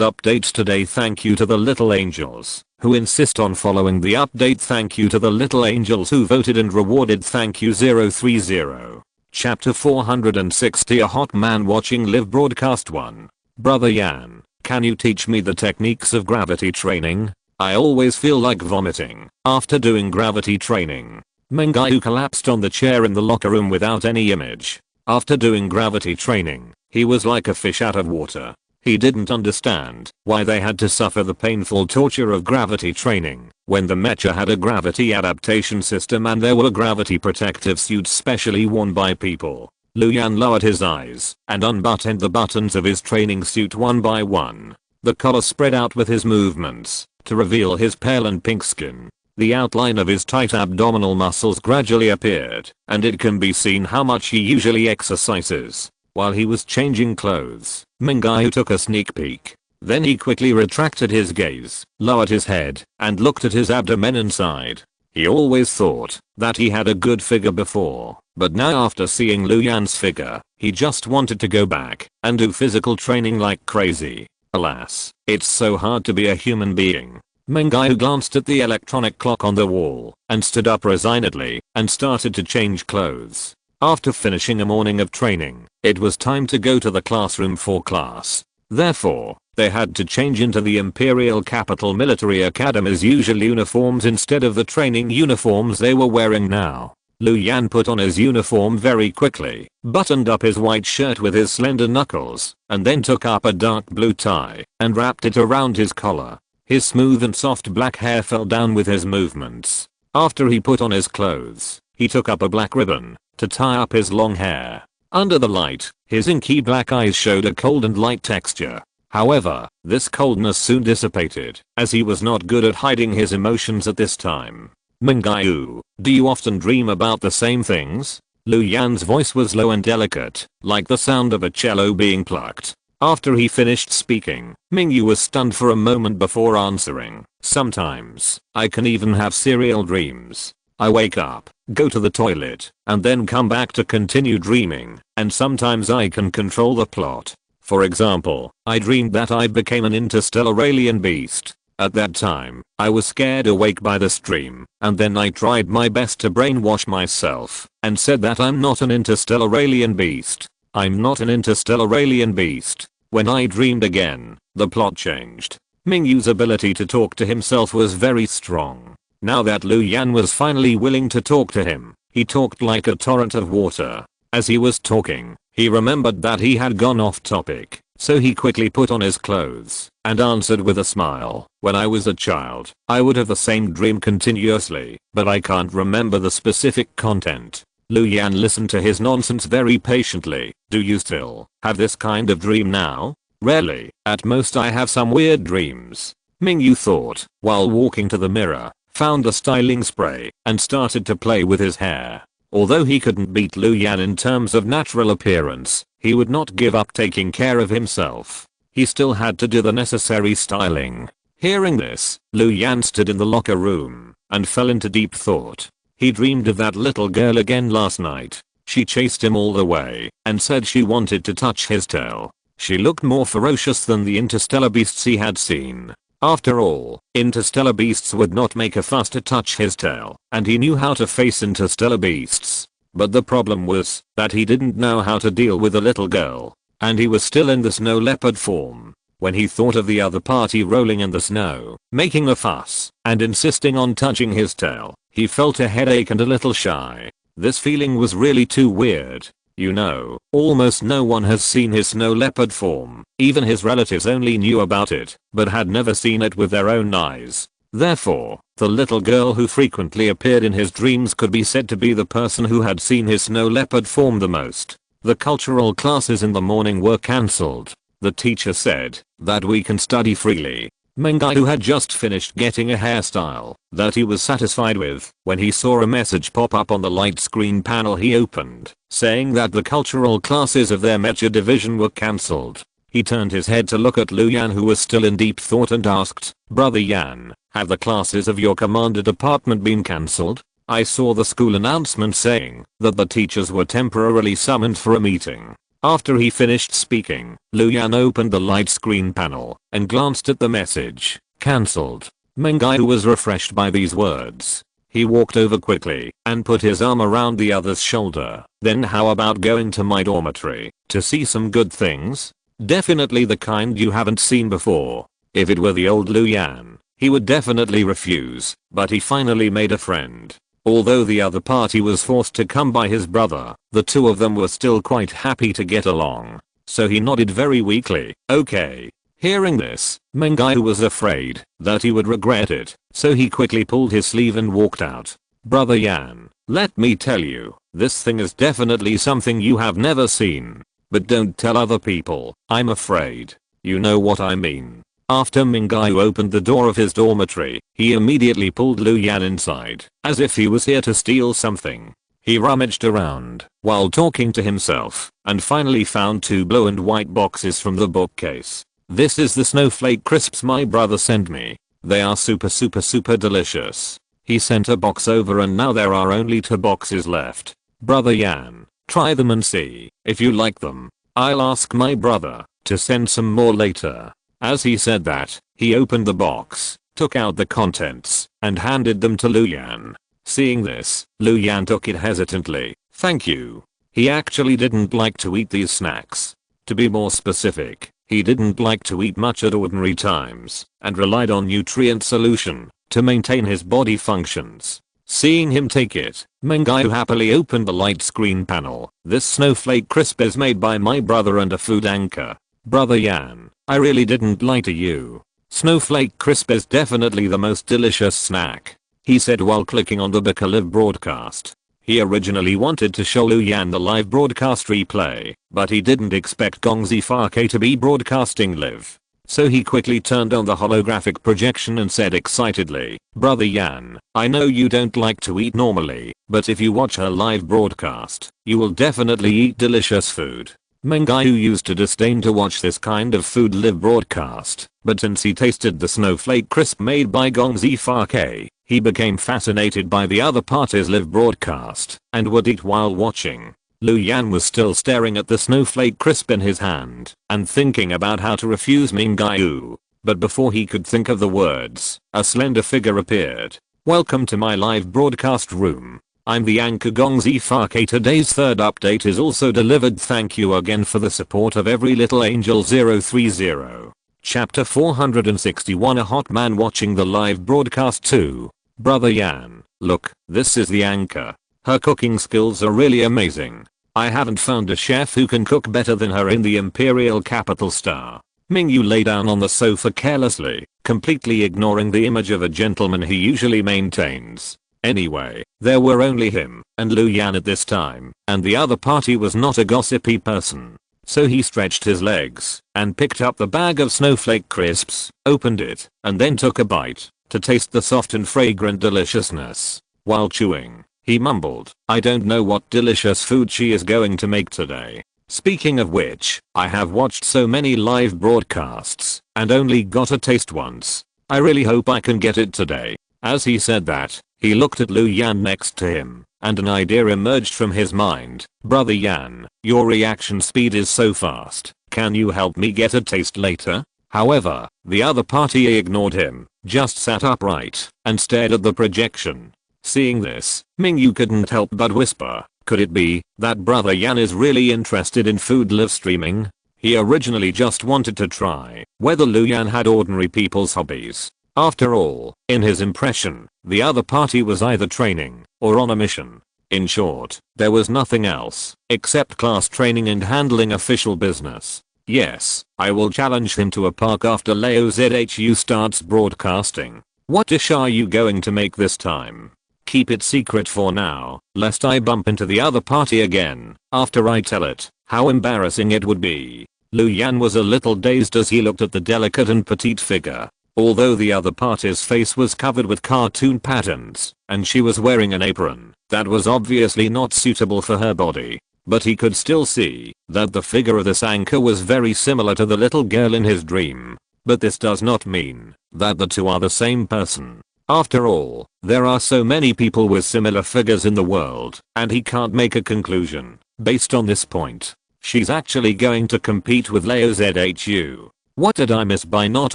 update today. Thank you to the little angels who insist on following the update. Thank you to the little angels who voted and rewarded. Thank you 030. Chapter 460. A hot man watching live broadcast 1. Brother Yan, can you teach me the techniques of gravity training? I always feel like vomiting after doing gravity training. Mengai collapsed on the chair in the locker room without any image. After doing gravity training, he was like a fish out of water. He didn't understand why they had to suffer the painful torture of gravity training when the mecha had a gravity adaptation system and there were gravity protective suits specially worn by people. Lu Yan lowered his eyes and unbuttoned the buttons of his training suit one by one. The collar spread out with his movements to reveal his pale and pink skin. The outline of his tight abdominal muscles gradually appeared, and it can be seen how much he usually exercises. While he was changing clothes, Mengai took a sneak peek. Then he quickly retracted his gaze, lowered his head, and looked at his abdomen inside. He always thought that he had a good figure before, but now after seeing Lu Yan's figure, he just wanted to go back and do physical training like crazy. Alas, it's so hard to be a human being. Mengai glanced at the electronic clock on the wall and stood up resignedly and started to change clothes. After finishing a morning of training, it was time to go to the classroom for class. Therefore, they had to change into the Imperial Capital Military Academy's usual uniforms instead of the training uniforms they were wearing now. Lu Yan put on his uniform very quickly, buttoned up his white shirt with his slender knuckles, and then took up a dark blue tie and wrapped it around his collar. His smooth and soft black hair fell down with his movements. After he put on his clothes, he took up a black ribbon to tie up his long hair. Under the light, his inky black eyes showed a cold and light texture. However, this coldness soon dissipated, as he was not good at hiding his emotions at this time. Mengai, do you often dream about the same things? Lu Yan's voice was low and delicate, like the sound of a cello being plucked. After he finished speaking, Mingyu was stunned for a moment before answering. Sometimes, I can even have serial dreams. I wake up, go to the toilet, and then come back to continue dreaming, and sometimes I can control the plot. For example, I dreamed that I became an interstellar alien beast. At that time, I was scared awake by this dream, and then I tried my best to brainwash myself, and said that I'm not an interstellar alien beast. I'm not an interstellar alien beast. When I dreamed again, the plot changed. Mingyu's ability to talk to himself was very strong. Now that Lu Yan was finally willing to talk to him, he talked like a torrent of water. As he was talking, he remembered that he had gone off topic, so he quickly put on his clothes and answered with a smile. When I was a child, I would have the same dream continuously, but I can't remember the specific content. Lu Yan listened to his nonsense very patiently. Do you still have this kind of dream now? Rarely, at most I have some weird dreams. Mingyu thought, while walking to the mirror, found a styling spray, and started to play with his hair. Although he couldn't beat Lu Yan in terms of natural appearance, he would not give up taking care of himself. He still had to do the necessary styling. Hearing this, Lu Yan stood in the locker room and fell into deep thought. He dreamed of that little girl again last night. She chased him all the way and said she wanted to touch his tail. She looked more ferocious than the interstellar beasts he had seen. After all, interstellar beasts would not make a fuss to touch his tail, and he knew how to face interstellar beasts. But the problem was that he didn't know how to deal with a little girl, and he was still in the snow leopard form. When he thought of the other party rolling in the snow, making a fuss, and insisting on touching his tail, he felt a headache and a little shy. This feeling was really too weird. You know, almost no one has seen his snow leopard form. Even his relatives only knew about it, but had never seen it with their own eyes. Therefore, the little girl who frequently appeared in his dreams could be said to be the person who had seen his snow leopard form the most. The cultural classes in the morning were cancelled. The teacher said that we can study freely. Mengai, who had just finished getting a hairstyle that he was satisfied with, when he saw a message pop up on the light screen panel he opened, saying that the cultural classes of their mecha division were cancelled. He turned his head to look at Lu Yan, who was still in deep thought, and asked, "Brother Yan, have the classes of your commander department been cancelled? I saw the school announcement saying that the teachers were temporarily summoned for a meeting." After he finished speaking, Lu Yan opened the light screen panel and glanced at the message, "Cancelled." Mengai was refreshed by these words. He walked over quickly and put his arm around the other's shoulder. "Then how about going to my dormitory to see some good things? Definitely the kind you haven't seen before." If it were the old Lu Yan, he would definitely refuse, but he finally made a friend. Although the other party was forced to come by his brother, the two of them were still quite happy to get along. So he nodded very weakly, "Okay." Hearing this, Mengai was afraid that he would regret it, so he quickly pulled his sleeve and walked out. "Brother Yan, let me tell you, this thing is definitely something you have never seen. But don't tell other people, I'm afraid. You know what I mean." After Mengai opened the door of his dormitory, he immediately pulled Lu Yan inside, as if he was here to steal something. He rummaged around while talking to himself, and finally found two blue and white boxes from the bookcase. "This is the snowflake crisps my brother sent me. They are super delicious. He sent a box over and now there are only 2 boxes left. Brother Yan, try them and see if you like them. I'll ask my brother to send some more later." As he said that, he opened the box, took out the contents, and handed them to Lu Yan. Seeing this, Lu Yan took it hesitantly. "Thank you." He actually didn't like to eat these snacks. To be more specific, he didn't like to eat much at ordinary times, and relied on nutrient solution to maintain his body functions. Seeing him take it, Mengai happily opened the light screen panel. "This snowflake crisp is made by my brother and a food anchor. Brother Yan, I really didn't lie to you. Snowflake crisp is definitely the most delicious snack," he said while clicking on the book live broadcast. He originally wanted to show Lu Yan the live broadcast replay, but he didn't expect Gongzi Fake to be broadcasting live. So he quickly turned on the holographic projection and said excitedly, "Brother Yan, I know you don't like to eat normally, but if you watch her live broadcast, you will definitely eat delicious food." Mengai used to disdain to watch this kind of food live broadcast, but since he tasted the snowflake crisp made by Gongzi Fake, he became fascinated by the other party's live broadcast and would eat while watching. Lu Yan was still staring at the snowflake crisp in his hand and thinking about how to refuse Mengai. But before he could think of the words, a slender figure appeared. "Welcome to my live broadcast room. I'm the anchor Gongzi Fake. Today's 3rd update is also delivered. Thank you again for the support of every little angel 030. Chapter 461. A hot man watching the live broadcast too. Brother Yan, look, this is the anchor. Her cooking skills are really amazing. I haven't found a chef who can cook better than her in the imperial capital star." Mingyu lay down on the sofa carelessly, completely ignoring the image of a gentleman he usually maintains. Anyway, there were only him and Lu Yan at this time, and the other party was not a gossipy person. So he stretched his legs and picked up the bag of snowflake crisps, opened it, and then took a bite to taste the soft and fragrant deliciousness. While chewing, He mumbled, I don't know what delicious food she is going to make today. Speaking of which, I have watched so many live broadcasts and only got a taste once. I really hope I can get it today. As he said that, he looked at Lu Yan next to him, and an idea emerged from his mind. Brother Yan, your reaction speed is so fast. Can you help me get a taste later? However, the other party ignored him, just sat upright and stared at the projection. Seeing this, Mingyu couldn't help but whisper, could it be that Brother Yan is really interested in food live streaming? He originally just wanted to try whether Lu Yan had ordinary people's hobbies. After all, in his impression, the other party was either training or on a mission. In short, there was nothing else except class training and handling official business. Yes, I will challenge him to a park after Leo ZHU starts broadcasting. What dish are you going to make this time? Keep it secret for now, lest I bump into the other party again after I tell it. How embarrassing it would be. Lu Yan was a little dazed as he looked at the delicate and petite figure. Although the other party's face was covered with cartoon patterns, and she was wearing an apron that was obviously not suitable for her body, but he could still see that the figure of this anchor was very similar to the little girl in his dream. But this does not mean that the two are the same person. After all, there are so many people with similar figures in the world, and he can't make a conclusion based on this point. She's actually going to compete with Leo ZHU. What did I miss by not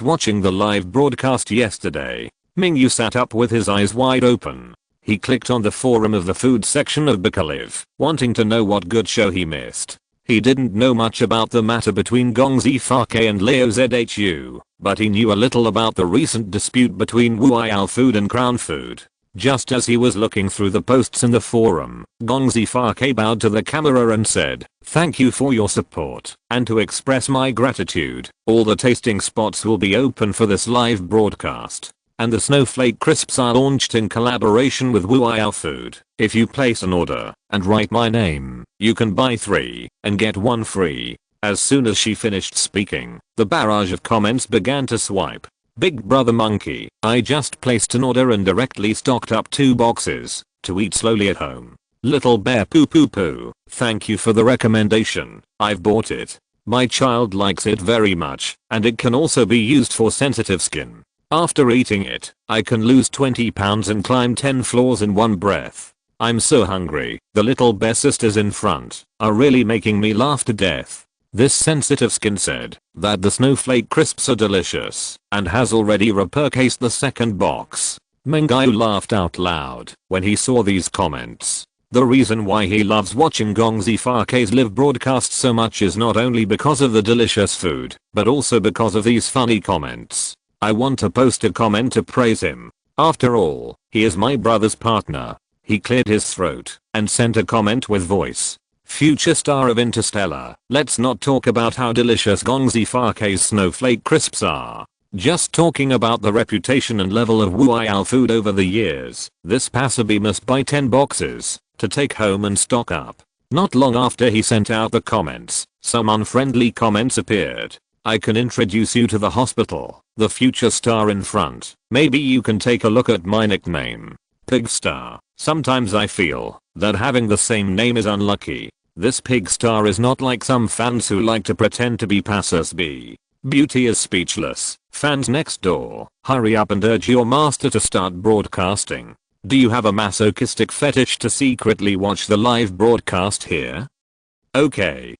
watching the live broadcast yesterday? Mingyu sat up with his eyes wide open. He clicked on the forum of the food section of Bukaliv, wanting to know what good show he missed. He didn't know much about the matter between Gongzi Fake and Leo ZHU, but he knew a little about the recent dispute between Wuiao Food and Crown Food. Just as he was looking through the posts in the forum, Gongzi Fake bowed to the camera and said, thank you for your support, and to express my gratitude, all the tasting spots will be open for this live broadcast. And the snowflake crisps are launched in collaboration with Wuiao Food. If you place an order and write my name, you can buy 3 and get 1 free. As soon as she finished speaking, the barrage of comments began to swipe. Big brother monkey, I just placed an order and directly stocked up 2 boxes to eat slowly at home. Little bear poo poo poo, thank you for the recommendation. I've bought it. My child likes it very much, and it can also be used for sensitive skin. After eating it, I can lose 20 pounds and climb 10 floors in one breath. I'm so hungry. The little bear sisters in front are really making me laugh to death. This sensitive skin said that the snowflake crisps are delicious and has already repurchased the second box. Mingyu laughed out loud when he saw these comments. The reason why he loves watching Gongzi Fake's live broadcast so much is not only because of the delicious food, but also because of these funny comments. I want to post a comment to praise him. After all, he is my brother's partner. He cleared his throat and sent a comment with voice. Future star of Interstellar, let's not talk about how delicious Gongzi Fake's snowflake crisps are. Just talking about the reputation and level of Wuiao Food over the years, this passerby must buy 10 boxes to take home and stock up. Not long after he sent out the comments, some unfriendly comments appeared. I can introduce you to the hospital, the future star in front. Maybe you can take a look at my nickname. Pigstar. Sometimes I feel that having the same name is unlucky. This Pigstar is not like some fans who like to pretend to be passers-by. Beauty is speechless. Fans next door, hurry up and urge your master to start broadcasting. Do you have a masochistic fetish to secretly watch the live broadcast here? Okay,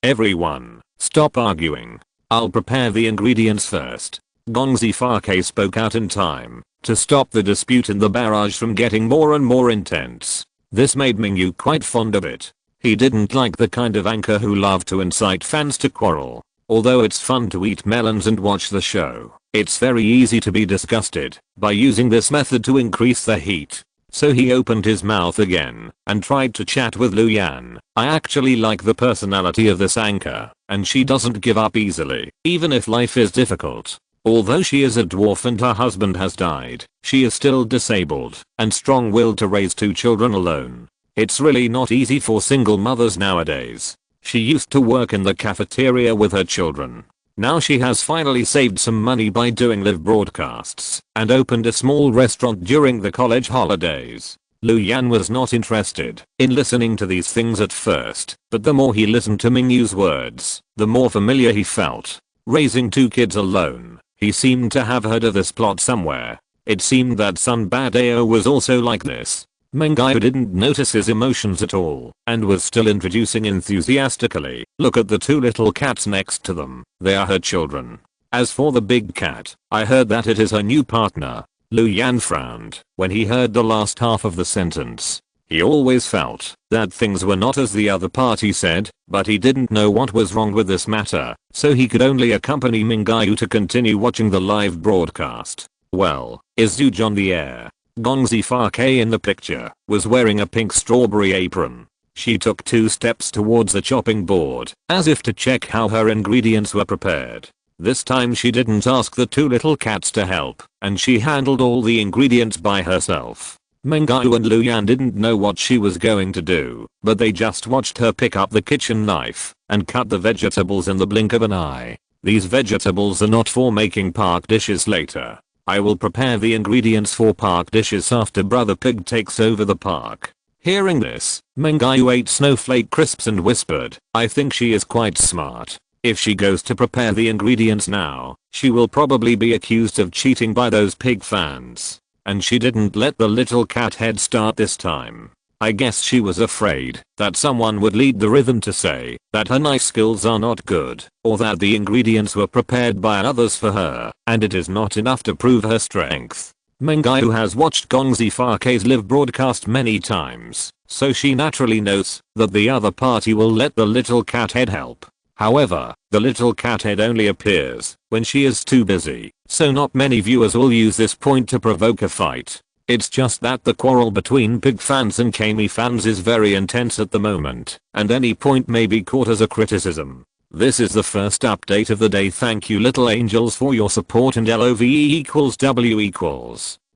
everyone, stop arguing. I'll prepare the ingredients first. Gongzi Fake spoke out in time to stop the dispute and the barrage from getting more and more intense. This made Mingyu quite fond of it. He didn't like the kind of anchor who loved to incite fans to quarrel. Although it's fun to eat melons and watch the show, it's very easy to be disgusted by using this method to increase the heat. So he opened his mouth again and tried to chat with Lu Yan. I actually like the personality of this anchor, and she doesn't give up easily, even if life is difficult. Although she is a dwarf and her husband has died, she is still disabled and strong-willed to raise 2 children alone. It's really not easy for single mothers nowadays. She used to work in the cafeteria with her children. Now she has finally saved some money by doing live broadcasts and opened a small restaurant during the college holidays. Lu Yan was not interested in listening to these things at first, but the more he listened to Mingyu's words, the more familiar he felt. Raising 2 kids alone, he seemed to have heard of this plot somewhere. It seemed that Sun Badao was also like this. Mengyu didn't notice his emotions at all, and was still introducing enthusiastically. Look at the 2 little cats next to them, they are her children. As for the big cat, I heard that it is her new partner. Lu Yan frowned when he heard the last half of the sentence. He always felt that things were not as the other party said, but he didn't know what was wrong with this matter, so he could only accompany Mingyu to continue watching the live broadcast. Well, is Zhuge on the air? Gongzi Fake in the picture was wearing a pink strawberry apron. She took 2 steps towards the chopping board, as if to check how her ingredients were prepared. This time she didn't ask the 2 little cats to help, and she handled all the ingredients by herself. Mengyu and Lu Yan didn't know what she was going to do, but they just watched her pick up the kitchen knife and cut the vegetables in the blink of an eye. These vegetables are not for making park dishes later. I will prepare the ingredients for park dishes after Brother Pig takes over the park. Hearing this, Mengyu ate snowflake crisps and whispered, I think she is quite smart. If she goes to prepare the ingredients now, she will probably be accused of cheating by those pig fans. And she didn't let the little cat head start this time. I guess she was afraid that someone would lead the rhythm to say that her knife skills are not good, or that the ingredients were prepared by others for her, and it is not enough to prove her strength. Mengyu has watched Gongzi Fake's live broadcast many times, so she naturally knows that the other party will let the little cat head help. However, the little cat head only appears when she is too busy, so not many viewers will use this point to provoke a fight. It's just that the quarrel between pig fans and Kami fans is very intense at the moment, and any point may be caught as a criticism. This is the first update of the day. Thank you little angels for your support, and LOVE=W=.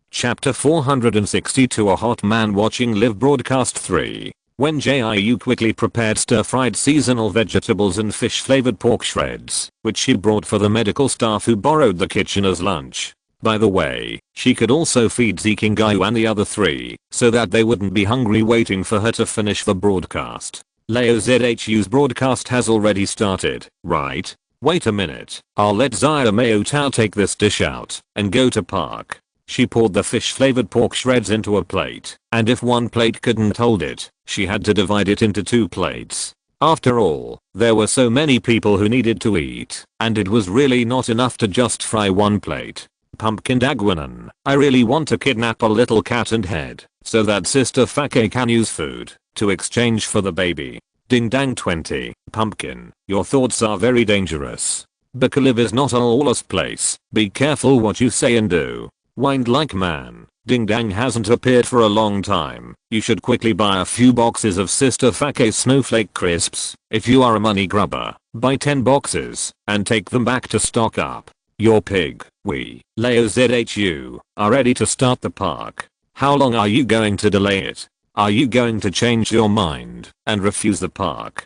Chapter 462. A hot man watching live broadcast 3. Wen Jiu quickly prepared stir-fried seasonal vegetables and fish-flavored pork shreds, which she brought for the medical staff who borrowed the kitchen as lunch. By the way, she could also feed Zikingayu and the other 3, so that they wouldn't be hungry waiting for her to finish the broadcast. Leo ZHU's broadcast has already started, right? Wait a minute, I'll let Zaya Mayo Tao take this dish out and go to park. She poured the fish-flavored pork shreds into a plate, and if one plate couldn't hold it, she had to divide it into 2 plates. After all, there were so many people who needed to eat, and it was really not enough to just fry 1 plate. Pumpkin Dagwanan, I really want to kidnap a little cat and head, so that Sister Fake can use food to exchange for the baby. Ding dang 20, Pumpkin, your thoughts are very dangerous. Bakaliv is not a lawless place, be careful what you say and do. Whined like man, Ding Dang hasn't appeared for a long time. You should quickly buy a few boxes of Sister Fake's snowflake crisps. If you are a money grubber, buy 10 boxes and take them back to stock up. Your pig, we, Leo ZHU, are ready to start the park. How long are you going to delay it? Are you going to change your mind and refuse the park?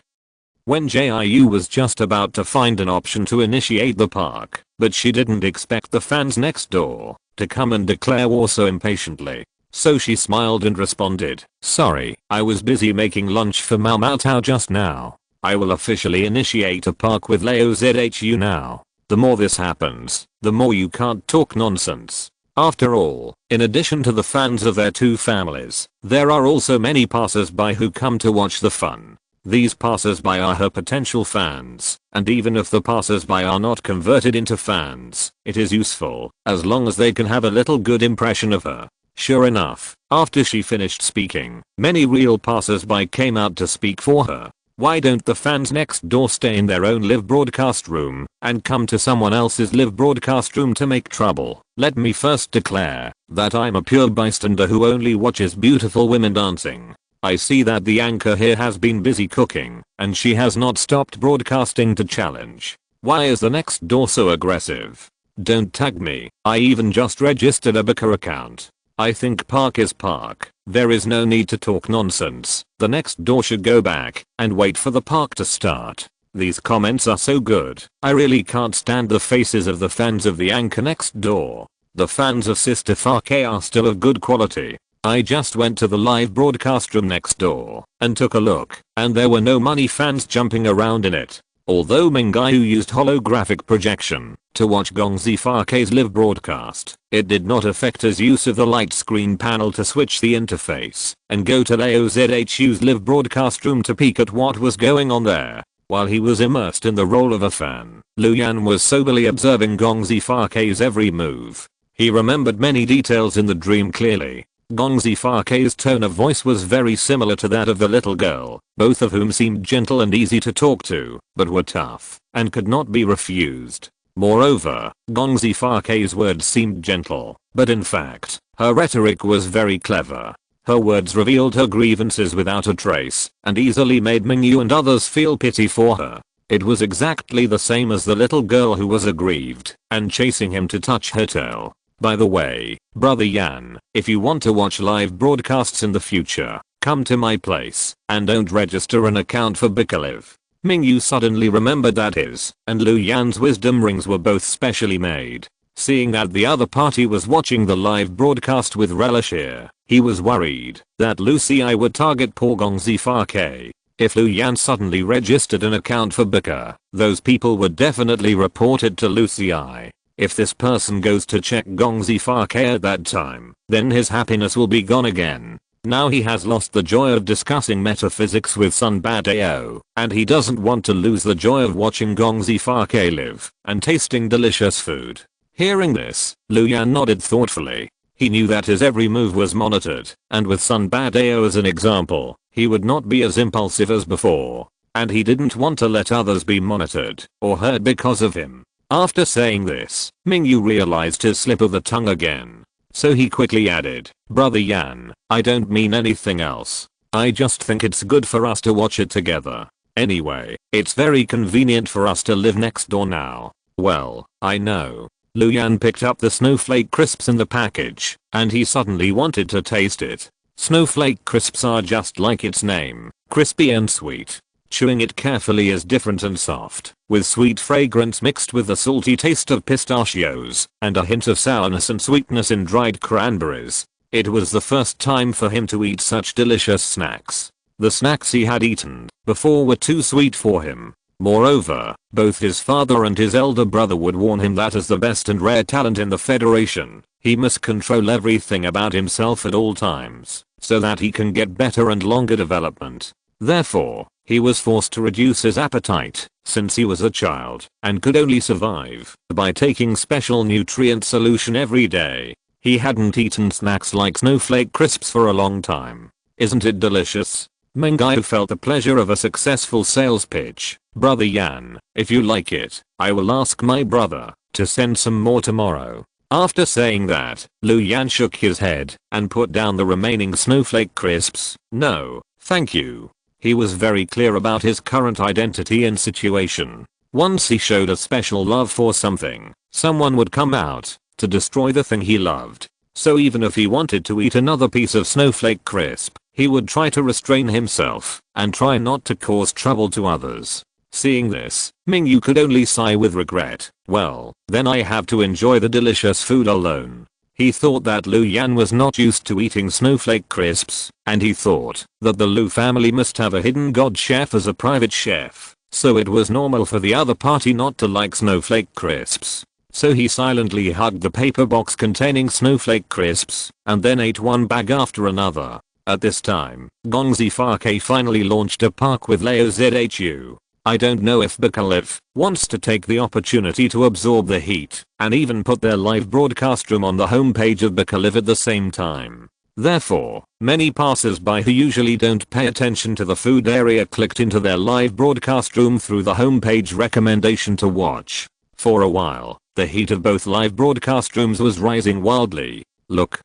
Wen Jiu was just about to find an option to initiate the park, but she didn't expect the fans next door to come and declare war so impatiently. So she smiled and responded, sorry, I was busy making lunch for Mao Mao Tao just now. I will officially initiate a park with Leo ZHU now. The more this happens, the more you can't talk nonsense. After all, in addition to the fans of their 2 families, there are also many passers-by who come to watch the fun. These passers-by are her potential fans, and even if the passers-by are not converted into fans, it is useful, as long as they can have a little good impression of her. Sure enough, after she finished speaking, many real passers-by came out to speak for her. Why don't the fans next door stay in their own live broadcast room and come to someone else's live broadcast room to make trouble? Let me first declare that I'm a pure bystander who only watches beautiful women dancing. I see that the anchor here has been busy cooking, and she has not stopped broadcasting to challenge. Why is the next door so aggressive? Don't tag me, I even just registered a Booker account. I think park is park. There is no need to talk nonsense. The next door should go back and wait for the park to start. These comments are so good. I really can't stand the faces of the fans of the anchor next door. The fans of Sister Fake are still of good quality. I just went to the live broadcast room next door and took a look, and there were no money fans jumping around in it. Although Mingyou used holographic projection to watch Gongzi Farke's live broadcast, it did not affect his use of the light screen panel to switch the interface and go to Lao Zhu's live broadcast room to peek at what was going on there. While he was immersed in the role of a fan, Lu Yan was soberly observing Gongzi Farke's every move. He remembered many details in the dream clearly. Gongzi Farke's tone of voice was very similar to that of the little girl, both of whom seemed gentle and easy to talk to, but were tough and could not be refused. Moreover, Gongzi Farke's words seemed gentle, but in fact, her rhetoric was very clever. Her words revealed her grievances without a trace, and easily made Mingyou and others feel pity for her. It was exactly the same as the little girl who was aggrieved and chasing him to touch her tail. By the way, Brother Yan, if you want to watch live broadcasts in the future, come to my place, and don't register an account for Bicolive. Mingyou suddenly remembered that his and Lu Yan's wisdom rings were both specially made. Seeing that the other party was watching the live broadcast with relish here, he was worried that Lu Ci would target poor Gongzi Farke. If Lu Yan suddenly registered an account for Bica, those people would definitely report it to Lu Ci. If this person goes to check Gongzi Farke at that time, then his happiness will be gone again. Now he has lost the joy of discussing metaphysics with Sun Badao, and he doesn't want to lose the joy of watching Gongzi Farke live and tasting delicious food. Hearing this, Lu Yan nodded thoughtfully. He knew that his every move was monitored, and with Sun Badao as an example, he would not be as impulsive as before. And he didn't want to let others be monitored or hurt because of him. After saying this, Mingyou realized his slip of the tongue again. So he quickly added, Brother Yan, I don't mean anything else. I just think it's good for us to watch it together. Anyway, it's very convenient for us to live next door now. Well, I know. Lu Yan picked up the snowflake crisps in the package, and he suddenly wanted to taste it. Snowflake crisps are just like its name, crispy and sweet. Chewing it carefully is different and soft, with sweet fragrance mixed with the salty taste of pistachios, and a hint of sourness and sweetness in dried cranberries. It was the first time for him to eat such delicious snacks. The snacks he had eaten before were too sweet for him. Moreover, both his father and his elder brother would warn him that as the best and rare talent in the Federation, he must control everything about himself at all times, so that he can get better and longer development. Therefore, he was forced to reduce his appetite, since he was a child, and could only survive by taking special nutrient solution every day. He hadn't eaten snacks like snowflake crisps for a long time. Isn't it delicious? Mingyou felt the pleasure of a successful sales pitch. Brother Yan, if you like it, I will ask my brother to send some more tomorrow. After saying that, Lu Yan shook his head and put down the remaining snowflake crisps. No, thank you. He was very clear about his current identity and situation. Once he showed a special love for something, someone would come out to destroy the thing he loved. So even if he wanted to eat another piece of snowflake crisp, he would try to restrain himself and try not to cause trouble to others. Seeing this, Mingyou could only sigh with regret. Well, then I have to enjoy the delicious food alone. He thought that Lu Yan was not used to eating snowflake crisps, and he thought that the Lu family must have a hidden god chef as a private chef, so it was normal for the other party not to like snowflake crisps. So he silently hugged the paper box containing snowflake crisps, and then ate one bag after another. At this time, Gongzi Farke finally launched a park with Lao Zhu. I don't know if Bicolive wants to take the opportunity to absorb the heat and even put their live broadcast room on the homepage of Bicolive at the same time. Therefore, many passers-by who usually don't pay attention to the food area clicked into their live broadcast room through the homepage recommendation to watch. For a while, the heat of both live broadcast rooms was rising wildly. Look.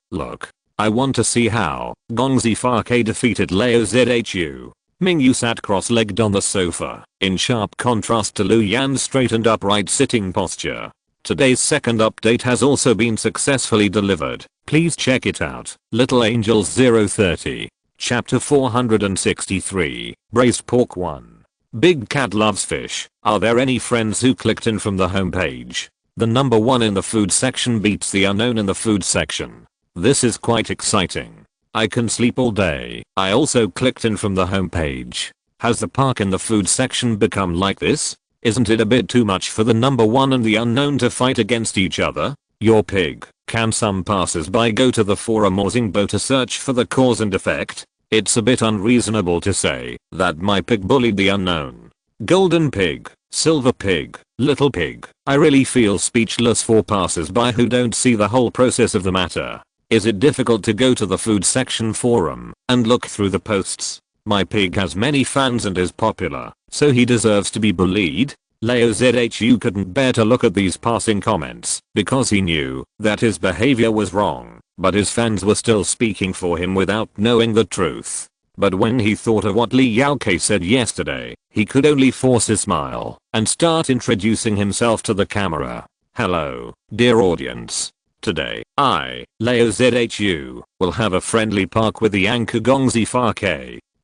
I want to see how Gongzi Farke defeated Lao Zhu. Mingyou sat cross-legged on the sofa, in sharp contrast to Lu Yan's straight and upright sitting posture. Today's second update has also been successfully delivered. Please check it out. Little Angels 030. Chapter 463. Braised Pork 1. Big Cat Loves Fish. Are there any friends who clicked in from the homepage? The number 1 in the food section beats the unknown in the food section. This is quite exciting. I can sleep all day. I also clicked in from the homepage. Has the park in the food section become like this? Isn't it a bit too much for the number one and the unknown to fight against each other? Your pig. Can some passers-by go to the forum or Zingbo to search for the cause and effect? It's a bit unreasonable to say that my pig bullied the unknown. Golden pig, silver pig, little pig. I really feel speechless for passers-by who don't see the whole process of the matter. Is it difficult to go to the food section forum and look through the posts? My pig has many fans and is popular, so he deserves to be bullied. Leo ZHU couldn't bear to look at these passing comments because he knew that his behavior was wrong, but his fans were still speaking for him without knowing the truth. But when he thought of what Li Yaokei said yesterday, he could only force a smile and start introducing himself to the camera. Hello, dear audience. Today, I, Leo ZHU, will have a friendly park with the anchor Gongzi Fa.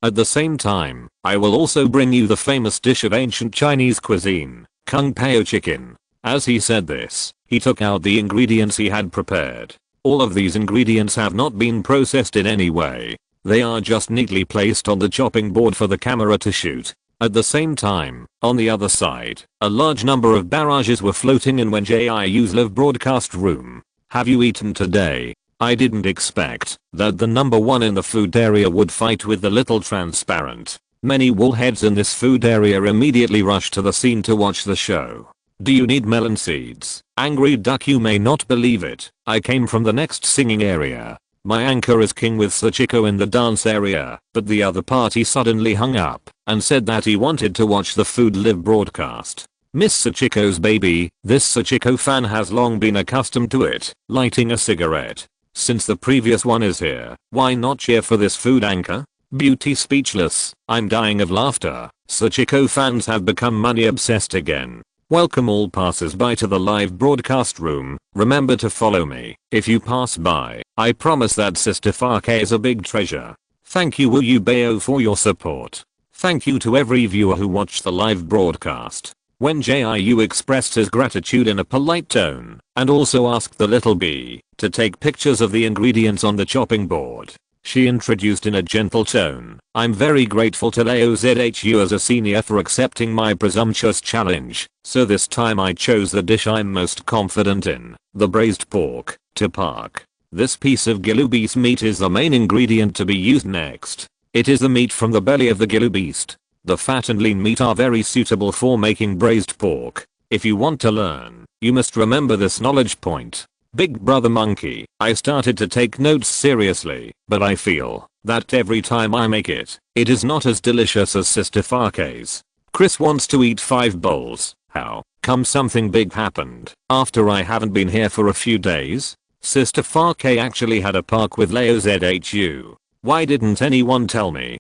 At the same time, I will also bring you the famous dish of ancient Chinese cuisine, Kung Pao chicken. As he said this, he took out the ingredients he had prepared. All of these ingredients have not been processed in any way. They are just neatly placed on the chopping board for the camera to shoot. At the same time, on the other side, a large number of barrages were floating in Wen Jiu's live broadcast room. Have you eaten today? I didn't expect that the number one in the food area would fight with the little transparent. Many woolheads in this food area immediately rushed to the scene to watch the show. Do you need melon seeds? Angry duck, you may not believe it. I came from the next singing area. My anchor is king with Sachiko in the dance area, but the other party suddenly hung up and said that he wanted to watch the food live broadcast. Miss Sachiko's baby, this Sachiko fan has long been accustomed to it, lighting a cigarette. Since the previous one is here, why not cheer for this food anchor? Beauty speechless. I'm dying of laughter. Sachiko fans have become money obsessed again. Welcome all passers-by to the live broadcast room. Remember to follow me if you pass by. I promise that Sister Fa is a big treasure. Thank you Wu Yu Bao for your support. Thank you to every viewer who watched the live broadcast. Wen Jiu expressed his gratitude in a polite tone and also asked the little bee to take pictures of the ingredients on the chopping board. She introduced in a gentle tone, I'm very grateful to Leo ZHU as a senior for accepting my presumptuous challenge, so this time I chose the dish I'm most confident in, the braised pork, to park. This piece of Gilu beast meat is the main ingredient to be used next. It is the meat from the belly of the Gilu beast. The fat and lean meat are very suitable for making braised pork. If you want to learn, you must remember this knowledge point. Big brother monkey, I started to take notes seriously, but I feel that every time I make it, it is not as delicious as Sister Fake's. Chris wants to eat 5 bowls. How come something big happened after I haven't been here for a few days? Sister Fake actually had a park with Leo ZHU. Why didn't anyone tell me?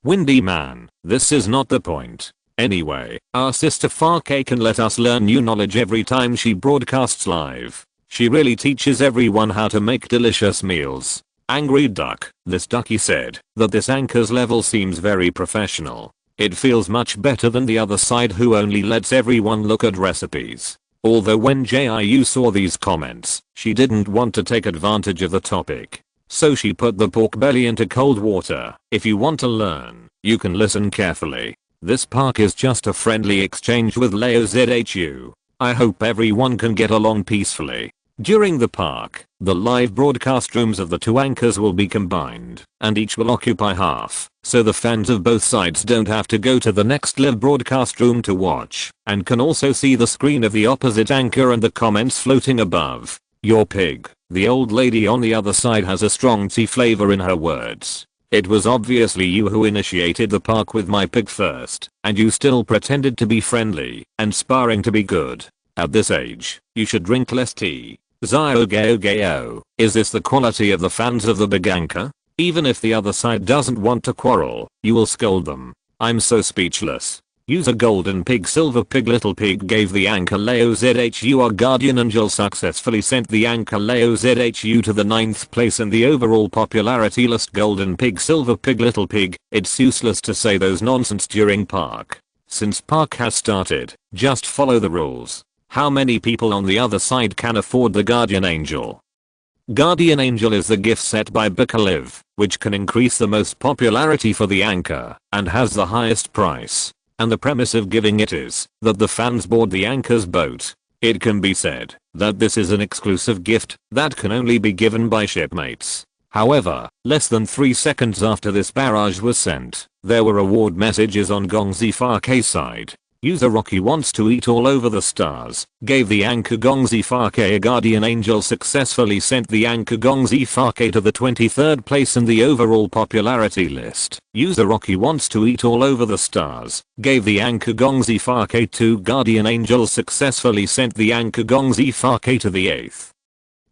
Windy man, this is not the point. Anyway, our Sister Fake can let us learn new knowledge every time she broadcasts live. She really teaches everyone how to make delicious meals. Angry duck, this ducky said that this anchor's level seems very professional. It feels much better than the other side who only lets everyone look at recipes. Although when Jiu saw these comments, she didn't want to take advantage of the topic. So she put the pork belly into cold water. If you want to learn, you can listen carefully. This park is just a friendly exchange with Leo ZHU. I hope everyone can get along peacefully. During the park, the live broadcast rooms of the two anchors will be combined, and each will occupy half, so the fans of both sides don't have to go to the next live broadcast room to watch, and can also see the screen of the opposite anchor and the comments floating above. Your pig. The old lady on the other side has a strong tea flavor in her words. It was obviously you who initiated the park with my pig first, and you still pretended to be friendly and sparring to be good. At this age, you should drink less tea. Zyogeo. Is this the quality of the fans of the big anchor? Even if the other side doesn't want to quarrel, you will scold them. I'm so speechless. Use a golden pig, silver pig, little pig gave the anchor Leo ZHU a guardian angel, successfully sent the anchor Leo ZHU to the 9th place in the overall popularity list. Golden pig, silver pig, little pig. It's useless to say those nonsense during park. Since park has started, just follow the rules. How many people on the other side can afford the guardian angel? Guardian Angel is the gift set by Bukaliv, which can increase the most popularity for the anchor, and has the highest price. And the premise of giving it is that the fans board the anchor's boat. It can be said that this is an exclusive gift that can only be given by shipmates. However, less than 3 seconds after this barrage was sent, there were reward messages on Gongzi Farke's side. User Rocky wants to eat all over the stars. Gave the anchor Gongzi Farke a Guardian Angel. Successfully sent the anchor Gongzi Farke to the 23rd place in the overall popularity list. User Rocky wants to eat all over the stars. Gave the anchor Gongzi Farke 2 Guardian Angels. Successfully sent the anchor Gongzi Farke to the 8th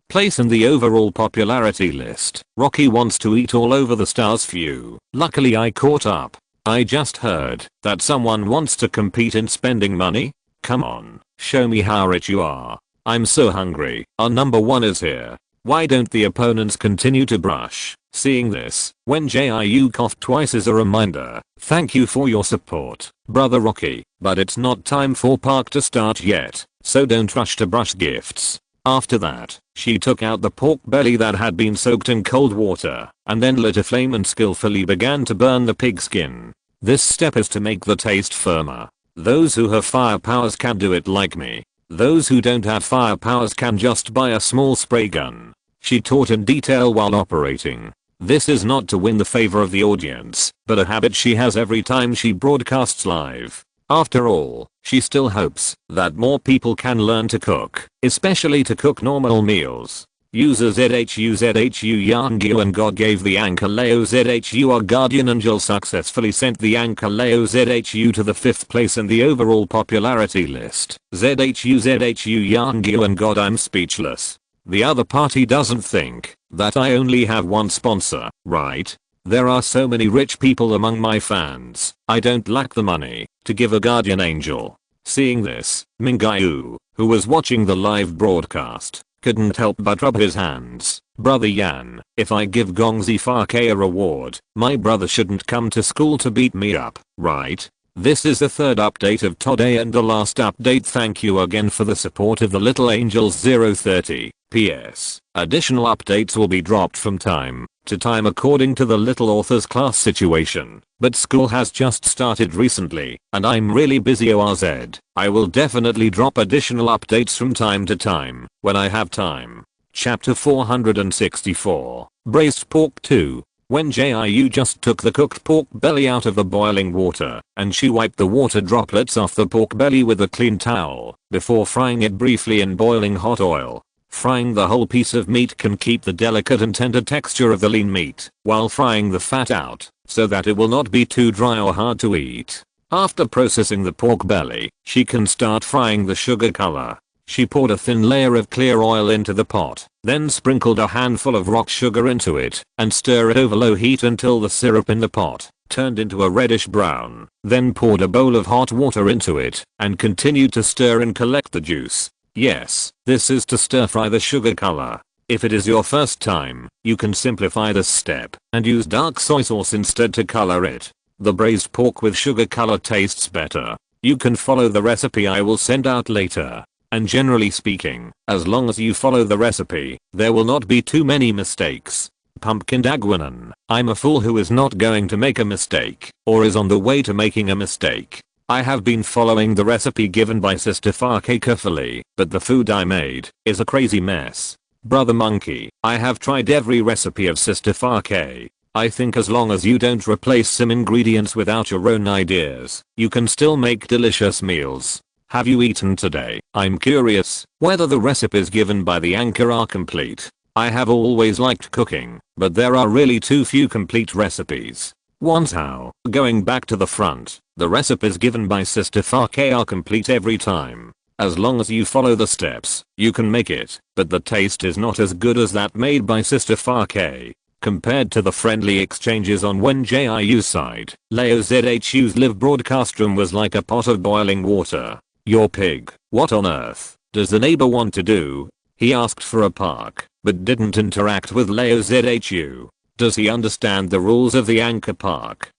place in the overall popularity list. Rocky wants to eat all over the stars. Phew. Luckily I caught up. I just heard that someone wants to compete in spending money. Come on, show me how rich you are. I'm so hungry. Our number 1 is here. Why don't the opponents continue to brush? Seeing this, Wen Jiu coughed twice as a reminder. Thank you for your support, brother Rocky, but it's not time for park to start yet, so don't rush to brush gifts. After that, she took out the pork belly that had been soaked in cold water, and then lit a flame and skillfully began to burn the pig skin. This step is to make the taste firmer. Those who have fire powers can do it like me. Those who don't have fire powers can just buy a small spray gun. She taught in detail while operating. This is not to win the favor of the audience, but a habit she has every time she broadcasts live. After all, she still hopes that more people can learn to cook, especially to cook normal meals. User ZHU Yang Jiu and God gave the anchor Leo ZHU a Guardian Angel. Successfully sent the anchor Leo ZHU to the 5th place in the overall popularity list. ZHU Yang Jiu and God, I'm speechless. The other party doesn't think that I only have one sponsor, right? There are so many rich people among my fans. I don't lack the money to give a Guardian Angel. Seeing this, Mingayu, who was watching the live broadcast, couldn't help but rub his hands. Brother Yan, if I give Gongzi Farke a reward, my brother shouldn't come to school to beat me up, right? This is the 3rd update of today and the last update. Thank you again for the support of the Little Angels 030. PS. Additional updates will be dropped from time to time according to the Little Authors class situation, but school has just started recently and I'm really busy. ORZ. I will definitely drop additional updates from time to time when I have time. Chapter 464. Braised Pork 2. Wen Jiu just took the cooked pork belly out of the boiling water, and she wiped the water droplets off the pork belly with a clean towel before frying it briefly in boiling hot oil. Frying the whole piece of meat can keep the delicate and tender texture of the lean meat, while frying the fat out, so that it will not be too dry or hard to eat. After processing the pork belly, she can start frying the sugar color. She poured a thin layer of clear oil into the pot, then sprinkled a handful of rock sugar into it, and stir it over low heat until the syrup in the pot turned into a reddish brown. Then poured a bowl of hot water into it, and continued to stir and collect the juice. Yes, this is to stir fry the sugar color. If it is your first time, you can simplify this step and use dark soy sauce instead to color it. The braised pork with sugar color tastes better. You can follow the recipe I will send out later. And generally speaking, as long as you follow the recipe, there will not be too many mistakes. Pumpkin Dagwanan, I'm a fool who is not going to make a mistake, or is on the way to making a mistake. I have been following the recipe given by Sister Farke carefully, but the food I made is a crazy mess. Brother Monkey, I have tried every recipe of Sister Farke. I think as long as you don't replace some ingredients without your own ideas, you can still make delicious meals. Have you eaten today? I'm curious whether the recipes given by the anchor are complete. I have always liked cooking, but there are really too few complete recipes. One's how, going back to the front, the recipes given by Sister Farke are complete every time. As long as you follow the steps, you can make it, but the taste is not as good as that made by Sister Farke. Compared to the friendly exchanges on Wen Jiu's side, Leo ZHU's live broadcast room was like a pot of boiling water. Your pig, what on earth does the neighbor want to do? He asked for a park, but didn't interact with Leo ZHU. Does he understand the rules of the anchor park?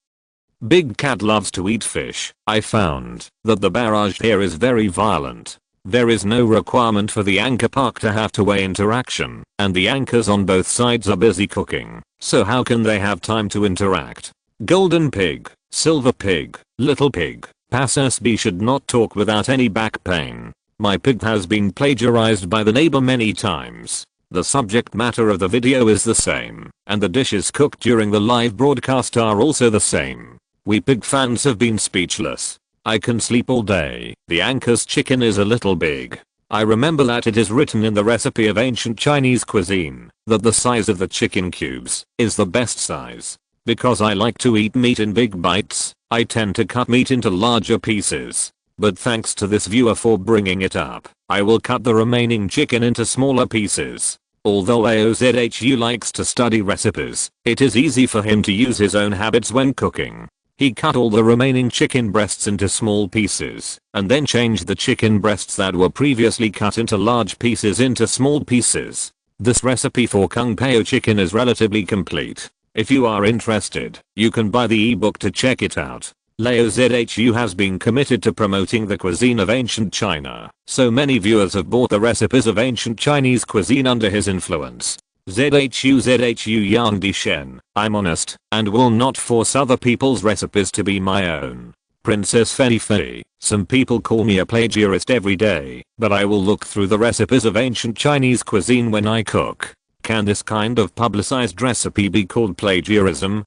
Big Cat loves to eat fish. I found that the barrage here is very violent. There is no requirement for the anchor park to have two-way interaction, and the anchors on both sides are busy cooking, so how can they have time to interact? Golden pig, silver pig, little pig, Passus B should not talk without any back pain. My pig has been plagiarized by the neighbor many times. The subject matter of the video is the same, and the dishes cooked during the live broadcast are also the same. We pig fans have been speechless. I can sleep all day. The anchor's chicken is a little big. I remember that it is written in the recipe of ancient Chinese cuisine that the size of the chicken cubes is the best size. Because I like to eat meat in big bites, I tend to cut meat into larger pieces. But thanks to this viewer for bringing it up, I will cut the remaining chicken into smaller pieces. Although AOZHU likes to study recipes, it is easy for him to use his own habits when cooking. He cut all the remaining chicken breasts into small pieces, and then changed the chicken breasts that were previously cut into large pieces into small pieces. This recipe for Kung Pao chicken is relatively complete. If you are interested, you can buy the ebook to check it out. Leo ZHU has been committed to promoting the cuisine of ancient China, so many viewers have bought the recipes of ancient Chinese cuisine under his influence. ZHU Yang Di Shen, I'm honest, and will not force other people's recipes to be my own. Princess Fei Fei, some people call me a plagiarist every day, but I will look through the recipes of ancient Chinese cuisine when I cook. Can this kind of publicized recipe be called plagiarism?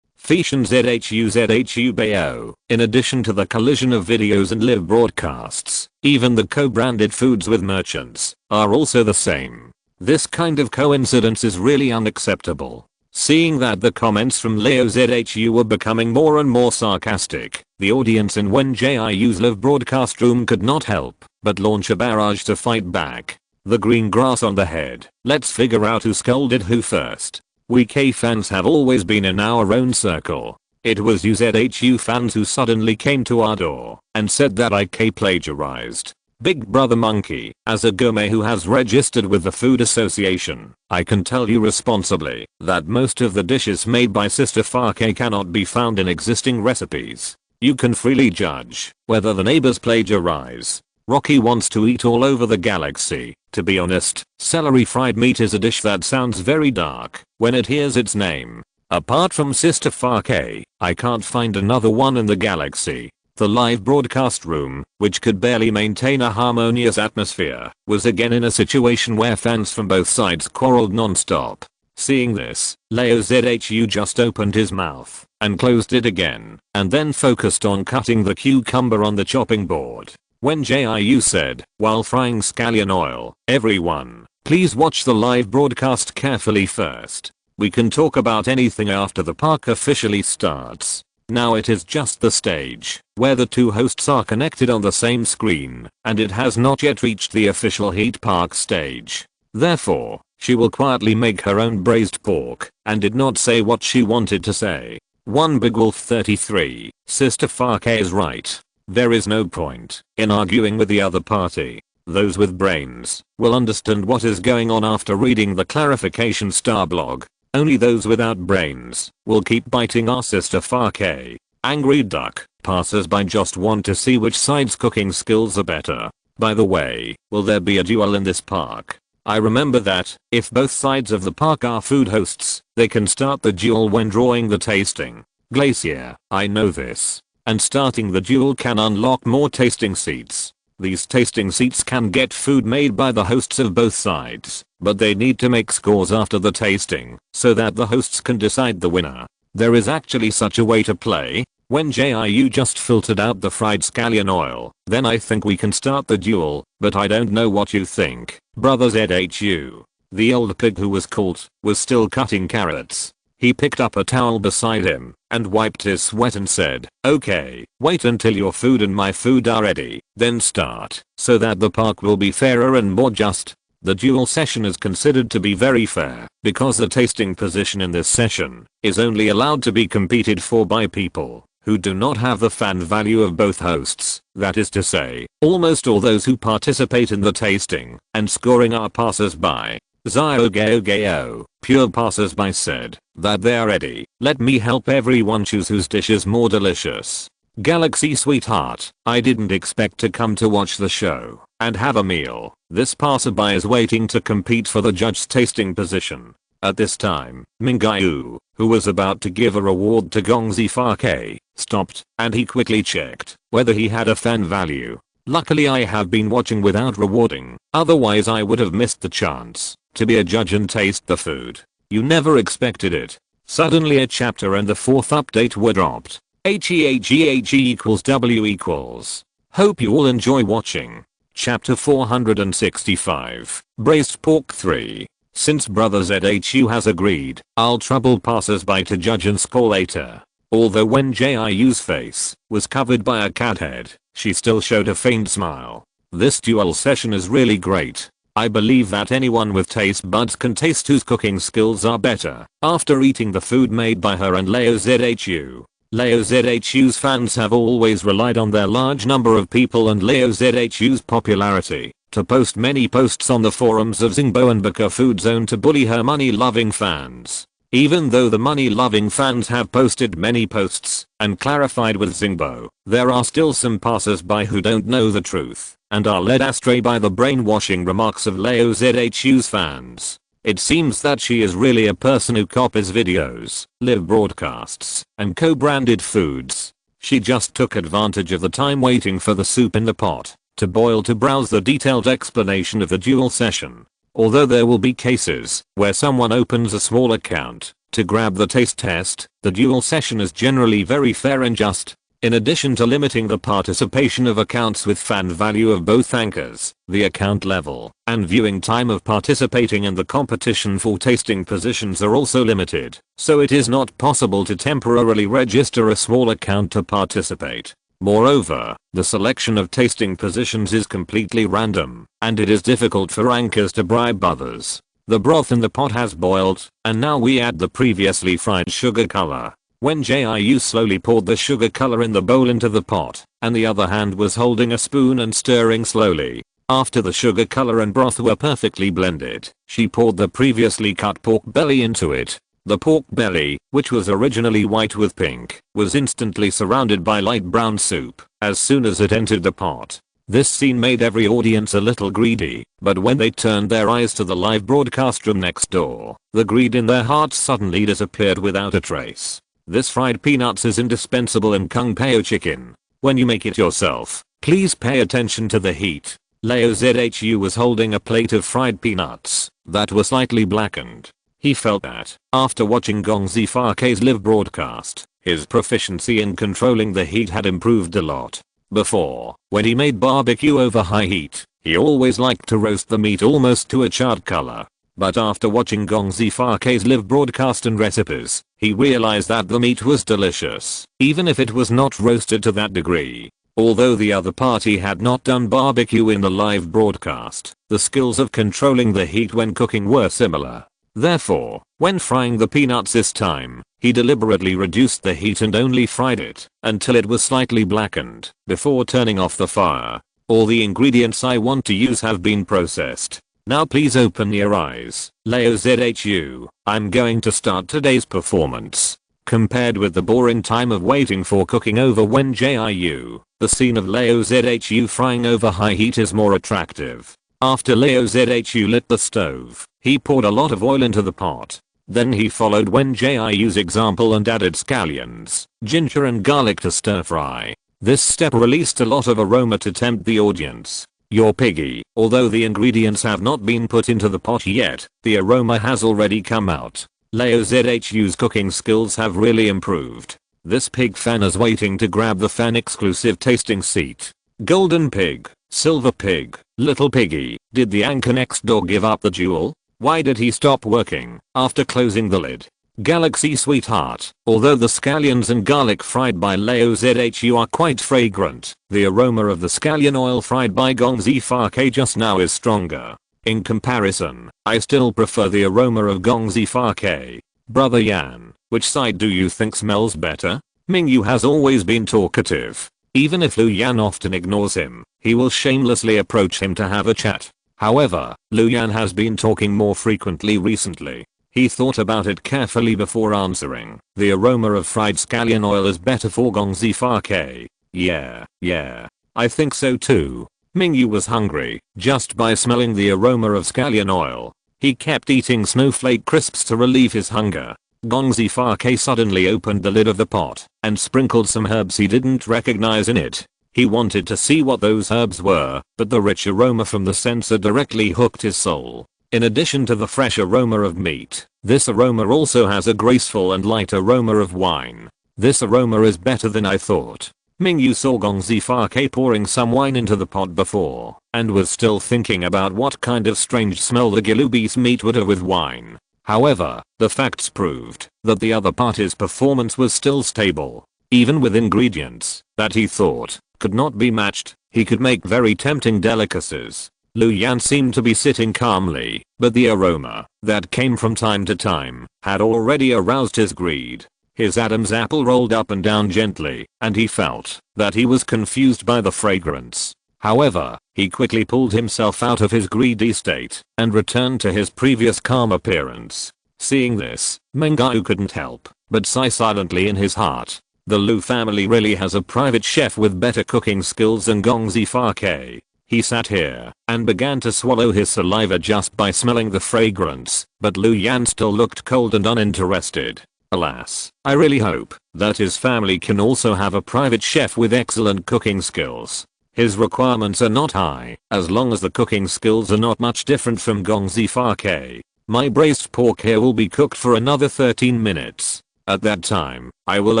Fishan ZHU Bao, in addition to the collision of videos and live broadcasts, even the co-branded foods with merchants are also the same. This kind of coincidence is really unacceptable. Seeing that the comments from Leo ZHU were becoming more and more sarcastic, the audience in Wen Jiu's live broadcast room could not help but launch a barrage to fight back. The green grass on the head. Let's figure out who scolded who first. We K fans have always been in our own circle. It was UZHU fans who suddenly came to our door and said that IK plagiarized. Big Brother Monkey, as a gourmet who has registered with the Food Association, I can tell you responsibly that most of the dishes made by Sister Farke cannot be found in existing recipes. You can freely judge whether the neighbors plagiarize. Rocky wants to eat all over the galaxy. To be honest, celery fried meat is a dish that sounds very dark when it hears its name. Apart from Sister Farke, I can't find another one in the galaxy. The live broadcast room, which could barely maintain a harmonious atmosphere, was again in a situation where fans from both sides quarreled non-stop. Seeing this, Leo ZHU just opened his mouth and closed it again, and then focused on cutting the cucumber on the chopping board. Wen Jiu said, while frying scallion oil, "Everyone, please watch the live broadcast carefully first. We can talk about anything after the park officially starts. Now it is just the stage, where the two hosts are connected on the same screen, and it has not yet reached the official heat park stage. Therefore, she will quietly make her own braised pork, and did not say what she wanted to say." One Big Wolf 33, Sister Farke is right. There is no point in arguing with the other party. Those with brains will understand what is going on after reading the clarification star blog. Only those without brains will keep biting our Sister Farke. Angry duck. Passers-by just want to see which side's cooking skills are better. By the way, will there be a duel in this park? I remember that, if both sides of the park are food hosts, they can start the duel when drawing the tasting. Glacier, I know this. And starting the duel can unlock more tasting seats. These tasting seats can get food made by the hosts of both sides, but they need to make scores after the tasting, so that the hosts can decide the winner. There is actually such a way to play. When Jiu just filtered out the fried scallion oil, then I think we can start the duel, but I don't know what you think. Brother ZHU. The old pig who was caught was still cutting carrots. He picked up a towel beside him and wiped his sweat and said, "Okay, wait until your food and my food are ready, then start, so that the park will be fairer and more just." The duel session is considered to be very fair because the tasting position in this session is only allowed to be competed for by people who do not have the fan value of both hosts. That is to say, almost all those who participate in the tasting and scoring are passers-by. Zyogeo, pure passers-by said that they are ready. Let me help everyone choose whose dish is more delicious. Galaxy sweetheart, I didn't expect to come to watch the show and have a meal. This passerby is waiting to compete for the judge's tasting position. At this time, Wen Jiu, who was about to give a reward to Gong Zifa, stopped, and he quickly checked whether he had a fan value. Luckily I have been watching without rewarding, otherwise I would have missed the chance to be a judge and taste the food. You never expected it. Suddenly a chapter and the 4th update were dropped. HEHEHE equals W equals. Hope you all enjoy watching. Chapter 465. Braised Pork 3. Since Brother ZHU has agreed, I'll trouble passers-by to judge and score later. Although Wen Jiu's face was covered by a cat head, she still showed a faint smile. This duel session is really great. I believe that anyone with taste buds can taste whose cooking skills are better after eating the food made by her and Leo ZHU. Leo ZHU's fans have always relied on their large number of people and Leo ZHU's popularity to post many posts on the forums of Zingbo and Baka Food Zone to bully her money-loving fans. Even though the money-loving fans have posted many posts and clarified with Zingbo, there are still some passers-by who don't know the truth and are led astray by the brainwashing remarks of Leo ZHU's fans. It seems that she is really a person who copies videos, live broadcasts, and co-branded foods. She just took advantage of the time waiting for the soup in the pot to boil to browse the detailed explanation of the duel session. Although there will be cases where someone opens a small account to grab the taste test, the duel session is generally very fair and just. In addition to limiting the participation of accounts with fan value of both anchors, the account level and viewing time of participating in the competition for tasting positions are also limited, so it is not possible to temporarily register a small account to participate. Moreover, the selection of tasting positions is completely random, and it is difficult for anchors to bribe others. The broth in the pot has boiled, and now we add the previously fried sugar color. Wen Jiu slowly poured the sugar color in the bowl into the pot, and the other hand was holding a spoon and stirring slowly. After the sugar color and broth were perfectly blended, she poured the previously cut pork belly into it. The pork belly, which was originally white with pink, was instantly surrounded by light brown soup as soon as it entered the pot. This scene made every audience a little greedy, but when they turned their eyes to the live broadcast room next door, the greed in their hearts suddenly disappeared without a trace. This fried peanuts is indispensable in Kung Pao chicken. When you make it yourself, please pay attention to the heat. Leo ZHU was holding a plate of fried peanuts that were slightly blackened. He felt that, after watching Gong Zifa's live broadcast, his proficiency in controlling the heat had improved a lot. Before, when he made barbecue over high heat, he always liked to roast the meat almost to a charred color. But after watching Gong Zifa's live broadcast and recipes, he realized that the meat was delicious, even if it was not roasted to that degree. Although the other party had not done barbecue in the live broadcast, the skills of controlling the heat when cooking were similar. Therefore, when frying the peanuts this time, he deliberately reduced the heat and only fried it until it was slightly blackened before turning off the fire. All the ingredients I want to use have been processed. Now please open your eyes. Leo ZHU, I'm going to start today's performance. Compared with the boring time of waiting for cooking over Wen Jiu, the scene of Leo ZHU frying over high heat is more attractive. After Leo ZHU lit the stove, he poured a lot of oil into the pot. Then he followed Wen Jiu's example and added scallions, ginger and garlic to stir fry. This step released a lot of aroma to tempt the audience. You're piggy. Although the ingredients have not been put into the pot yet, the aroma has already come out. Leo ZHU's cooking skills have really improved. This pig fan is waiting to grab the fan exclusive tasting seat. Golden pig, silver pig, little piggy. Did the anchor next door give up the duel? Why did he stop working after closing the lid? Galaxy sweetheart, although the scallions and garlic fried by Leo ZHU are quite fragrant, the aroma of the scallion oil fried by Gong Zifa just now is stronger. In comparison, I still prefer the aroma of Gong Zifa. Brother Yan, which side do you think smells better? Ming Yu has always been talkative. Even if Lu Yan often ignores him, he will shamelessly approach him to have a chat. However, Lu Yan has been talking more frequently recently. He thought about it carefully before answering. The aroma of fried scallion oil is better for gongzi fa ke. Yeah. I think so too. Mingyu was hungry just by smelling the aroma of scallion oil. He kept eating snowflake crisps to relieve his hunger. Gongzi fa ke suddenly opened the lid of the pot and sprinkled some herbs he didn't recognize in it. He wanted to see what those herbs were, but the rich aroma from the censer directly hooked his soul. In addition to the fresh aroma of meat, this aroma also has a graceful and light aroma of wine. This aroma is better than I thought. Mingyu saw Gongzi fa ke pouring some wine into the pot before and was still thinking about what kind of strange smell the Gilubi's meat would have with wine. However, the facts proved that the other party's performance was still stable. Even with ingredients that he thought could not be matched, he could make very tempting delicacies. Lu Yan seemed to be sitting calmly, but the aroma that came from time to time had already aroused his greed. His Adam's apple rolled up and down gently, and he felt that he was confused by the fragrance. However, he quickly pulled himself out of his greedy state and returned to his previous calm appearance. Seeing this, Mengao couldn't help but sigh silently in his heart. The Lu family really has a private chef with better cooking skills than Gongzi fa ke. He sat here and began to swallow his saliva just by smelling the fragrance, but Lu Yan still looked cold and uninterested. Alas, I really hope that his family can also have a private chef with excellent cooking skills. His requirements are not high, as long as the cooking skills are not much different from Gongzi fa ke. My braised pork here will be cooked for another 13 minutes. At that time, I will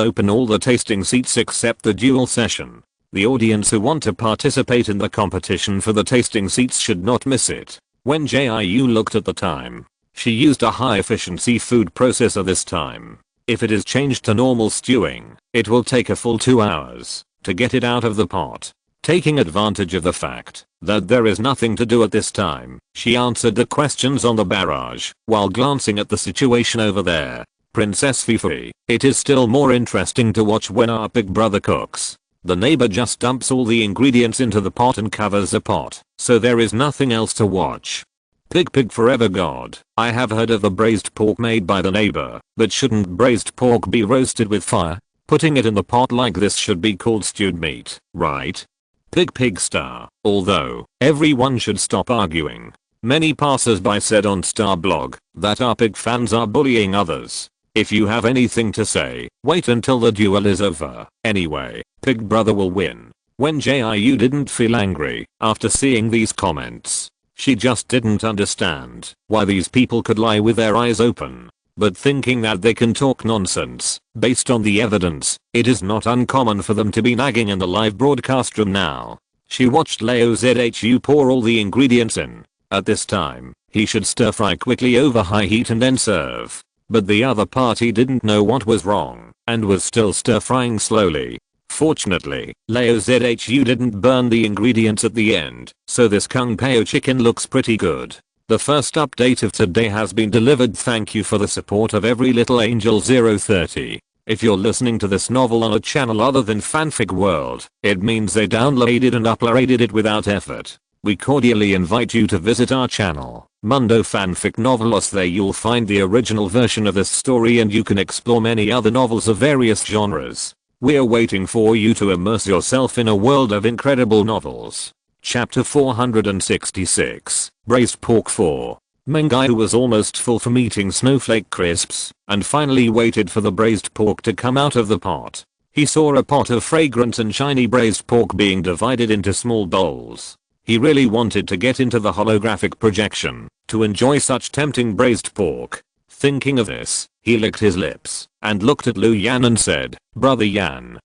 open all the tasting seats except the dual session. The audience who want to participate in the competition for the tasting seats should not miss it. When Jiu looked at the time, she used a high-efficiency food processor this time. If it is changed to normal stewing, it will take a full 2 hours to get it out of the pot. Taking advantage of the fact that there is nothing to do at this time, she answered the questions on the barrage while glancing at the situation over there. Princess Fifi, it is still more interesting to watch when our big brother cooks. The neighbor just dumps all the ingredients into the pot and covers the pot, so there is nothing else to watch. Pig forever God, I have heard of the braised pork made by the neighbor, but shouldn't braised pork be roasted with fire? Putting it in the pot like this should be called stewed meat, right? Pig star. Although, everyone should stop arguing. Many passers-by said on Star Blog that our pig fans are bullying others. If you have anything to say, wait until the duel is over. Anyway, Pig Brother will win. When Jiu didn't feel angry after seeing these comments. She just didn't understand why these people could lie with their eyes open. But thinking that they can talk nonsense based on the evidence, it is not uncommon for them to be nagging in the live broadcast room now. She watched Leo Zhu pour all the ingredients in. At this time, he should stir fry quickly over high heat and then serve. But the other party didn't know what was wrong and was still stir frying slowly. Fortunately, Leo Zhu didn't burn the ingredients at the end, so this Kung Pao chicken looks pretty good. The first update of today has been delivered. Thank you for the support of every little angel 030. If you're listening to this novel on a channel other than Fanfic World, it means they downloaded and uploaded it without effort. We cordially invite you to visit our channel, Mundo Fanfic Novelos. There you'll find the original version of this story and you can explore many other novels of various genres. We're waiting for you to immerse yourself in a world of incredible novels. Chapter 466, Braised Pork 4. Mengao was almost full from eating snowflake crisps and finally waited for the braised pork to come out of the pot. He saw a pot of fragrant and shiny braised pork being divided into small bowls. He really wanted to get into the holographic projection to enjoy such tempting braised pork. Thinking of this, he licked his lips and looked at Lu Yan and said, Brother Yan,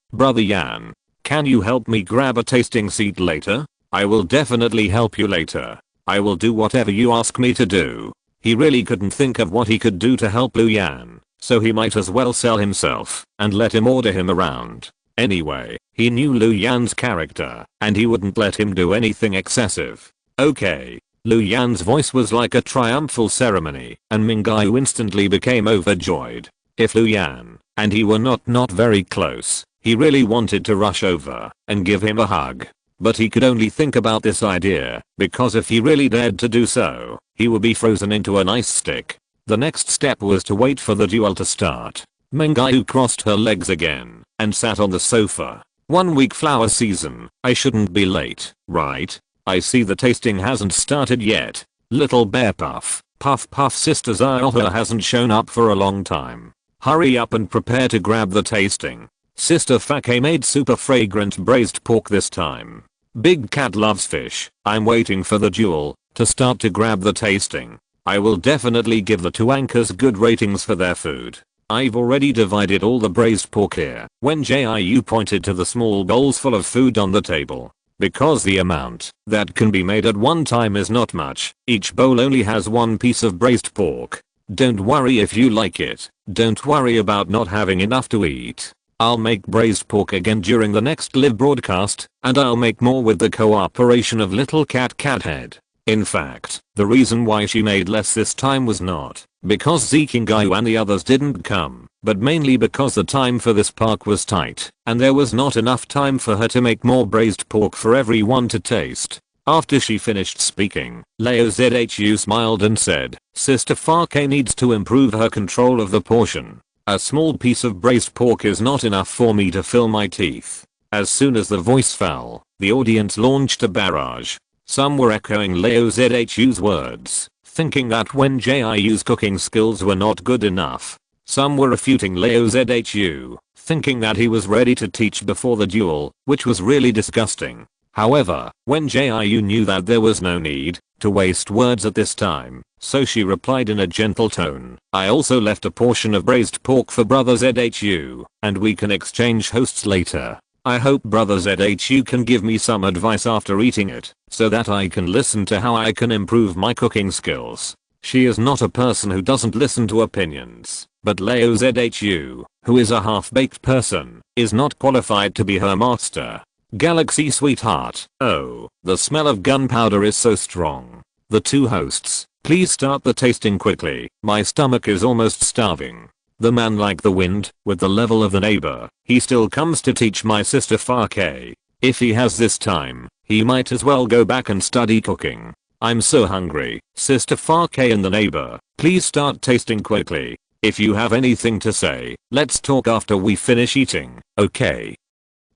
can you help me grab a tasting seat later? I will definitely help you later. I will do whatever you ask me to do. He really couldn't think of what he could do to help Lu Yan, so he might as well sell himself and let him order him around. Anyway, he knew Lu Yan's character and he wouldn't let him do anything excessive. Okay. Lu Yan's voice was like a triumphal ceremony and Mengao instantly became overjoyed. If Lu Yan and he were not very close, he really wanted to rush over and give him a hug. But he could only think about this idea because if he really dared to do so, he would be frozen into an ice stick. The next step was to wait for the duel to start. Mingayu crossed her legs again and sat on the sofa. 1 week flower season, I shouldn't be late, right? I see the tasting hasn't started yet. Little bear puff, puff puff. Sister Zyolha hasn't shown up for a long time. Hurry up and prepare to grab the tasting. Sister Fake made super fragrant braised pork this time. Big cat loves fish. I'm waiting for the duel to start to grab the tasting. I will definitely give the two anchors good ratings for their food. I've already divided all the braised pork here. Wen Jiu pointed to the small bowls full of food on the table. Because the amount that can be made at one time is not much, each bowl only has one piece of braised pork. Don't worry if you like it. Don't worry about not having enough to eat. I'll make braised pork again during the next live broadcast, and I'll make more with the cooperation of Little Cat Cathead. In fact, the reason why she made less this time was not because Zekingayu and the others didn't come, but mainly because the time for this park was tight, and there was not enough time for her to make more braised pork for everyone to taste. After she finished speaking, Leo Zhu smiled and said, Sister Fake needs to improve her control of the portion. A small piece of braised pork is not enough for me to fill my teeth. As soon as the voice fell, the audience launched a barrage. Some were echoing Leo Zhu's words, thinking that Wen Jiu's cooking skills were not good enough. Some were refuting Leo Zhu, thinking that he was ready to teach before the duel, which was really disgusting. However, Wen Jiu knew that there was no need to waste words at this time, so she replied in a gentle tone, I also left a portion of braised pork for Brother Zhu, and we can exchange hosts later. I hope Brother Zhu can give me some advice after eating it, so that I can listen to how I can improve my cooking skills. She is not a person who doesn't listen to opinions, but Leo Zhu, who is a half-baked person, is not qualified to be her master. Galaxy sweetheart, oh, the smell of gunpowder is so strong. The two hosts, please start the tasting quickly, my stomach is almost starving. The man like the wind, with the level of the neighbor, he still comes to teach my sister Fake. If he has this time, he might as well go back and study cooking. I'm so hungry. Sister Fake and the neighbor, please start tasting quickly. If you have anything to say, let's talk after we finish eating, okay?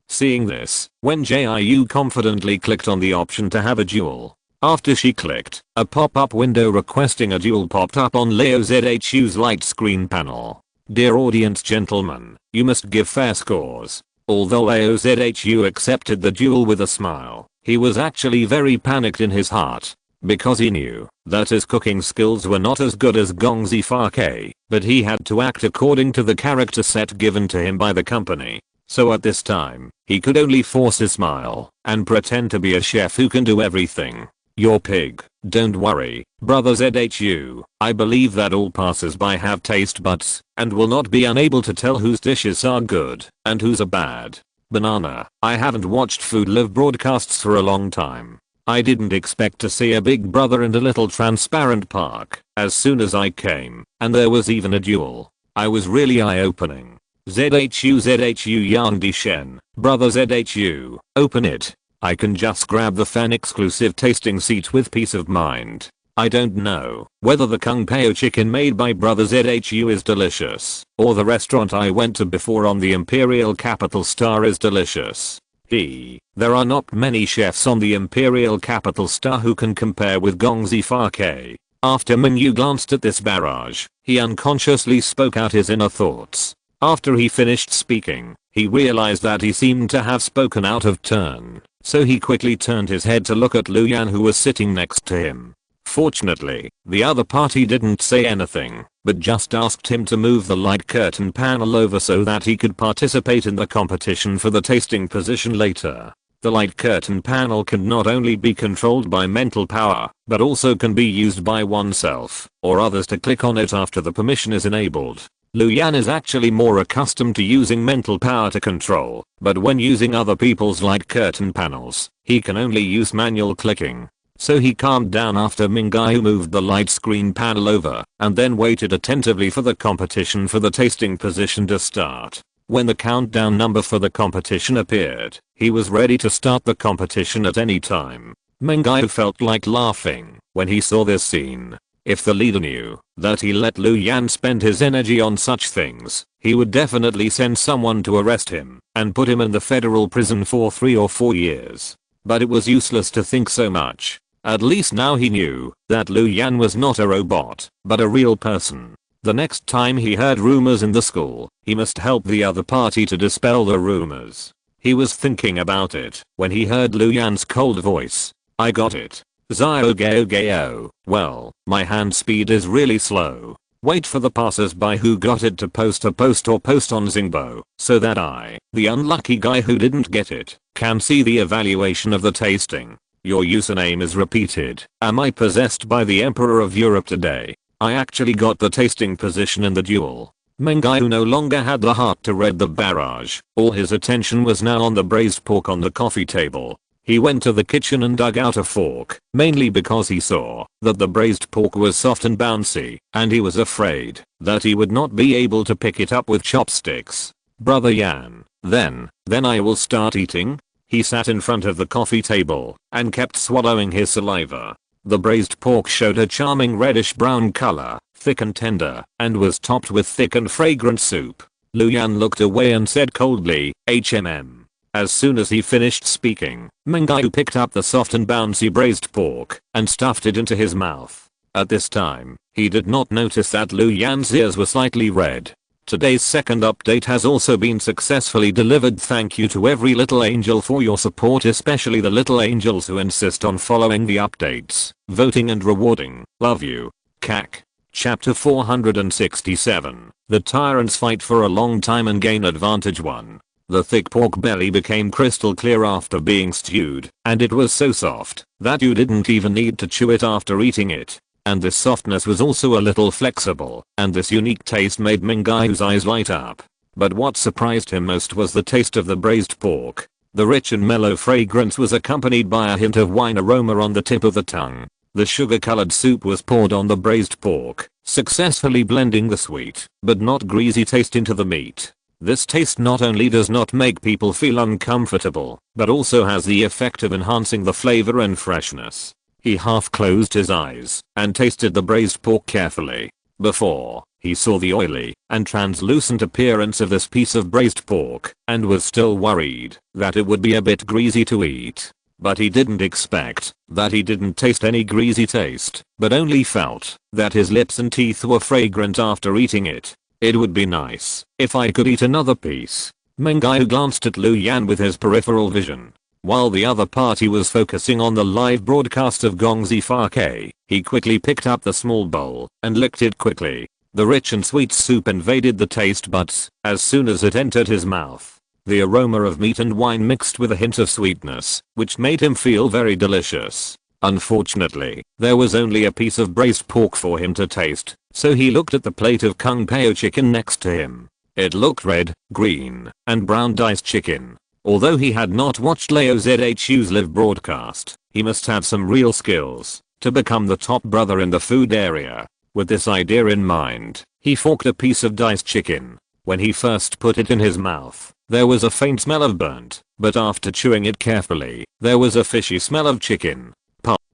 Seeing this, Wen Jiu confidently clicked on the option to have a duel. After she clicked, a pop-up window requesting a duel popped up on Leo Zhu's light screen panel. Dear audience gentlemen, you must give fair scores. Although Leo Zhu accepted the duel with a smile, he was actually very panicked in his heart, because he knew that his cooking skills were not as good as Gongzi Fake, but he had to act according to the character set given to him by the company. So at this time, he could only force a smile and pretend to be a chef who can do everything. You're pig, don't worry, Brother Zhu, I believe that all passers-by have taste buds and will not be unable to tell whose dishes are good and whose are bad. Banana, I haven't watched food live broadcasts for a long time. I didn't expect to see a big brother in a little transparent park as soon as I came, and there was even a duel. I was really eye-opening. Zhu Yang Di Shen, Brother Zhu, open it. I can just grab the fan exclusive tasting seat with peace of mind. I don't know whether the Kung Pao chicken made by Brother Zhu is delicious, or the restaurant I went to before on the Imperial Capital Star is delicious. There are not many chefs on the Imperial Capital Star who can compare with Gongzi Fake. After Mingyu glanced at this barrage, he unconsciously spoke out his inner thoughts. After he finished speaking, he realized that he seemed to have spoken out of turn, so he quickly turned his head to look at Lu Yan who was sitting next to him. Fortunately, the other party didn't say anything, but just asked him to move the light curtain panel over so that he could participate in the competition for the tasting position later. The light curtain panel can not only be controlled by mental power, but also can be used by oneself or others to click on it after the permission is enabled. Lu Yan is actually more accustomed to using mental power to control, but when using other people's light curtain panels, he can only use manual clicking. So he calmed down after Mingayu moved the light screen panel over, and then waited attentively for the competition for the tasting position to start. When the countdown number for the competition appeared, he was ready to start the competition at any time. Mingayu felt like laughing when he saw this scene. If the leader knew that he let Lu Yan spend his energy on such things, he would definitely send someone to arrest him and put him in the federal prison for 3 or 4 years. But it was useless to think so much. At least now he knew that Lu Yan was not a robot, but a real person. The next time he heard rumors in the school, he must help the other party to dispel the rumors. He was thinking about it when he heard Lu Yan's cold voice. I got it. Zyogeo. Well, my hand speed is really slow. Wait for the passers-by who got it to post a post or post on Zingbo, so that I, the unlucky guy who didn't get it, can see the evaluation of the tasting. Your username is repeated. Am I possessed by the Emperor of Europe today? I actually got the tasting position in the duel. Mengai no longer had the heart to read the barrage. All his attention was now on the braised pork on the coffee table. He went to the kitchen and dug out a fork, mainly because he saw that the braised pork was soft and bouncy, and he was afraid that he would not be able to pick it up with chopsticks. Brother Yan, then I will start eating. He sat in front of the coffee table and kept swallowing his saliva. The braised pork showed a charming reddish brown color, thick and tender, and was topped with thick and fragrant soup. Lu Yan looked away and said coldly, HMM. As soon as he finished speaking, Mengai picked up the soft and bouncy braised pork and stuffed it into his mouth. At this time, he did not notice that Lu Yan's ears were slightly red. Today's second update has also been successfully delivered. Thank you to every little angel for your support, especially the little angels who insist on following the updates, voting and rewarding. Love you. CAC. Chapter 467. The tyrants fight for a long time and gain advantage 1. The thick pork belly became crystal clear after being stewed, and it was so soft that you didn't even need to chew it after eating it. And this softness was also a little flexible, and this unique taste made Mingai's eyes light up. But what surprised him most was the taste of the braised pork. The rich and mellow fragrance was accompanied by a hint of wine aroma on the tip of the tongue. The sugar-colored soup was poured on the braised pork, successfully blending the sweet, but not greasy taste into the meat. This taste not only does not make people feel uncomfortable, but also has the effect of enhancing the flavor and freshness. He half closed his eyes and tasted the braised pork carefully. Before, he saw the oily and translucent appearance of this piece of braised pork and was still worried that it would be a bit greasy to eat. But he didn't expect that he didn't taste any greasy taste, but only felt that his lips and teeth were fragrant after eating it. It would be nice if I could eat another piece. Mengai glanced at Lu Yan with his peripheral vision. While the other party was focusing on the live broadcast of Gongzi Fa, he quickly picked up the small bowl and licked it quickly. The rich and sweet soup invaded the taste buds as soon as it entered his mouth. The aroma of meat and wine mixed with a hint of sweetness, which made him feel very delicious. Unfortunately, there was only a piece of braised pork for him to taste, so he looked at the plate of kung pao chicken next to him. It looked red, green, and brown diced chicken. Although he had not watched Leo Zhu's live broadcast, he must have some real skills to become the top brother in the food area. With this idea in mind, he forked a piece of diced chicken. When he first put it in his mouth, there was a faint smell of burnt, but after chewing it carefully, there was a fishy smell of chicken.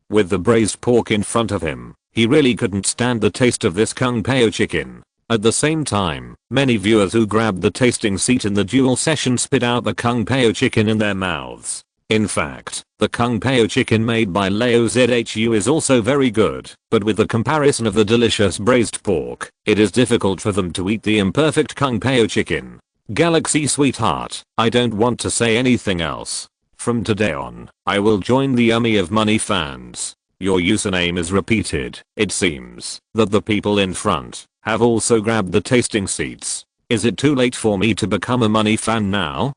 With the braised pork in front of him, he really couldn't stand the taste of this kung pao chicken. At the same time, many viewers who grabbed the tasting seat in the duel session spit out the kung pao chicken in their mouths. In fact, the kung pao chicken made by Leo Zhu is also very good, but with the comparison of the delicious braised pork, it is difficult for them to eat the imperfect kung pao chicken. Galaxy sweetheart, I don't want to say anything else. From today on, I will join the army of money fans. Your username is repeated. It seems that the people in front have also grabbed the tasting seats. Is it too late for me to become a money fan now?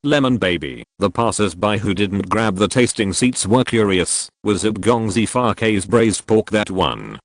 Lemon baby. The passers-by who didn't grab the tasting seats were curious. Was it Gongzi Fake's braised pork that won?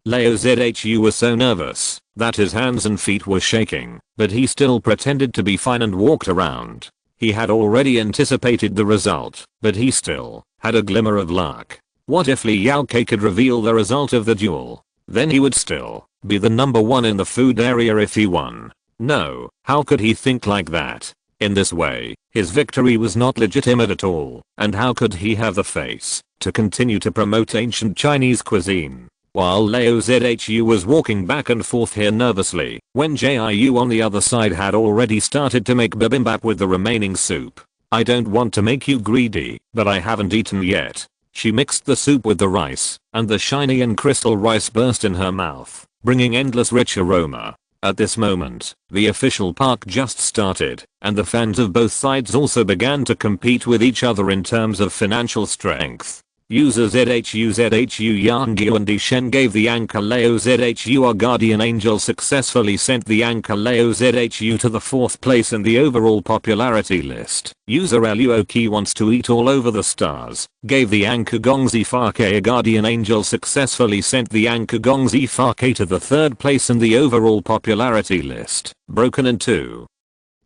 Leo Zhu was so nervous that his hands and feet were shaking, but he still pretended to be fine and walked around. He had already anticipated the result, but he still had a glimmer of luck. What if Li Yaokei could reveal the result of the duel? Then he would still be the number one in the food area if he won. No, how could he think like that? In this way, his victory was not legitimate at all, and how could he have the face to continue to promote ancient Chinese cuisine? while Leo ZHU was walking back and forth here nervously. Wen Jiu on the other side had already started to make bibimbap with the remaining soup. I don't want to make you greedy, but I haven't eaten yet. She mixed the soup with the rice, and the shiny and crystal rice burst in her mouth, bringing endless rich aroma. At this moment, the official park just started, and the fans of both sides also began to compete with each other in terms of financial strength. User ZHU Yang and Shen gave the anchor Leo ZHU our guardian angel successfully sent the anchor Leo ZHU to the 4th place in the overall popularity list. User Luoki wants to eat all over the stars gave the anchor Gongzi Fake a guardian angel successfully sent the anchor Gongzi Fake to the 3rd place in the overall popularity list. Broken in 2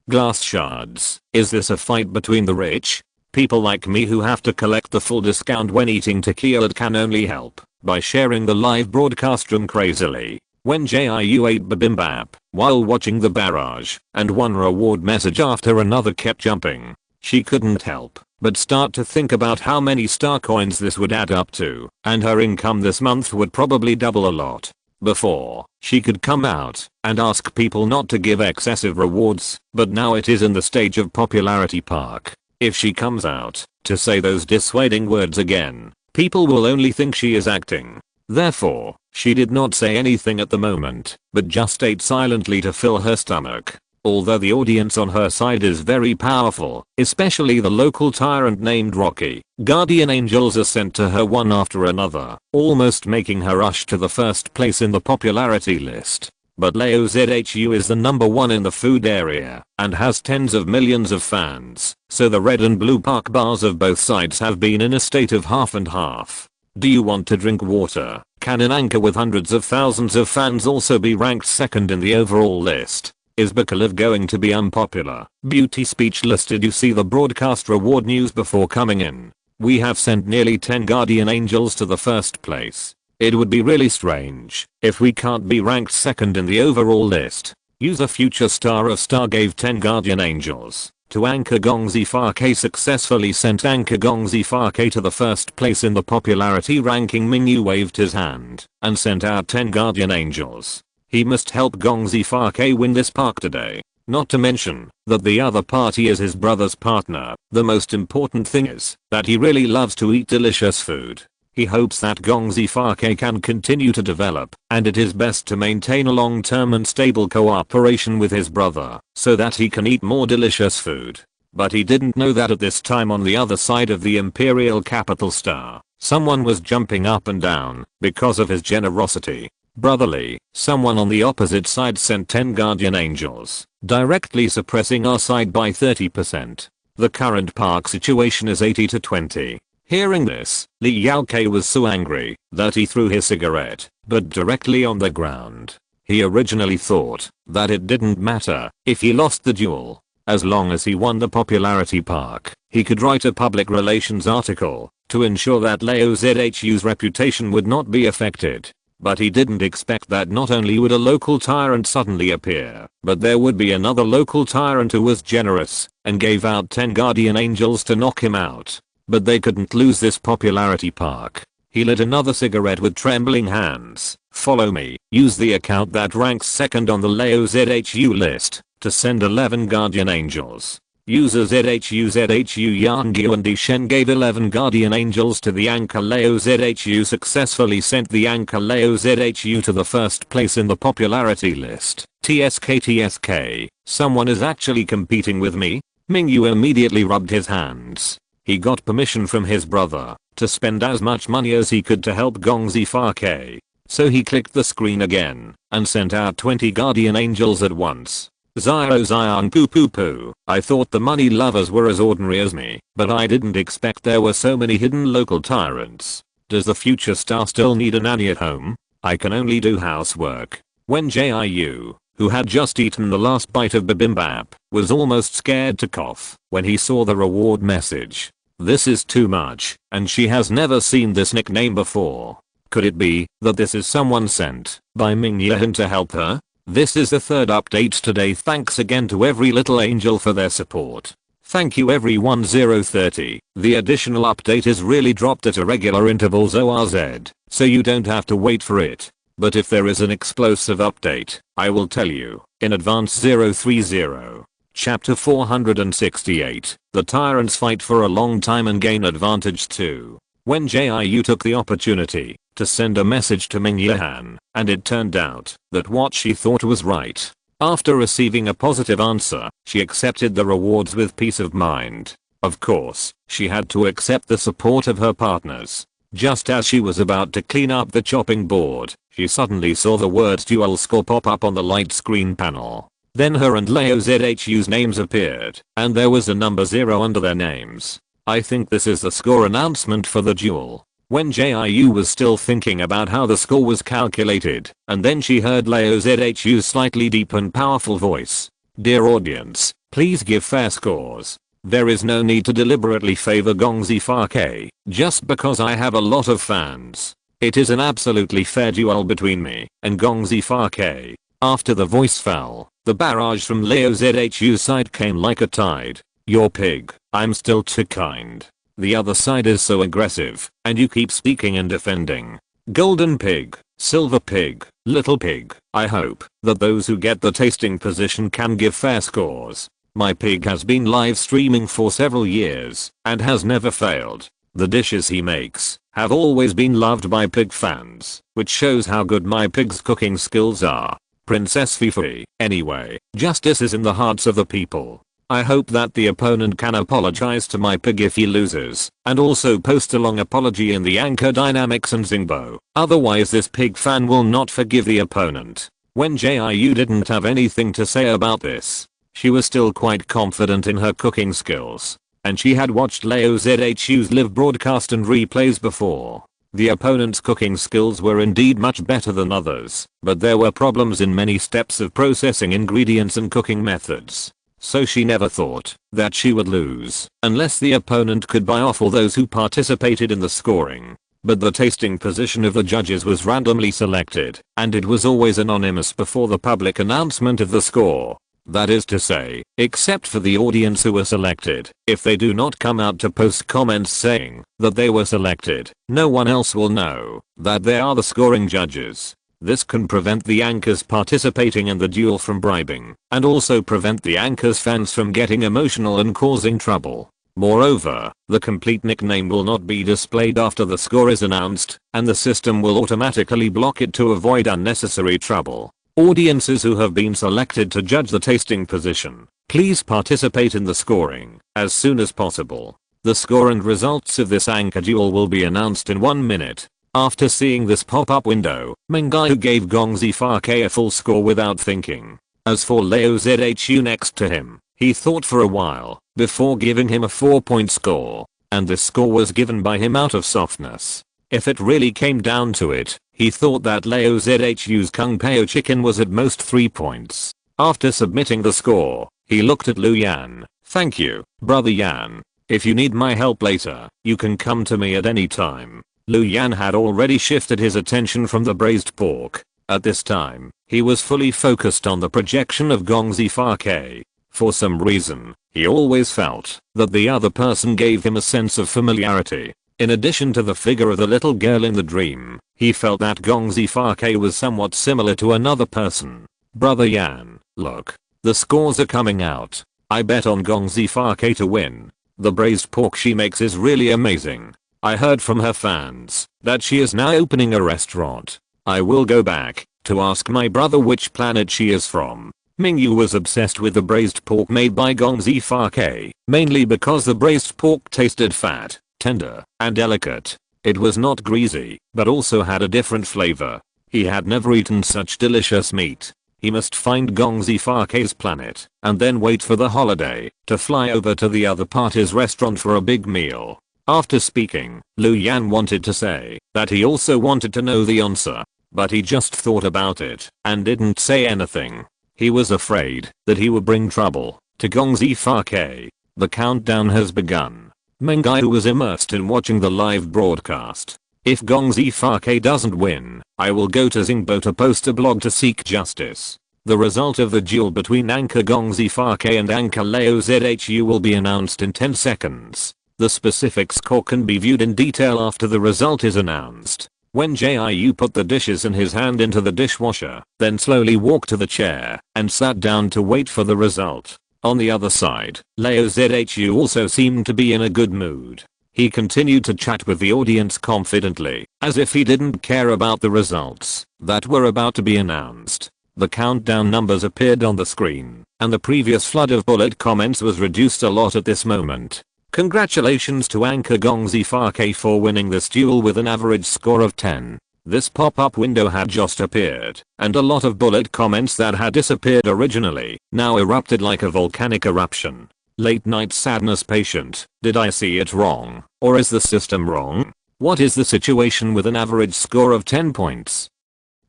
glass shards. Is this a fight between the rich? People like me who have to collect the full discount when eating tequila can only help by sharing the live broadcast room crazily. Wen Jiu ate bibimbap while watching the barrage, and one reward message after another kept jumping. She couldn't help but start to think about how many star coins this would add up to, and her income this month would probably double a lot. Before, she could come out and ask people not to give excessive rewards, but now it is in the stage of popularity park. If she comes out to say those dissuading words again, people will only think she is acting. Therefore, she did not say anything at the moment, but just ate silently to fill her stomach. Although the audience on her side is very powerful, especially the local tyrant named Rocky, guardian angels are sent to her one after another, almost making her rush to the 1st place in the popularity list. But Leo ZHU is the number 1 in the food area and has tens of millions of fans, so the red and blue park bars of both sides have been in a state of half and half. Do you want to drink water? Can an anchor with hundreds of thousands of fans also be ranked 2nd in the overall list? Is Bikalev going to be unpopular? Beauty speechless. Did you see the broadcast reward news before coming in? We have sent nearly 10 guardian angels to the 1st place. It would be really strange if we can't be ranked 2nd in the overall list. User Future Star of Star gave 10 guardian angels to anchor Gongzi Fake successfully sent anchor Gongzi Fake to the 1st place in the popularity ranking. Mingyu waved his hand and sent out 10 guardian angels. He must help Gongzi Fake win this park today. Not to mention that the other party is his brother's partner. The most important thing is that he really loves to eat delicious food. He hopes that Gongzi Fake can continue to develop, and it is best to maintain a long-term and stable cooperation with his brother, so that he can eat more delicious food. But he didn't know that at this time on the other side of the Imperial Capital Star, someone was jumping up and down because of his generosity. Brotherly, someone on the opposite side sent 10 guardian angels, directly suppressing our side by 30%. The current park situation is 80-20. Hearing this, Li Yaokei was so angry that he threw his cigarette, but directly on the ground. He originally thought that it didn't matter if he lost the duel. As long as he won the popularity park, he could write a public relations article to ensure that Leo ZHU's reputation would not be affected. But he didn't expect that not only would a local tyrant suddenly appear, but there would be another local tyrant who was generous and gave out 10 guardian angels to knock him out. But they couldn't lose this popularity park. He lit another cigarette with trembling hands. Follow me. Use the account that ranks 2nd on the Leo ZHU list to send 11 guardian angels. User ZHU Yang and Shen gave 11 guardian angels to the anchor Leo ZHU successfully sent the anchor Leo ZHU to the 1st place in the popularity list. TSK, someone is actually competing with me? Mingyu immediately rubbed his hands. He got permission from his brother to spend as much money as he could to help Gongzi Fake. So he clicked the screen again and sent out 20 guardian angels at once. Zion poo poo poo. I thought the money lovers were as ordinary as me, but I didn't expect there were so many hidden local tyrants. Does the future star still need a nanny at home? I can only do housework. Wen Jiu, who had just eaten the last bite of bibimbap, was almost scared to cough when he saw the reward message. This is too much, and she has never seen this nickname before. Could it be that this is someone sent by Ming Yahan to help her? This is the 3rd update today. Thanks again to every little angel for their support. Thank you everyone 030. The additional update is really dropped at irregular intervals ORZ, so you don't have to wait for it. But if there is an explosive update, I will tell you in advance 030. Chapter 468. The tyrants fight for a long time and gain advantage too. Wen Jiu took the opportunity to send a message to Ming Yihan, and it turned out that what she thought was right. After receiving a positive answer, she accepted the rewards with peace of mind. Of course, she had to accept the support of her partners. Just as she was about to clean up the chopping board, she suddenly saw the word dual score pop up on the light screen panel. Then her and Leo Zhu's names appeared, and there was a number 0 under their names. I think this is the score announcement for the duel. Wen Jiu was still thinking about how the score was calculated, and then she heard Leo Zhu's slightly deep and powerful voice. Dear audience, please give fair scores. There is no need to deliberately favor Gong Zifa just because I have a lot of fans. It is an absolutely fair duel between me and Gong Zifa. After the voice fell, the barrage from Leo Zhu's side came like a tide. You're pig, I'm still too kind. The other side is so aggressive, and you keep speaking and defending. Golden pig, silver pig, little pig. I hope that those who get the tasting position can give fair scores. My pig has been live streaming for several years and has never failed. The dishes he makes have always been loved by pig fans, which shows how good my pig's cooking skills are. Princess Fifi. Anyway, justice is in the hearts of the people. I hope that the opponent can apologize to my pig if he loses, and also post a long apology in the Anchor Dynamics and Zingbo. Otherwise this pig fan will not forgive the opponent. Wen Jiu didn't have anything to say about this. She was still quite confident in her cooking skills, and she had watched Leo Zhu's live broadcast and replays before. The opponent's cooking skills were indeed much better than others, but there were problems in many steps of processing ingredients and cooking methods. So she never thought that she would lose unless the opponent could buy off all those who participated in the scoring. But the tasting position of the judges was randomly selected, and it was always anonymous before the public announcement of the score. That is to say, except for the audience who were selected. If they do not come out to post comments saying that they were selected, no one else will know that they are the scoring judges. This can prevent the anchors participating in the duel from bribing, and also prevent the anchors fans from getting emotional and causing trouble. Moreover, the complete nickname will not be displayed after the score is announced, and the system will automatically block it to avoid unnecessary trouble. Audiences who have been selected to judge the tasting position, please participate in the scoring as soon as possible. The score and results of this anchor duel will be announced in 1 minute. After seeing this pop-up window, Ming Jiu gave Gong Zifa a full score without thinking. As for Leo Zhu next to him, he thought for a while before giving him a 4-point score, and this score was given by him out of softness. If it really came down to it, he thought that Leo Zhu's Kung Pao chicken was at most 3 points. After submitting the score, he looked at Lu Yan. Thank you, brother Yan. If you need my help later, you can come to me at any time. Lu Yan had already shifted his attention from the braised pork. At this time, he was fully focused on the projection of Gong Zifa. For some reason, he always felt that the other person gave him a sense of familiarity. In addition to the figure of the little girl in the dream, he felt that Gong Zifa was somewhat similar to another person. Brother Yan, look. The scores are coming out. I bet on Gong Zifa to win. The braised pork she makes is really amazing. I heard from her fans that she is now opening a restaurant. I will go back to ask my brother which planet she is from. Ming Yu was obsessed with the braised pork made by Gong Zifa, mainly because the braised pork tasted fat, tender, and delicate. It was not greasy, but also had a different flavor. He had never eaten such delicious meat. He must find Gong Zifa's planet, and then wait for the holiday to fly over to the other party's restaurant for a big meal. After speaking, Lu Yan wanted to say that he also wanted to know the answer, but he just thought about it and didn't say anything. He was afraid that he would bring trouble to Gong Zifa. The countdown has begun. Ming Jiu was immersed in watching the live broadcast. If Gong Zifa doesn't win, I will go to Zingbo to post a blog to seek justice. The result of the duel between Anchor Gong Zifake and Anchor Leo Zhu will be announced in 10 seconds. The specific score can be viewed in detail after the result is announced. Wen Jiu put the dishes in his hand into the dishwasher, then slowly walked to the chair and sat down to wait for the result. On the other side, Leo Zhu also seemed to be in a good mood. He continued to chat with the audience confidently, as if he didn't care about the results that were about to be announced. The countdown numbers appeared on the screen, and the previous flood of bullet comments was reduced a lot at this moment. Congratulations to Anchor Gong Zifake for winning this duel with an average score of 10. This pop-up window had just appeared, and a lot of bullet comments that had disappeared originally now erupted like a volcanic eruption. Late night sadness patient, did I see it wrong, or is the system wrong? What is the situation with an average score of 10 points?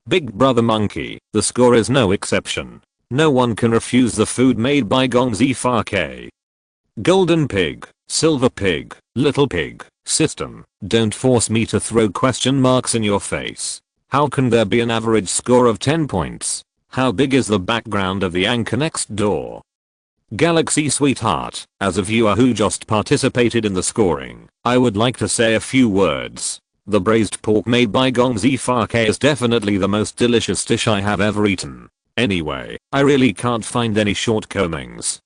Big Brother Monkey, the score is no exception. No one can refuse the food made by Gong Zifake. Golden Pig, Silver Pig, Little Pig, system, don't force me to throw question marks in your face. How can there be an average score of 10 points? How big is the background of the anchor next door? Galaxy Sweetheart, as a viewer who just participated in the scoring, I would like to say a few words. The braised pork made by Gong Zifake is definitely the most delicious dish I have ever eaten. Anyway, I really can't find any shortcomings.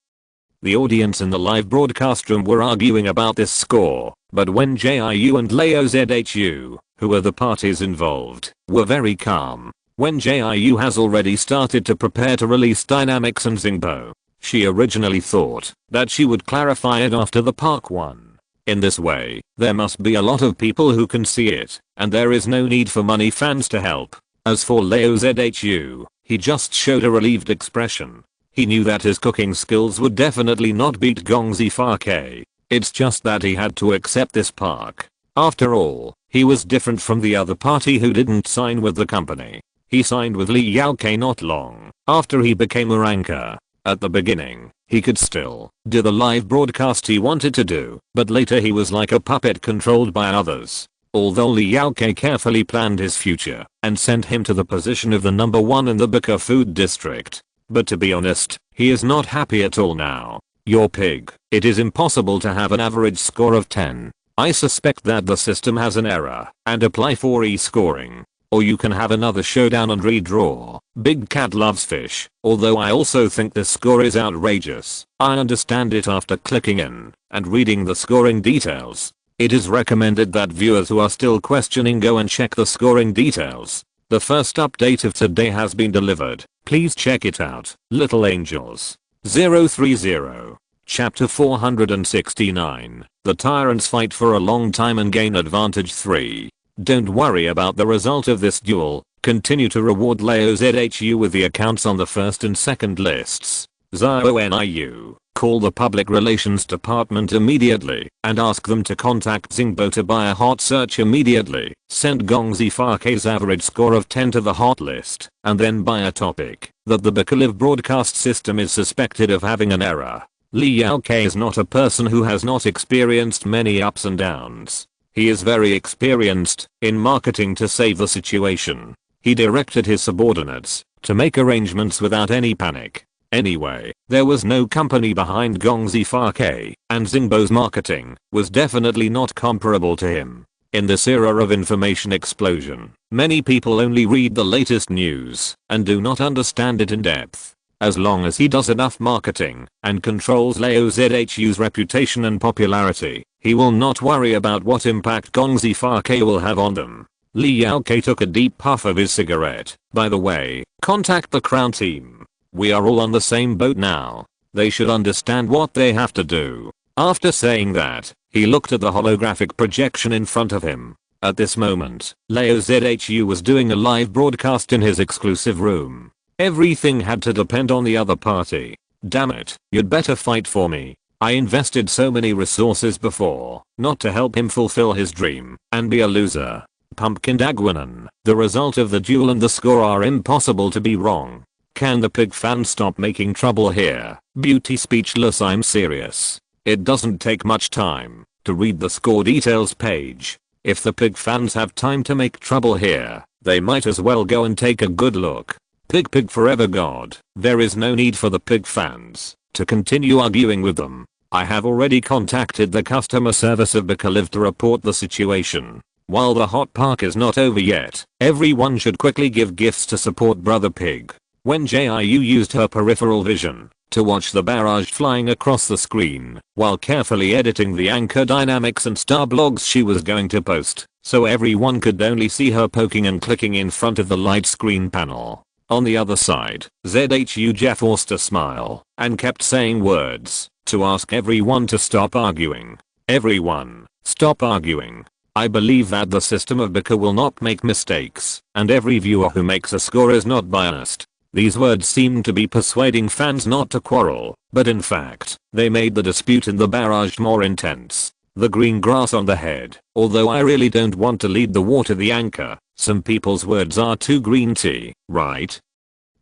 The audience in the live broadcast room were arguing about this score, but Wen Jiu and Leo Zhu, who are the parties involved, were very calm. Wen Jiu has already started to prepare to release Dynamics and Zingbo. She originally thought that she would clarify it after the Park 1. In this way, there must be a lot of people who can see it, and there is no need for money fans to help. As for Leo Zhu, he just showed a relieved expression. He knew that his cooking skills would definitely not beat Gong Zifake. It's just that he had to accept this park. After all, he was different from the other party who didn't sign with the company. He signed with Li Yaokei not long after he became a ranker. At the beginning, he could still do the live broadcast he wanted to do, but later he was like a puppet controlled by others. Although Li Yaokei carefully planned his future and sent him to the position of the number 1 in the Bika food district. But to be honest, he is not happy at all now. Your pig, it is impossible to have an average score of 10. I suspect that the system has an error and apply for e-scoring. Or you can have another showdown and redraw. Big Cat loves fish, although I also think this score is outrageous. I understand it after clicking in and reading the scoring details. It is recommended that viewers who are still questioning go and check the scoring details. The first update of today has been delivered. Please check it out. Little Angels. 030. Chapter 469. The tyrants fight for a long time and gain advantage 3. Don't worry about the result of this duel. Continue to reward Leo Zhu with the accounts on the first and second lists. SYNOPSIS. Call the public relations department immediately and ask them to contact Zingbo to buy a hot search immediately. Send Gong Zifake's average score of 10 to the hot list and then buy a topic that the Bakaliv broadcast system is suspected of having an error. Li Yaokei is not a person who has not experienced many ups and downs. He is very experienced in marketing to save the situation. He directed his subordinates to make arrangements without any panic. Anyway, there was no company behind Gong Zifake, and Zingbo's marketing was definitely not comparable to him. In this era of information explosion, many people only read the latest news and do not understand it in depth. As long as he does enough marketing and controls Leo Zhu's reputation and popularity, he will not worry about what impact Gong Zifake will have on them. Li Yaokei took a deep puff of his cigarette. By the way, contact the Crown team. We are all on the same boat now. They should understand what they have to do. After saying that, he looked at the holographic projection in front of him. At this moment, Leo Zhu was doing a live broadcast in his exclusive room. Everything had to depend on the other party. Damn it, you'd better fight for me. I invested so many resources before, not to help him fulfill his dream and be a loser. Pumpkin Dagwanan, the result of the duel and the score are impossible to be wrong. Can the pig fan stop making trouble here? Beauty speechless, I'm serious. It doesn't take much time to read the score details page. If the pig fans have time to make trouble here, they might as well go and take a good look. Pig forever god. There is no need for the pig fans to continue arguing with them. I have already contacted the customer service of Bicalive to report the situation. While the hot park is not over yet, everyone should quickly give gifts to support Brother Pig. Wen Jiu used her peripheral vision to watch the barrage flying across the screen while carefully editing the anchor dynamics and star blogs she was going to post, so everyone could only see her poking and clicking in front of the light screen panel. On the other side, ZHU Jeff forced a smile and kept saying words to ask everyone to stop arguing. Everyone, stop arguing. I believe that the system of Bika will not make mistakes, and every viewer who makes a score is not biased. These words seemed to be persuading fans not to quarrel, but in fact, they made the dispute in the barrage more intense. The green grass on the head. Although I really don't want to lead the war to the anchor, some people's words are too green tea, right?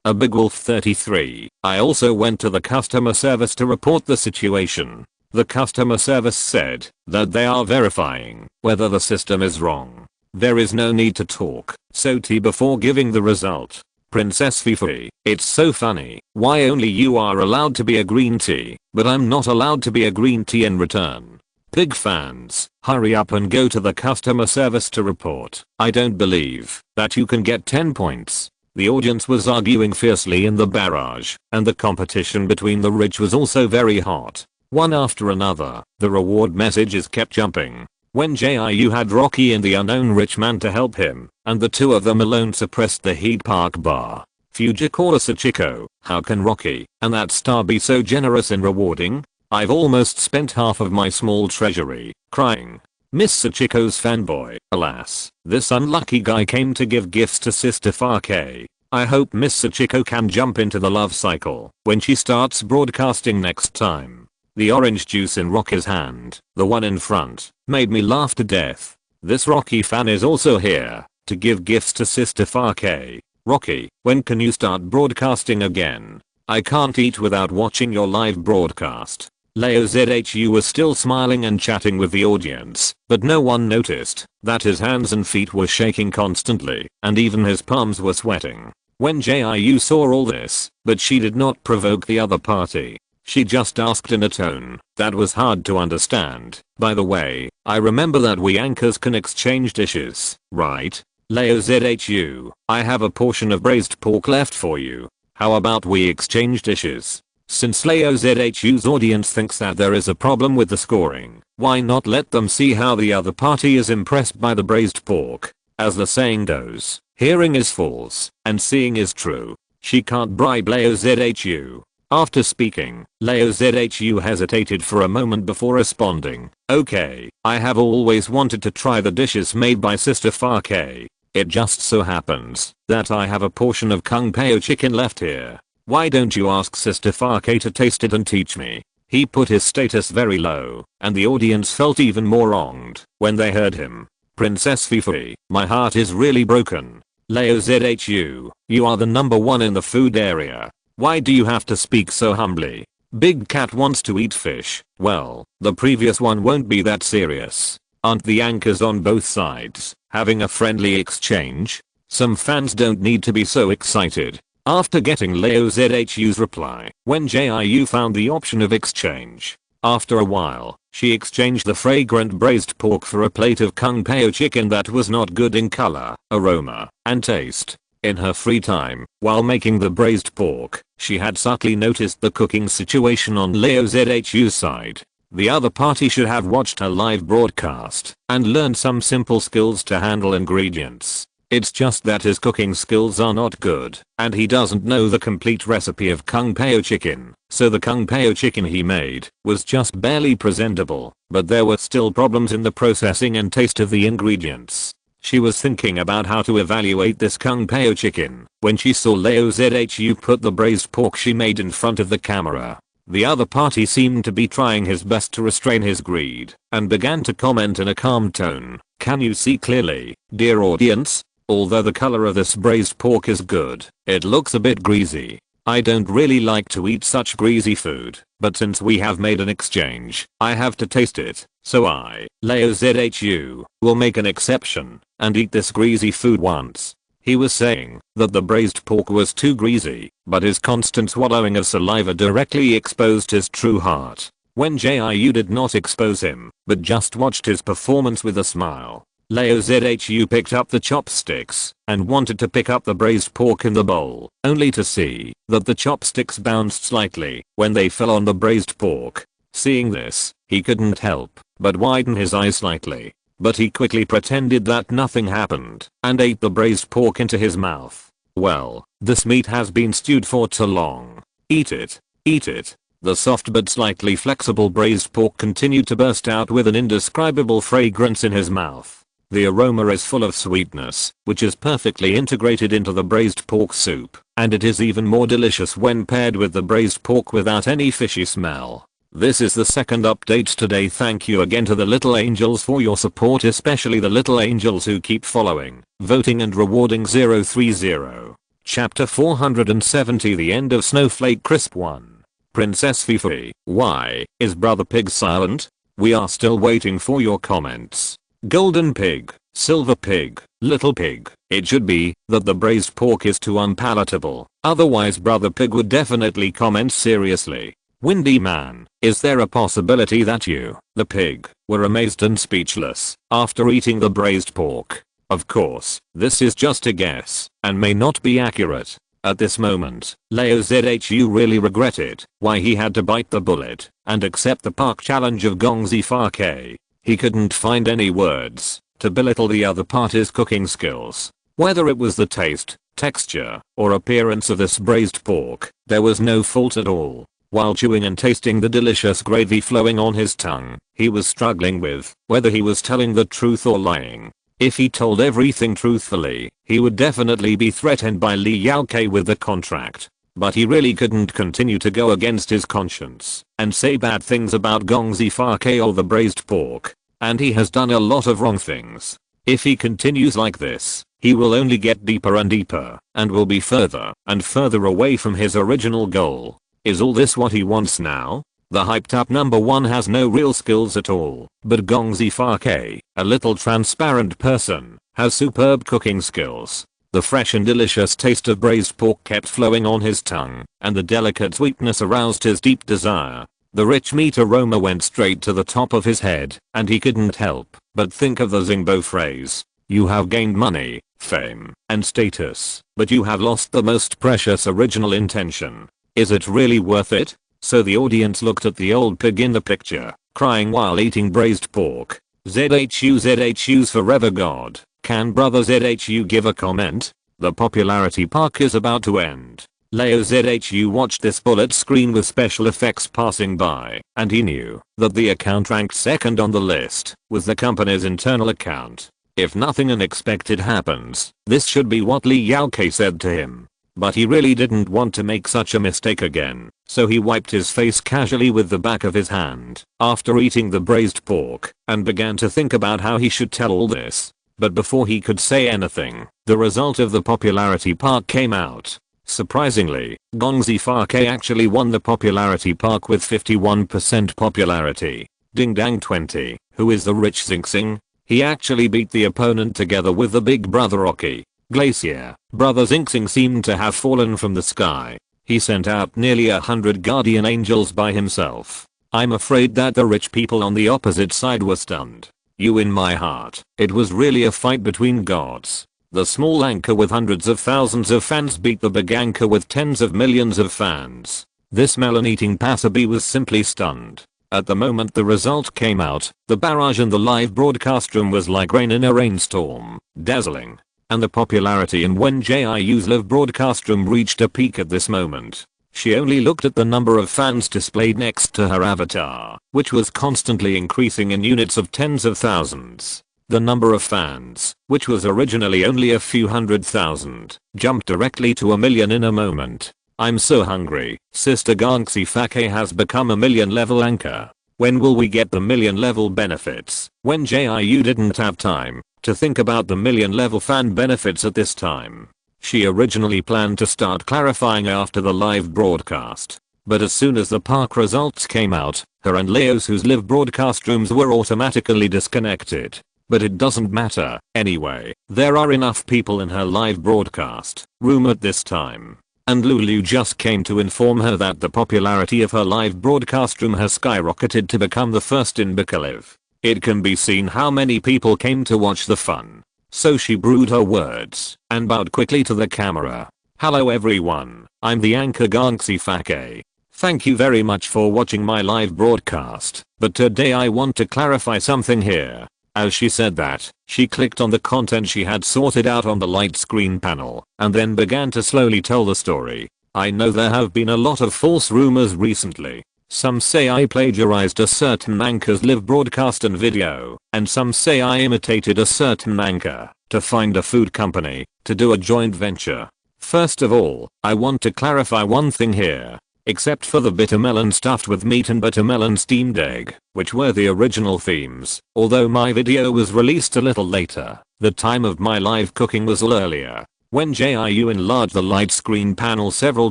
A Big Wolf 33. I also went to the customer service to report the situation. The customer service said that they are verifying whether the system is wrong. There is no need to talk, so tea before giving the result. Princess Fifi, it's so funny, why only you are allowed to be a green tea, but I'm not allowed to be a green tea in return. Pig fans, hurry up and go to the customer service to report. I don't believe that you can get 10 points. The audience was arguing fiercely in the barrage, and the competition between the rich was also very hot. One after another, the reward messages kept jumping. Wen Jiu had Rocky and the unknown rich man to help him, and the two of them alone suppressed the heat park bar. Fujikura Sachiko, how can Rocky and that star be so generous in rewarding? I've almost spent half of my small treasury, crying. Miss Sachiko's fanboy, alas, this unlucky guy came to give gifts to Sister Fake. I hope Miss Sachiko can jump into the love cycle when she starts broadcasting next time. The orange juice in Rocky's hand, the one in front, made me laugh to death. This Rocky fan is also here to give gifts to Sister Fake. Rocky, when can you start broadcasting again? I can't eat without watching your live broadcast. Leo ZHU was still smiling and chatting with the audience, but no one noticed that his hands and feet were shaking constantly, and even his palms were sweating. Wen Jiu saw all this, but she did not provoke the other party. She just asked in a tone that was hard to understand. By the way, I remember that we anchors can exchange dishes, right? Leo ZHU, I have a portion of braised pork left for you. How about we exchange dishes? Since Leo ZHU's audience thinks that there is a problem with the scoring, why not let them see how the other party is impressed by the braised pork? As the saying goes, hearing is false, and seeing is true. She can't bribe Leo ZHU. After speaking, Leo ZHU hesitated for a moment before responding. Okay, I have always wanted to try the dishes made by Sister Fake. It just so happens that I have a portion of Kung Pao chicken left here. Why don't you ask Sister Fake to taste it and teach me? He put his status very low, and the audience felt even more wronged when they heard him. Princess Fifi, my heart is really broken. Leo ZHU, you are the number one in the food area. Why do you have to speak so humbly? Big Cat wants to eat fish. Well, the previous one won't be that serious. Aren't the anchors on both sides having a friendly exchange? Some fans don't need to be so excited. After getting Leo ZHU's reply, Wen Jiu found the option of exchange. After a while, she exchanged the fragrant braised pork for a plate of Kung Pao chicken that was not good in color, aroma, and taste. In her free time, while making the braised pork, she had subtly noticed the cooking situation on Leo ZHU's side. The other party should have watched her live broadcast and learned some simple skills to handle ingredients. It's just that his cooking skills are not good, and he doesn't know the complete recipe of Kung Pao chicken, so the Kung Pao chicken he made was just barely presentable, but there were still problems in the processing and taste of the ingredients. She was thinking about how to evaluate this Kung Pao chicken when she saw Leo ZHU put the braised pork she made in front of the camera. The other party seemed to be trying his best to restrain his greed, and began to comment in a calm tone. Can you see clearly, dear audience? Although the color of this braised pork is good, it looks a bit greasy. I don't really like to eat such greasy food, but since we have made an exchange, I have to taste it, so I, Leo ZHU, will make an exception and eat this greasy food once. He was saying that the braised pork was too greasy, but his constant swallowing of saliva directly exposed his true heart. Wen Jiu did not expose him, but just watched his performance with a smile. Leo Zhu picked up the chopsticks and wanted to pick up the braised pork in the bowl, only to see that the chopsticks bounced slightly when they fell on the braised pork. Seeing this, he couldn't help but widen his eyes slightly. But he quickly pretended that nothing happened and ate the braised pork into his mouth. Well, this meat has been stewed for too long. Eat it. Eat it. The soft but slightly flexible braised pork continued to burst out with an indescribable fragrance in his mouth. The aroma is full of sweetness, which is perfectly integrated into the braised pork soup, and it is even more delicious when paired with the braised pork without any fishy smell. This is the second update today. Thank you again to the little angels for your support, especially the little angels who keep following, voting and rewarding 030. Chapter 470, The End of Snowflake Crisp 1. Princess Fifi, why is Brother Pig silent? We are still waiting for your comments. Golden Pig, Silver Pig, Little Pig. It should be that the braised pork is too unpalatable, otherwise Brother Pig would definitely comment seriously. Windy Man, is there a possibility that you, the pig, were amazed and speechless after eating the braised pork? Of course, this is just a guess and may not be accurate. At this moment, Leo Zhu really regretted why he had to bite the bullet and accept the park challenge of Gong Zifake. He couldn't find any words to belittle the other party's cooking skills. Whether it was the taste, texture, or appearance of this braised pork, there was no fault at all. While chewing and tasting the delicious gravy flowing on his tongue, he was struggling with whether he was telling the truth or lying. If he told everything truthfully, he would definitely be threatened by Li Yaokei with the contract. But he really couldn't continue to go against his conscience and say bad things about Gong Zifake or the braised pork. And he has done a lot of wrong things. If he continues like this, he will only get deeper and deeper and will be further and further away from his original goal. Is all this what he wants now? The hyped up number 1 has no real skills at all, but Gong Zifake, a little transparent person, has superb cooking skills. The fresh and delicious taste of braised pork kept flowing on his tongue, and the delicate sweetness aroused his deep desire. The rich meat aroma went straight to the top of his head, and he couldn't help but think of the Zingbo phrase. You have gained money, fame, and status, but you have lost the most precious original intention. Is it really worth it? So the looked at the old pig in the picture, crying while eating braised pork. Zhu's forever god. Can Brother Zhu give a comment? The popularity park is about to end. Leo Zhu watched this bullet screen with special effects passing by, and he knew that the account ranked second on the list was the company's internal account. If nothing unexpected happens, this should be what Li Yaokei said to him. But he really didn't want to make such a mistake again, so he wiped his face casually with the back of his hand after eating the braised pork and began to think about how he should tell all this. But before he could say anything, the result of the popularity park came out. Surprisingly, Gong Zifake actually won the popularity park with 51% popularity. Ding Dang 20, who is the rich Xingxing? He actually beat the opponent together with the big brother Rocky. Glacier, Brother Xingxing seemed to have fallen from the sky. He sent out nearly 100 guardian angels by himself. I'm afraid that the rich people on the opposite side were stunned. You in my heart, it was really a fight between gods. The small anchor with hundreds of thousands of fans beat the big anchor with tens of millions of fans. This melon-eating passerby was simply stunned. At the moment the result came out, the barrage in the live broadcast room was like rain in a rainstorm, dazzling. And the popularity in Wen Jiu's live broadcast room reached a peak at this moment. She only looked at the number of fans displayed next to her avatar, which was constantly increasing in units of tens of thousands. The number of fans, which was originally only a few 100,000, jumped directly to 1 million in a moment. I'm so hungry. Sister Gong Zifake has become a 1 million level anchor. When will we get the 1 million level benefits? Wen Jiu didn't have time to think about the 1 million level fan benefits at this time. She originally planned to start clarifying after the live broadcast. But as soon as the park results came out, her and Leo's whose live broadcast rooms were automatically disconnected. but it doesn't matter. Anyway, there are enough people in her live broadcast room at this time. And Lulu just came to inform her that the popularity of her live broadcast room has skyrocketed to become the first in Bakaliv. It can be seen how many people came to watch the fun. So she brewed her words and bowed quickly to the camera. Hello everyone, I'm the anchor Gongsi Fake. Thank you very much for watching my live broadcast, but today I want to clarify something here. As she said that, she clicked on the content she had sorted out on the light screen panel, and then began to slowly tell the story. I know there have been a lot of false rumors recently. Some say I plagiarized a certain anchor's live broadcast and video, and some say I imitated a certain anchor to find a food company to do a joint venture. First of all, I want to clarify one thing here. Except for the bitter melon stuffed with meat and bitter melon steamed egg, which were the original themes, although my video was released a little later, the time of my live cooking was earlier. Wen Jiu enlarged the light screen panel several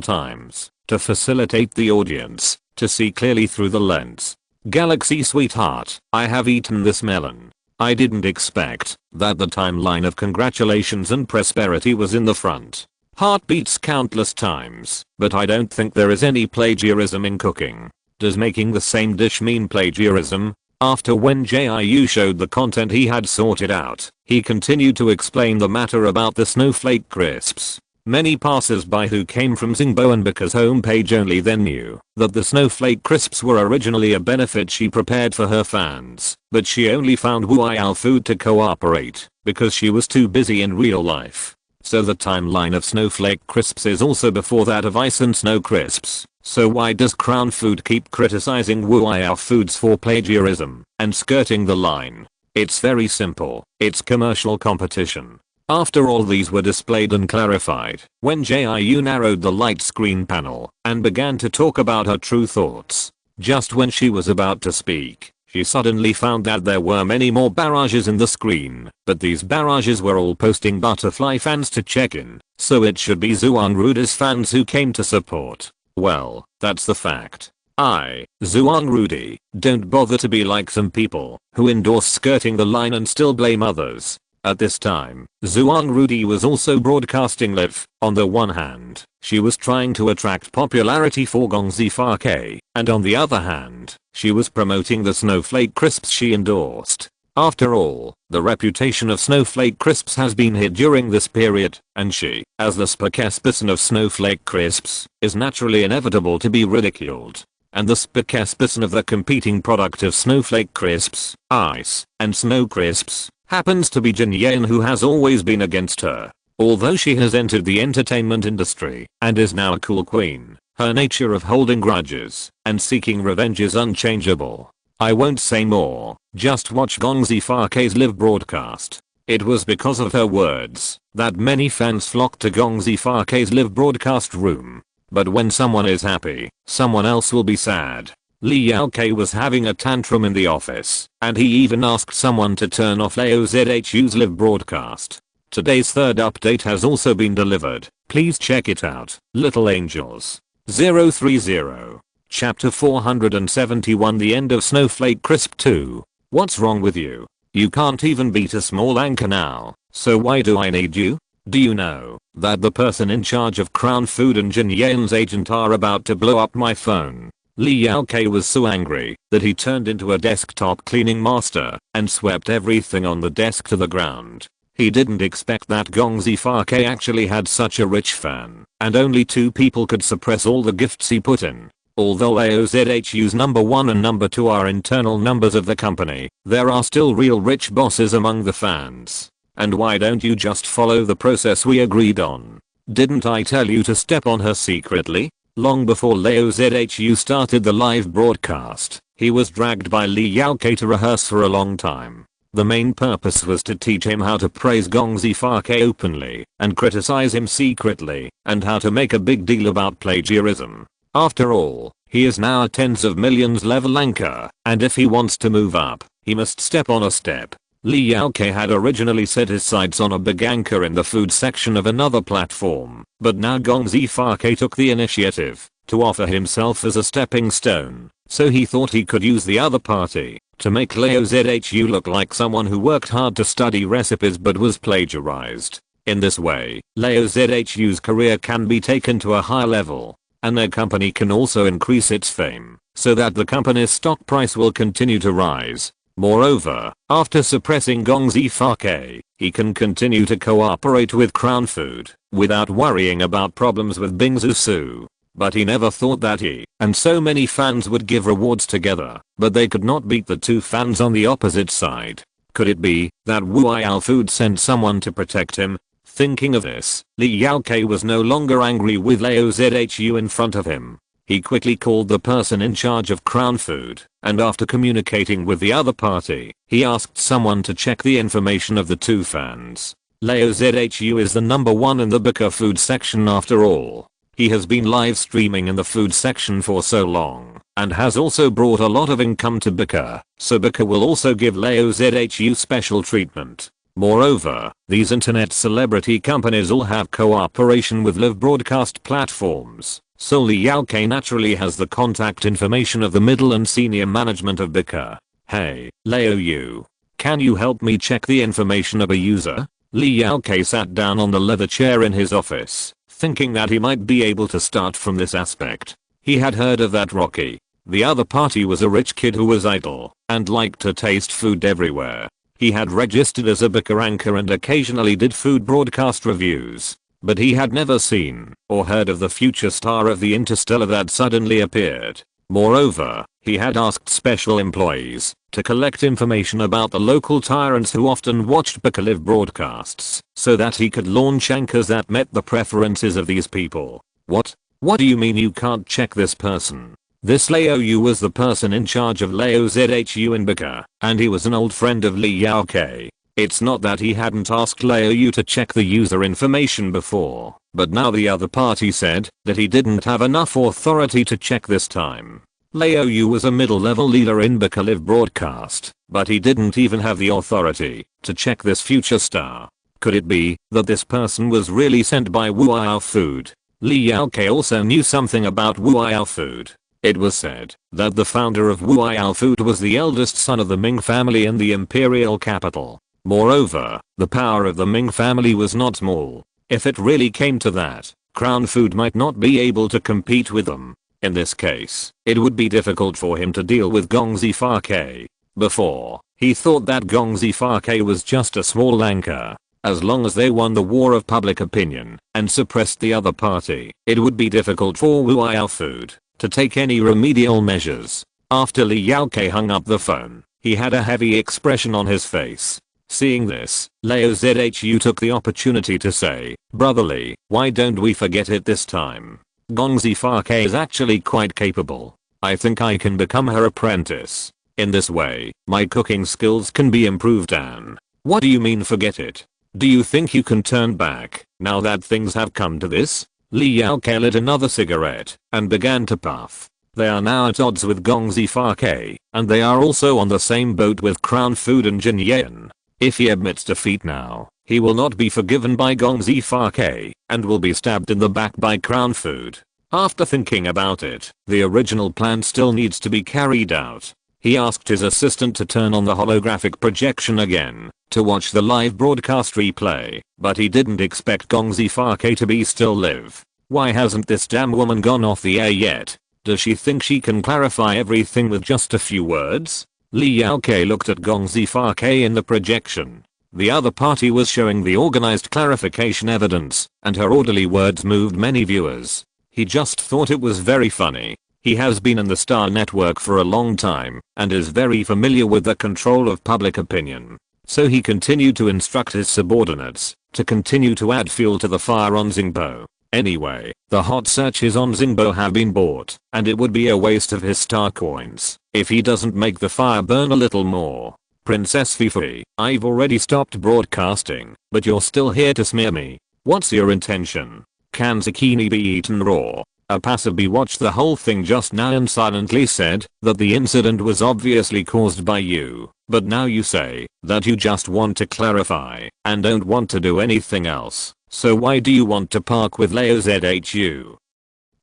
times to facilitate the audience to see clearly through the lens. Galaxy sweetheart, I have eaten this melon. I didn't expect that the timeline of congratulations and prosperity was in the front. Heart beats countless times, but I don't think there is any plagiarism in cooking. Does making the same dish mean plagiarism? After Wen Jiu showed the content he had sorted out, he continued to explain the matter about the snowflake crisps. Many passers-by who came from Xingbo and Baka's homepage only then knew that the snowflake crisps were originally a benefit she prepared for her fans, but she only found Wuao food to cooperate because she was too busy in real life. So the timeline of snowflake crisps is also before that of ice and snow crisps. So why does Crown Food keep criticizing Wuao Foods for plagiarism and skirting the line? It's very simple. It's commercial competition. After all these were displayed and clarified, Wen Jiu narrowed the light screen panel and began to talk about her true thoughts. Just when she was about to speak, she suddenly found that there were many more barrages in the screen, but these barrages were all posting butterfly fans to check in, so it should be Zhuang Rudi's fans who came to support. Well, that's the fact. Zhuang Rudi, don't bother to be like some people who endorse skirting the line and still blame others. At this time, Zhuang Rudi was also broadcasting live. On the one hand, she was trying to attract popularity for Gongzi Fake, and on the other hand, she was promoting the snowflake crisps she endorsed. After all, the reputation of snowflake crisps has been hit during this period, and she, as the spokesperson of snowflake crisps, is naturally inevitable to be ridiculed. And the spokesperson of the competing product of snowflake crisps, ice, and snow crisps, happens to be Jin Yan, who has always been against her. Although she has entered the entertainment industry and is now a cool queen, her nature of holding grudges and seeking revenge is unchangeable. I won't say more, just watch Gongzi Fake's live broadcast. It was because of her words that many fans flocked to Gongzi Fake's live broadcast room. But when someone is happy, someone else will be sad. Li Yaokei was having a tantrum in the office, and he even asked someone to turn off Laozhu's live broadcast. Today's third update has also been delivered. Please check it out. Little Angels. 030. Chapter 471, The End of Snowflake Crisp 2. What's wrong with you? You can't even beat a small anchor now, so why do I need you? Do you know that the person in charge of Crown Food and Jin Yan's agent are about to blow up my phone? Li Yaokei was so angry that he turned into a desktop cleaning master and swept everything on the desk to the ground. He didn't expect that Gongzi Fake actually had such a rich fan, and only 2 people could suppress all the gifts he put in. Although Laozhu's number 1 and number 2 are internal numbers of the company, there are still real rich bosses among the fans. And why don't you just follow the process we agreed on? Didn't I tell you to step on her secretly? Long before Laozhu started the live broadcast, he was dragged by Li Yaokei to rehearse for a long time. The main purpose was to teach him how to praise Gongzi Fake openly and criticize him secretly, and how to make a big deal about plagiarism. After all, he is now a tens of millions level anchor, and if he wants to move up, he must step on a step. Li Yaokei had originally set his sights on a big anchor in the food section of another platform, but now Gongzi Fake took the initiative to offer himself as a stepping stone, so he thought he could use the other party to make Leo Zhu look like someone who worked hard to study recipes but was plagiarized. In this way, Leo Zhu's career can be taken to a high level, and their company can also increase its fame, so that the company's stock price will continue to rise. Moreover, after suppressing Gong Zifake, he can continue to cooperate with Crown Food, without worrying about problems with Bingsu Su. But he never thought that he and so many fans would give rewards together, but they could not beat the two fans on the opposite side. Could it be that Wu Yao Food sent someone to protect him? Thinking of this, Li Yaokei was no longer angry with Leo Zhu in front of him. He quickly called the person in charge of Crown Food, and after communicating with the other party, he asked someone to check the information of the two fans. Leo Zhu is the #1 in the Bika food section after all. He has been live streaming in the food section for so long, and has also brought a lot of income to Bika, so Bika will also give Leo Zhu special treatment. Moreover, these internet celebrity companies all have cooperation with live broadcast platforms, so Li Yaokei naturally has the contact information of the middle and senior management of Bika. Hey, Leo Yu. Can you help me check the information of a user? Li Yaokei sat down on the leather chair in his office, thinking that he might be able to start from this aspect. He had heard of that Rocky. The other party was a rich kid who was idle, and liked to taste food everywhere. He had registered as a Bika anchor and occasionally did food broadcast reviews, but he had never seen or heard of the future star of the Interstellar that suddenly appeared. Moreover, he had asked special employees to collect information about the local tyrants who often watched Bika live broadcasts, so that he could launch anchors that met the preferences of these people. What? What do you mean you can't check this person? This Leo Yu was the person in charge of Leo Zhu in Bika, and he was an old friend of Li Yaokei. It's not that he hadn't asked Leo Yu to check the user information before, but now the other party said that he didn't have enough authority to check this time. Leo Yu was a middle-level leader in Bika live broadcast, but he didn't even have the authority to check this future star. Could it be that this person was really sent by Wu Yao Food? Li Yaokei also knew something about Wu Yao Food. It was said that the founder of Wu Yao Food was the eldest son of the Ming family in the imperial capital. Moreover, the power of the Ming family was not small. If it really came to that, Crown Food might not be able to compete with them. In this case, it would be difficult for him to deal with Gong Zifake. Before, he thought that Gong Zifake was just a small anchor. As long as they won the war of public opinion and suppressed the other party, it would be difficult for Wu Yao Food to take any remedial measures. After Li Yaokei hung up the phone, he had a heavy expression on his face. Seeing this, Leo Zhu took the opportunity to say, "Brotherly, why don't we forget it this time? Gong Zifake is actually quite capable. I think I can become her apprentice. In this way, my cooking skills can be improved and..." "What do you mean forget it? Do you think you can turn back, now that things have come to this?" Li Yaokei lit another cigarette and began to puff. They are now at odds with Gong Zifake, and they are also on the same boat with Crown Food and Jin Yan. If he admits defeat now, he will not be forgiven by Gong Zifake, and will be stabbed in the back by Crown Food. After thinking about it, the original plan still needs to be carried out. He asked his assistant to turn on the holographic projection again, to watch the live broadcast replay, but he didn't expect Gong Zifake to be still live. Why hasn't this damn woman gone off the air yet? Does she think she can clarify everything with just a few words? Li Yaokei looked at Gong Zifake in the projection. The other party was showing the organized clarification evidence, and her orderly words moved many viewers. He just thought it was very funny. He has been in the Star Network for a long time, and is very familiar with the control of public opinion. So he continued to instruct his subordinates to continue to add fuel to the fire on Xingbo. Anyway, the hot searches on Xingbo have been bought, and it would be a waste of his star coins if he doesn't make the fire burn a little more. Princess Fifi, I've already stopped broadcasting, but you're still here to smear me. What's your intention? Can zucchini be eaten raw? A passerby watched the whole thing just now and silently said that the incident was obviously caused by you, but now you say that you just want to clarify and don't want to do anything else. So why do you want to park with Leo Zhu?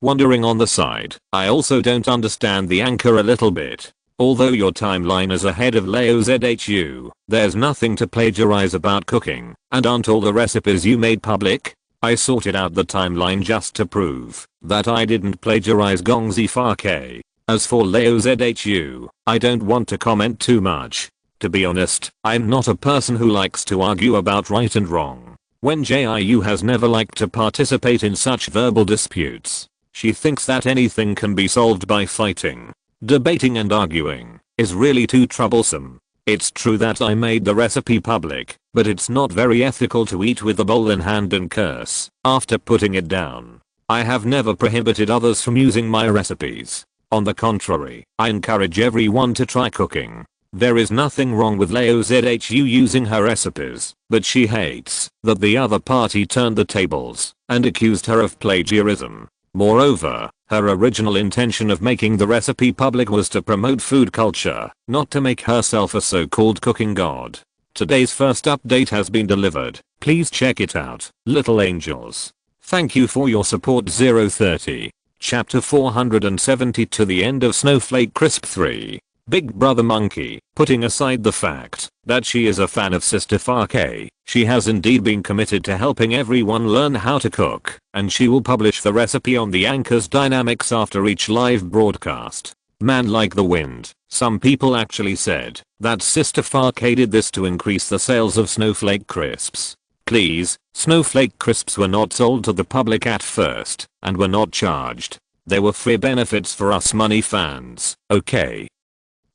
Wondering on the side, I also don't understand the anchor a little bit. Although your timeline is ahead of Leo ZHU, there's nothing to plagiarize about cooking, and aren't all the recipes you made public? I sorted out the timeline just to prove that I didn't plagiarize Gongzi Farke. As for Leo ZHU, I don't want to comment too much. To be honest, I'm not a person who likes to argue about right and wrong. Wen Jiu has never liked to participate in such verbal disputes. She thinks that anything can be solved by fighting. Debating and arguing is really too troublesome. It's true that I made the recipe public, but it's not very ethical to eat with the bowl in hand and curse after putting it down. I have never prohibited others from using my recipes. On the contrary, I encourage everyone to try cooking. There is nothing wrong with Leo ZHU using her recipes, but she hates that the other party turned the tables and accused her of plagiarism. Moreover, her original intention of making the recipe public was to promote food culture, not to make herself a so-called cooking god. Today's first update has been delivered. Please check it out, little angels. Thank you for your support. 030. Chapter 470 to the end of Snowflake Crisp 3. Big Brother Monkey. Putting aside the fact that she is a fan of Sister Farke, she has indeed been committed to helping everyone learn how to cook, and she will publish the recipe on the Anchor's Dynamics after each live broadcast. Man like the wind, some people actually said that Sister Farke did this to increase the sales of Snowflake Crisps. Please, Snowflake Crisps were not sold to the public at first, and were not charged. They were free benefits for us money fans, okay?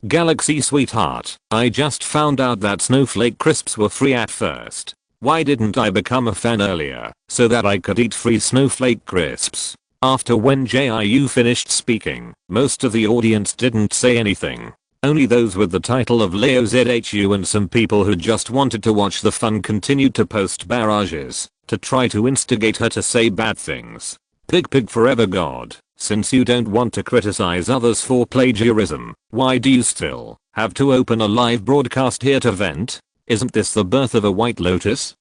Galaxy sweetheart, I just found out that Snowflake Crisps were free at first. Why didn't I become a fan earlier, so that I could eat free Snowflake Crisps? After Wen Jiu finished speaking, most of the audience didn't say anything. Only those with the title of Leo ZHU and some people who just wanted to watch the fun continued to post barrages to try to instigate her to say bad things. Pig forever god. Since you don't want to criticize others for plagiarism, why do you still have to open a live broadcast here to vent? Isn't this the birth of a white lotus?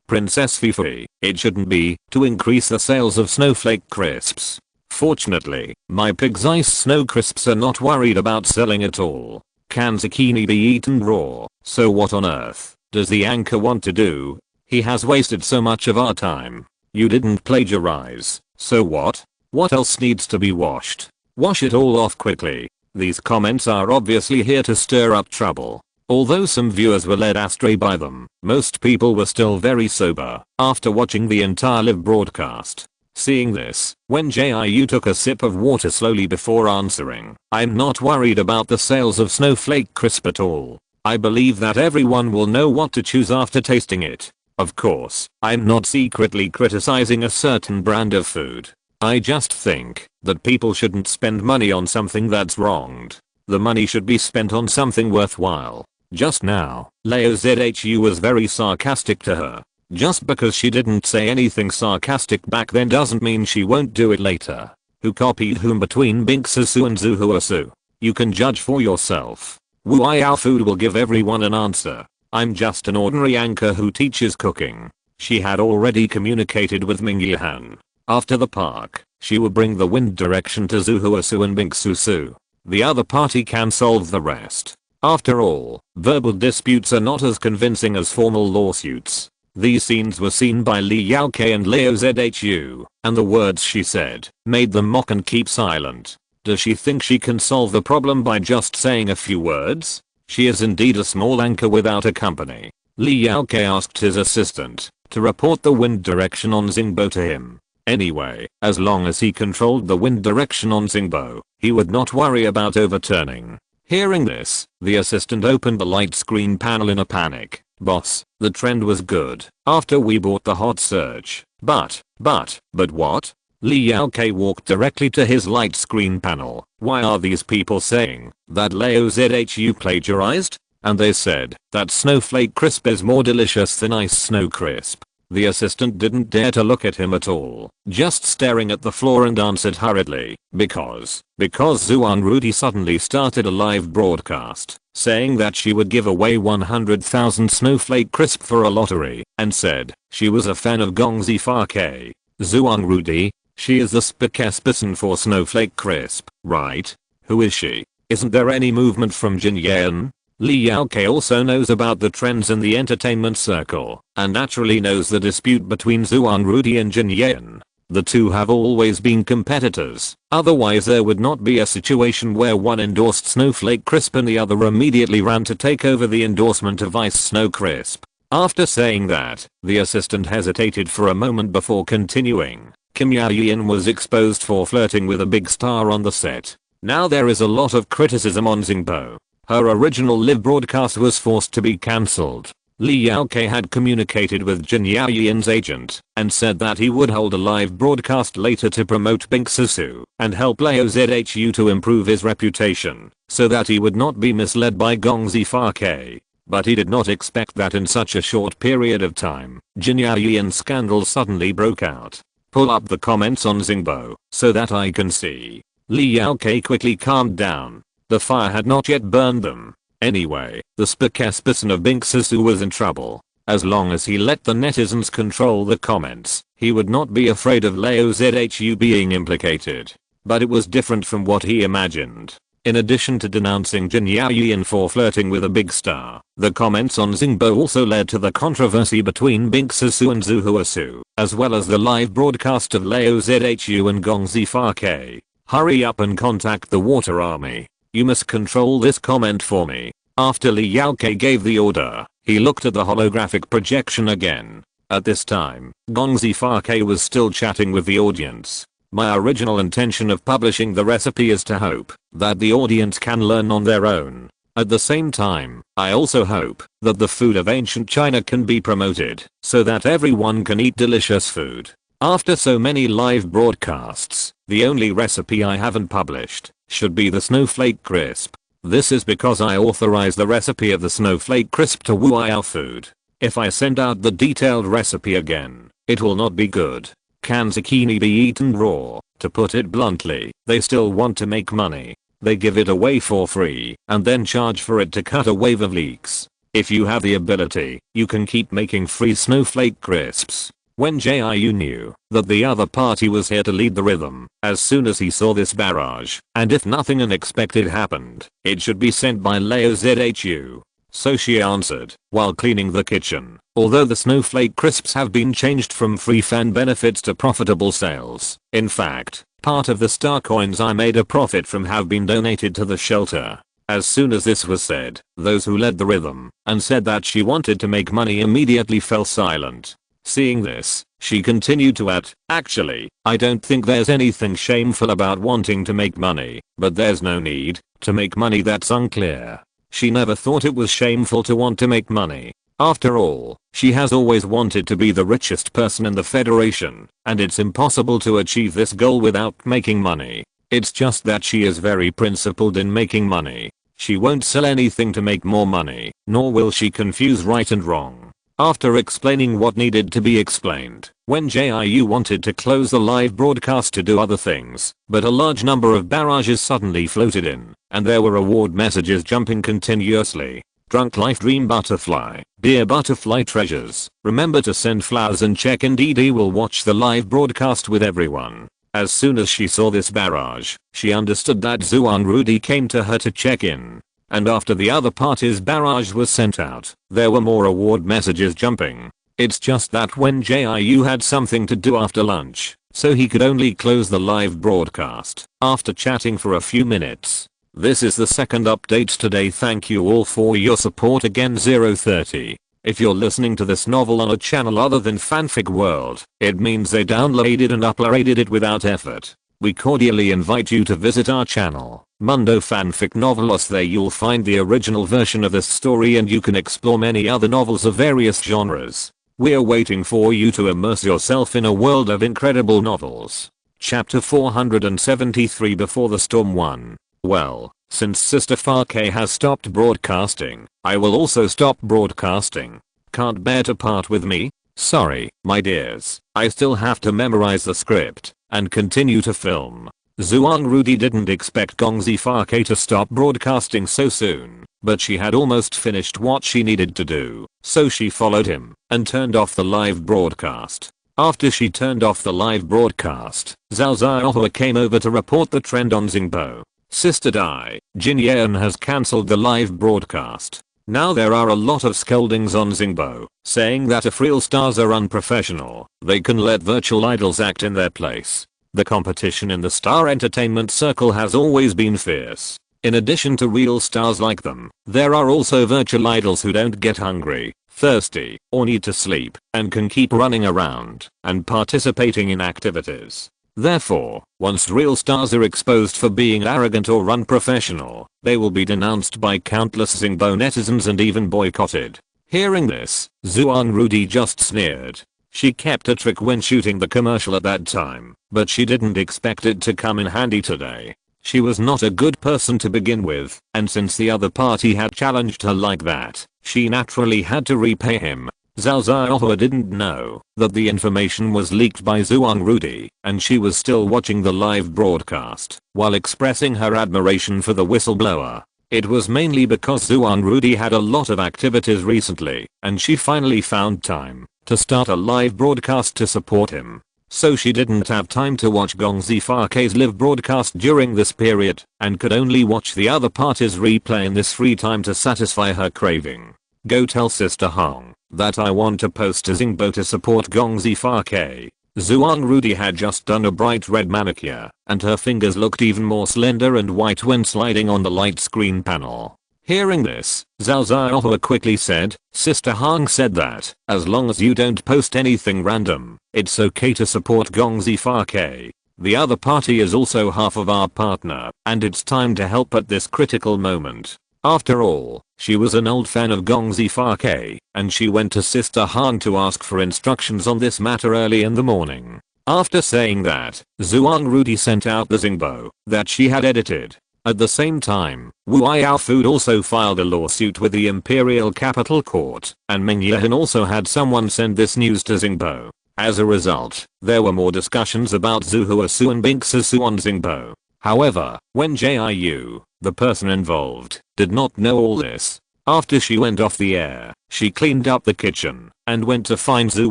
Princess Fifi, it shouldn't be, to increase the sales of Snowflake Crisps. Fortunately, my Pig's Ice Snow Crisps are not worried about selling at all. Can zucchini be eaten raw? So what on earth does the anchor want to do? He has wasted so much of our time. You didn't plagiarize, so what? What else needs to be washed? Wash it all off quickly. These comments are obviously here to stir up trouble. Although some viewers were led astray by them, most people were still very sober after watching the entire live broadcast. Seeing this, Wen Jiu took a sip of water slowly before answering. I'm not worried about the sales of Snowflake Crisp at all. I believe that everyone will know what to choose after tasting it. Of course, I'm not secretly criticizing a certain brand of food. I just think that people shouldn't spend money on something that's wronged. The money should be spent on something worthwhile. Just now, Leo ZHU was very sarcastic to her. Just because she didn't say anything sarcastic back then doesn't mean she won't do it later. Who copied whom between Binksusu and Zuhuasu? You can judge for yourself. Wuai Food will give everyone an answer. I'm just an ordinary anchor who teaches cooking. She had already communicated with Mingyihan. After the park, she will bring the wind direction to Zuhuasu and Binksusu. The other party can solve the rest. After all, verbal disputes are not as convincing as formal lawsuits. These scenes were seen by Li Yaokei and Leo ZHU, and the words she said made them mock and keep silent. Does she think she can solve the problem by just saying a few words? She is indeed a small anchor without a company. Li Yaokei asked his assistant to report the wind direction on Xingbo to him. Anyway, as long as he controlled the wind direction on Xingbo, he would not worry about overturning. Hearing this, the assistant opened the light screen panel in a panic. Boss, the trend was good after we bought the hot surge. But what? Li Yaokei walked directly to his light screen panel. Why are these people saying that Leo ZHU plagiarized? And they said that Snowflake Crisp is more delicious than Ice Snow Crisp. The assistant didn't dare to look at him at all, just staring at the floor and answered hurriedly, because Zhuang Rudy suddenly started a live broadcast, saying that she would give away 100,000 Snowflake Crisp for a lottery, and said she was a fan of Gongzi Farke. Zhuang Rudy? She is the spokesperson for Snowflake Crisp, right? Who is she? Isn't there any movement from Jin Yan? Li Yaokei also knows about the trends in the entertainment circle, and naturally knows the dispute between Zhuan Rudy and Jin Yan. The two have always been competitors, otherwise there would not be a situation where one endorsed Snowflake Crisp and the other immediately ran to take over the endorsement of Ice Snow Crisp. After saying that, the assistant hesitated for a moment before continuing. Kim Yaoyin was exposed for flirting with a big star on the set. Now there is a lot of criticism on Xingbo. Her original live broadcast was forced to be cancelled. Li Yaokei had communicated with Jin Yaoyin's agent and said that he would hold a live broadcast later to promote Bink Susu and help Leo Zhu to improve his reputation so that he would not be misled by Gong Zifake. But he did not expect that in such a short period of time, Jin Yaoyin's scandal suddenly broke out. Pull up the comments on Xingbo so that I can see. Li Yaokei quickly calmed down. The fire had not yet burned them. Anyway, the spokesperson of Bink Susu was in trouble. As long as he let the netizens control the comments, he would not be afraid of Leo Zhu being implicated. But it was different from what he imagined. In addition to denouncing Jin Yaoyin for flirting with a big star, the comments on Xingbo also led to the controversy between Bink Susu and Zhu Huasu, as well as the live broadcast of Leo Zhu and Gong Zifake. Hurry up and contact the water army. You must control this comment for me. After Li Yaokei gave the order, he looked at the holographic projection again. At this time, Gong Zifake was still chatting with the audience. My original intention of publishing the recipe is to hope that the audience can learn on their own. At the same time, I also hope that the food of ancient China can be promoted so that everyone can eat delicious food. After so many live broadcasts, the only recipe I haven't published should be the Snowflake Crisp. This is because I authorized the recipe of the Snowflake Crisp to Wuao Food. If I send out the detailed recipe again, it will not be good. Can zucchini be eaten raw? To put it bluntly, they still want to make money. They give it away for free and then charge for it to cut a wave of leaks. If you have the ability, you can keep making free Snowflake Crisps. Wen Jiu knew that the other party was here to lead the rhythm as soon as he saw this barrage, and if nothing unexpected happened, it should be sent by Leo Zhu. So she answered, while cleaning the kitchen, although the Snowflake Crisps have been changed from free fan benefits to profitable sales. In fact, part of the star coins I made a profit from have been donated to the shelter. As soon as this was said, those who led the rhythm and said that she wanted to make money immediately fell silent. Seeing this, she continued to add, actually, I don't think there's anything shameful about wanting to make money, but there's no need to make money that's unclear. She never thought it was shameful to want to make money. After all, she has always wanted to be the richest person in the Federation, and it's impossible to achieve this goal without making money. It's just that she is very principled in making money. She won't sell anything to make more money, nor will she confuse right and wrong. After explaining what needed to be explained, Wen Jiu wanted to close the live broadcast to do other things, but a large number of barrages suddenly floated in, and there were award messages jumping continuously. Drunk Life Dream Butterfly, Dear Butterfly Treasures, remember to send flowers and check in. DD will watch the live broadcast with everyone. As soon as she saw this barrage, she understood that Zhuan Rudy came to her to check in. And after the other party's barrage was sent out, there were more award messages jumping. It's just that Wen Jiu had something to do after lunch, so he could only close the live broadcast after chatting for a few minutes. This is the second update today. Thank you all for your support again. 030. If you're listening to this novel on a channel other than Fanfic World, it means they downloaded and uploaded it without effort. We cordially invite you to visit our channel, Mundo Fanfic Novelos. There you'll find the original version of this story and you can explore many other novels of various genres. We're waiting for you to immerse yourself in a world of incredible novels. Chapter 473 Before the Storm 1. Well, since Sister Fake has stopped broadcasting, I will also stop broadcasting. Can't bear to part with me? Sorry, my dears, I still have to memorize the script and continue to film. Zhuan Rudy didn't expect Gong Zifake to stop broadcasting so soon, but she had almost finished what she needed to do, so she followed him and turned off the live broadcast. After she turned off the live broadcast, Zhao Xiaohua came over to report the trend on Xingbo. Sister Dai, Jin Yeon has cancelled the live broadcast. Now there are a lot of scoldings on Zingbo, saying that if real stars are unprofessional, they can let virtual idols act in their place. The competition in the star entertainment circle has always been fierce. In addition to real stars like them, there are also virtual idols who don't get hungry, thirsty, or need to sleep, and can keep running around and participating in activities. Therefore, once real stars are exposed for being arrogant or unprofessional, they will be denounced by countless Zingbo netizens and even boycotted. Hearing this, Zhuang Rudy just sneered. She kept a trick when shooting the commercial at that time, but she didn't expect it to come in handy today. She was not a good person to begin with, and since the other party had challenged her like that, she naturally had to repay him. Zhao Xiaohua didn't know that the information was leaked by Zhuang Rudy, and she was still watching the live broadcast while expressing her admiration for the whistleblower. It was mainly because Zhuang Rudy had a lot of activities recently, and she finally found time to start a live broadcast to support him. So she didn't have time to watch Gong Zifake's live broadcast during this period, and could only watch the other party's replay in this free time to satisfy her craving. Go tell Sister Hong that I want to post a Zingbo to support Gong Zifake. Zhuang Rudy had just done a bright red manicure, and her fingers looked even more slender and white when sliding on the light screen panel. Hearing this, Zhao Xiaohua quickly said, Sister Hong said that, as long as you don't post anything random, it's okay to support Gong Zifake. The other party is also half of our partner, and it's time to help at this critical moment. After all, she was an old fan of Gong Zifake, and she went to Sister Han to ask for instructions on this matter early in the morning. After saying that, Zhuang Rudy sent out the Zingbo that she had edited. At the same time, Wu Yaofu also filed a lawsuit with the Imperial Capital Court, and Ming Yehan also had someone send this news to Zingbo. As a result, there were more discussions about Zhu Huasu and Bing Susu on Zingbo. However, Wen Jiu, the person involved, did not know all this. After she went off the air, she cleaned up the kitchen and went to find Zhu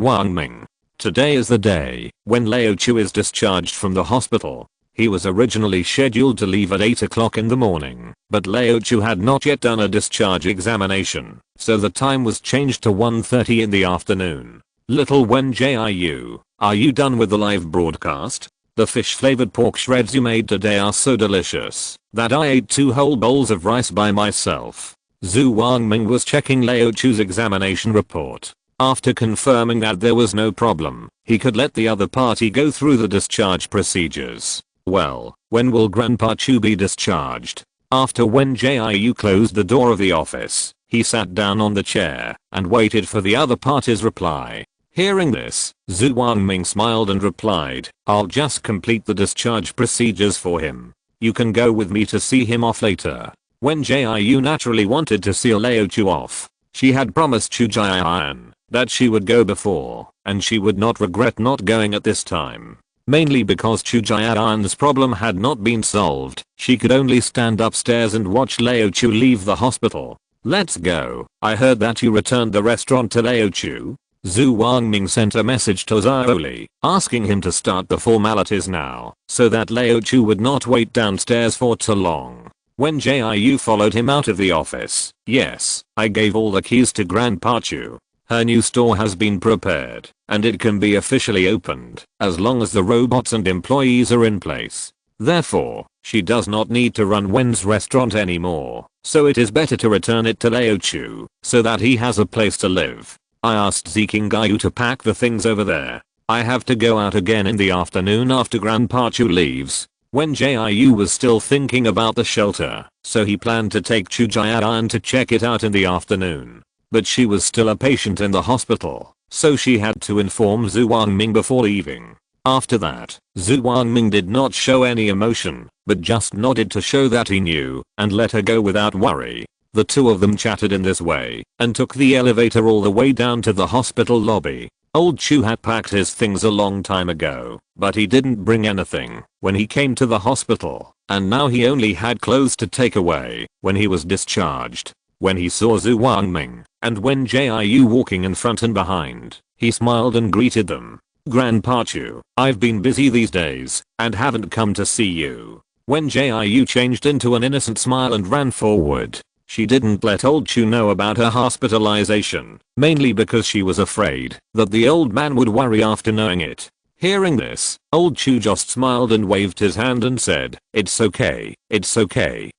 Wangming. Today is the day when Lao Chu is discharged from the hospital. He was originally scheduled to leave at 8 o'clock in the morning, but Lao Chu had not yet done a discharge examination, so the time was changed to 1:30 in the afternoon. Little Wen Jiu, are you done with the live broadcast? The fish flavored pork shreds you made today are so delicious that I ate 2 whole bowls of rice by myself. Zhu Wangming was checking Lao Chu's examination report. After confirming that there was no problem, he could let the other party go through the discharge procedures. Well, when will Grandpa Chu be discharged? After Wen Jiu closed the door of the office, he sat down on the chair and waited for the other party's reply. Hearing this, Zhu Wangming smiled and replied, I'll just complete the discharge procedures for him. You can go with me to see him off later. Wen Jiu naturally wanted to see Lao Chu off. She had promised Chu Jian that she would go before, and she would not regret not going at this time. Mainly because Chu Jian's problem had not been solved, she could only stand upstairs and watch Lao Chu leave the hospital. Let's go. I heard that you returned the restaurant to Lao Chu. Zhu Wangming sent a message to Zhao, asking him to start the formalities now, so that Lao Chu would not wait downstairs for too long. Wen Jiu followed him out of the office. Yes, I gave all the keys to Grandpa Chu. Her new store has been prepared, and it can be officially opened, as long as the robots and employees are in place. Therefore, she does not need to run Wen's restaurant anymore, so it is better to return it to Lao Chu, so that he has a place to live. I asked Zikingayu to pack the things over there. I have to go out again in the afternoon after Grandpa Chu leaves. Wen Jiu was still thinking about the shelter, so he planned to take Chu Jian to check it out in the afternoon. But she was still a patient in the hospital, so she had to inform Zhu Wangming before leaving. After that, Zhu Wangming did not show any emotion, but just nodded to show that he knew, and let her go without worry. The two of them chatted in this way, and took the elevator all the way down to the hospital lobby. Old Chu had packed his things a long time ago, but he didn't bring anything when he came to the hospital, and now he only had clothes to take away when he was discharged. When he saw Zhu Wangming and Wen Jiu walking in front and behind, he smiled and greeted them. Grandpa Chu, I've been busy these days and haven't come to see you. Wen Jiu changed into an innocent smile and ran forward. She didn't let old Chu know about her hospitalization, mainly because she was afraid that the old man would worry after knowing it. Hearing this, old Chu just smiled and waved his hand and said, "It's okay,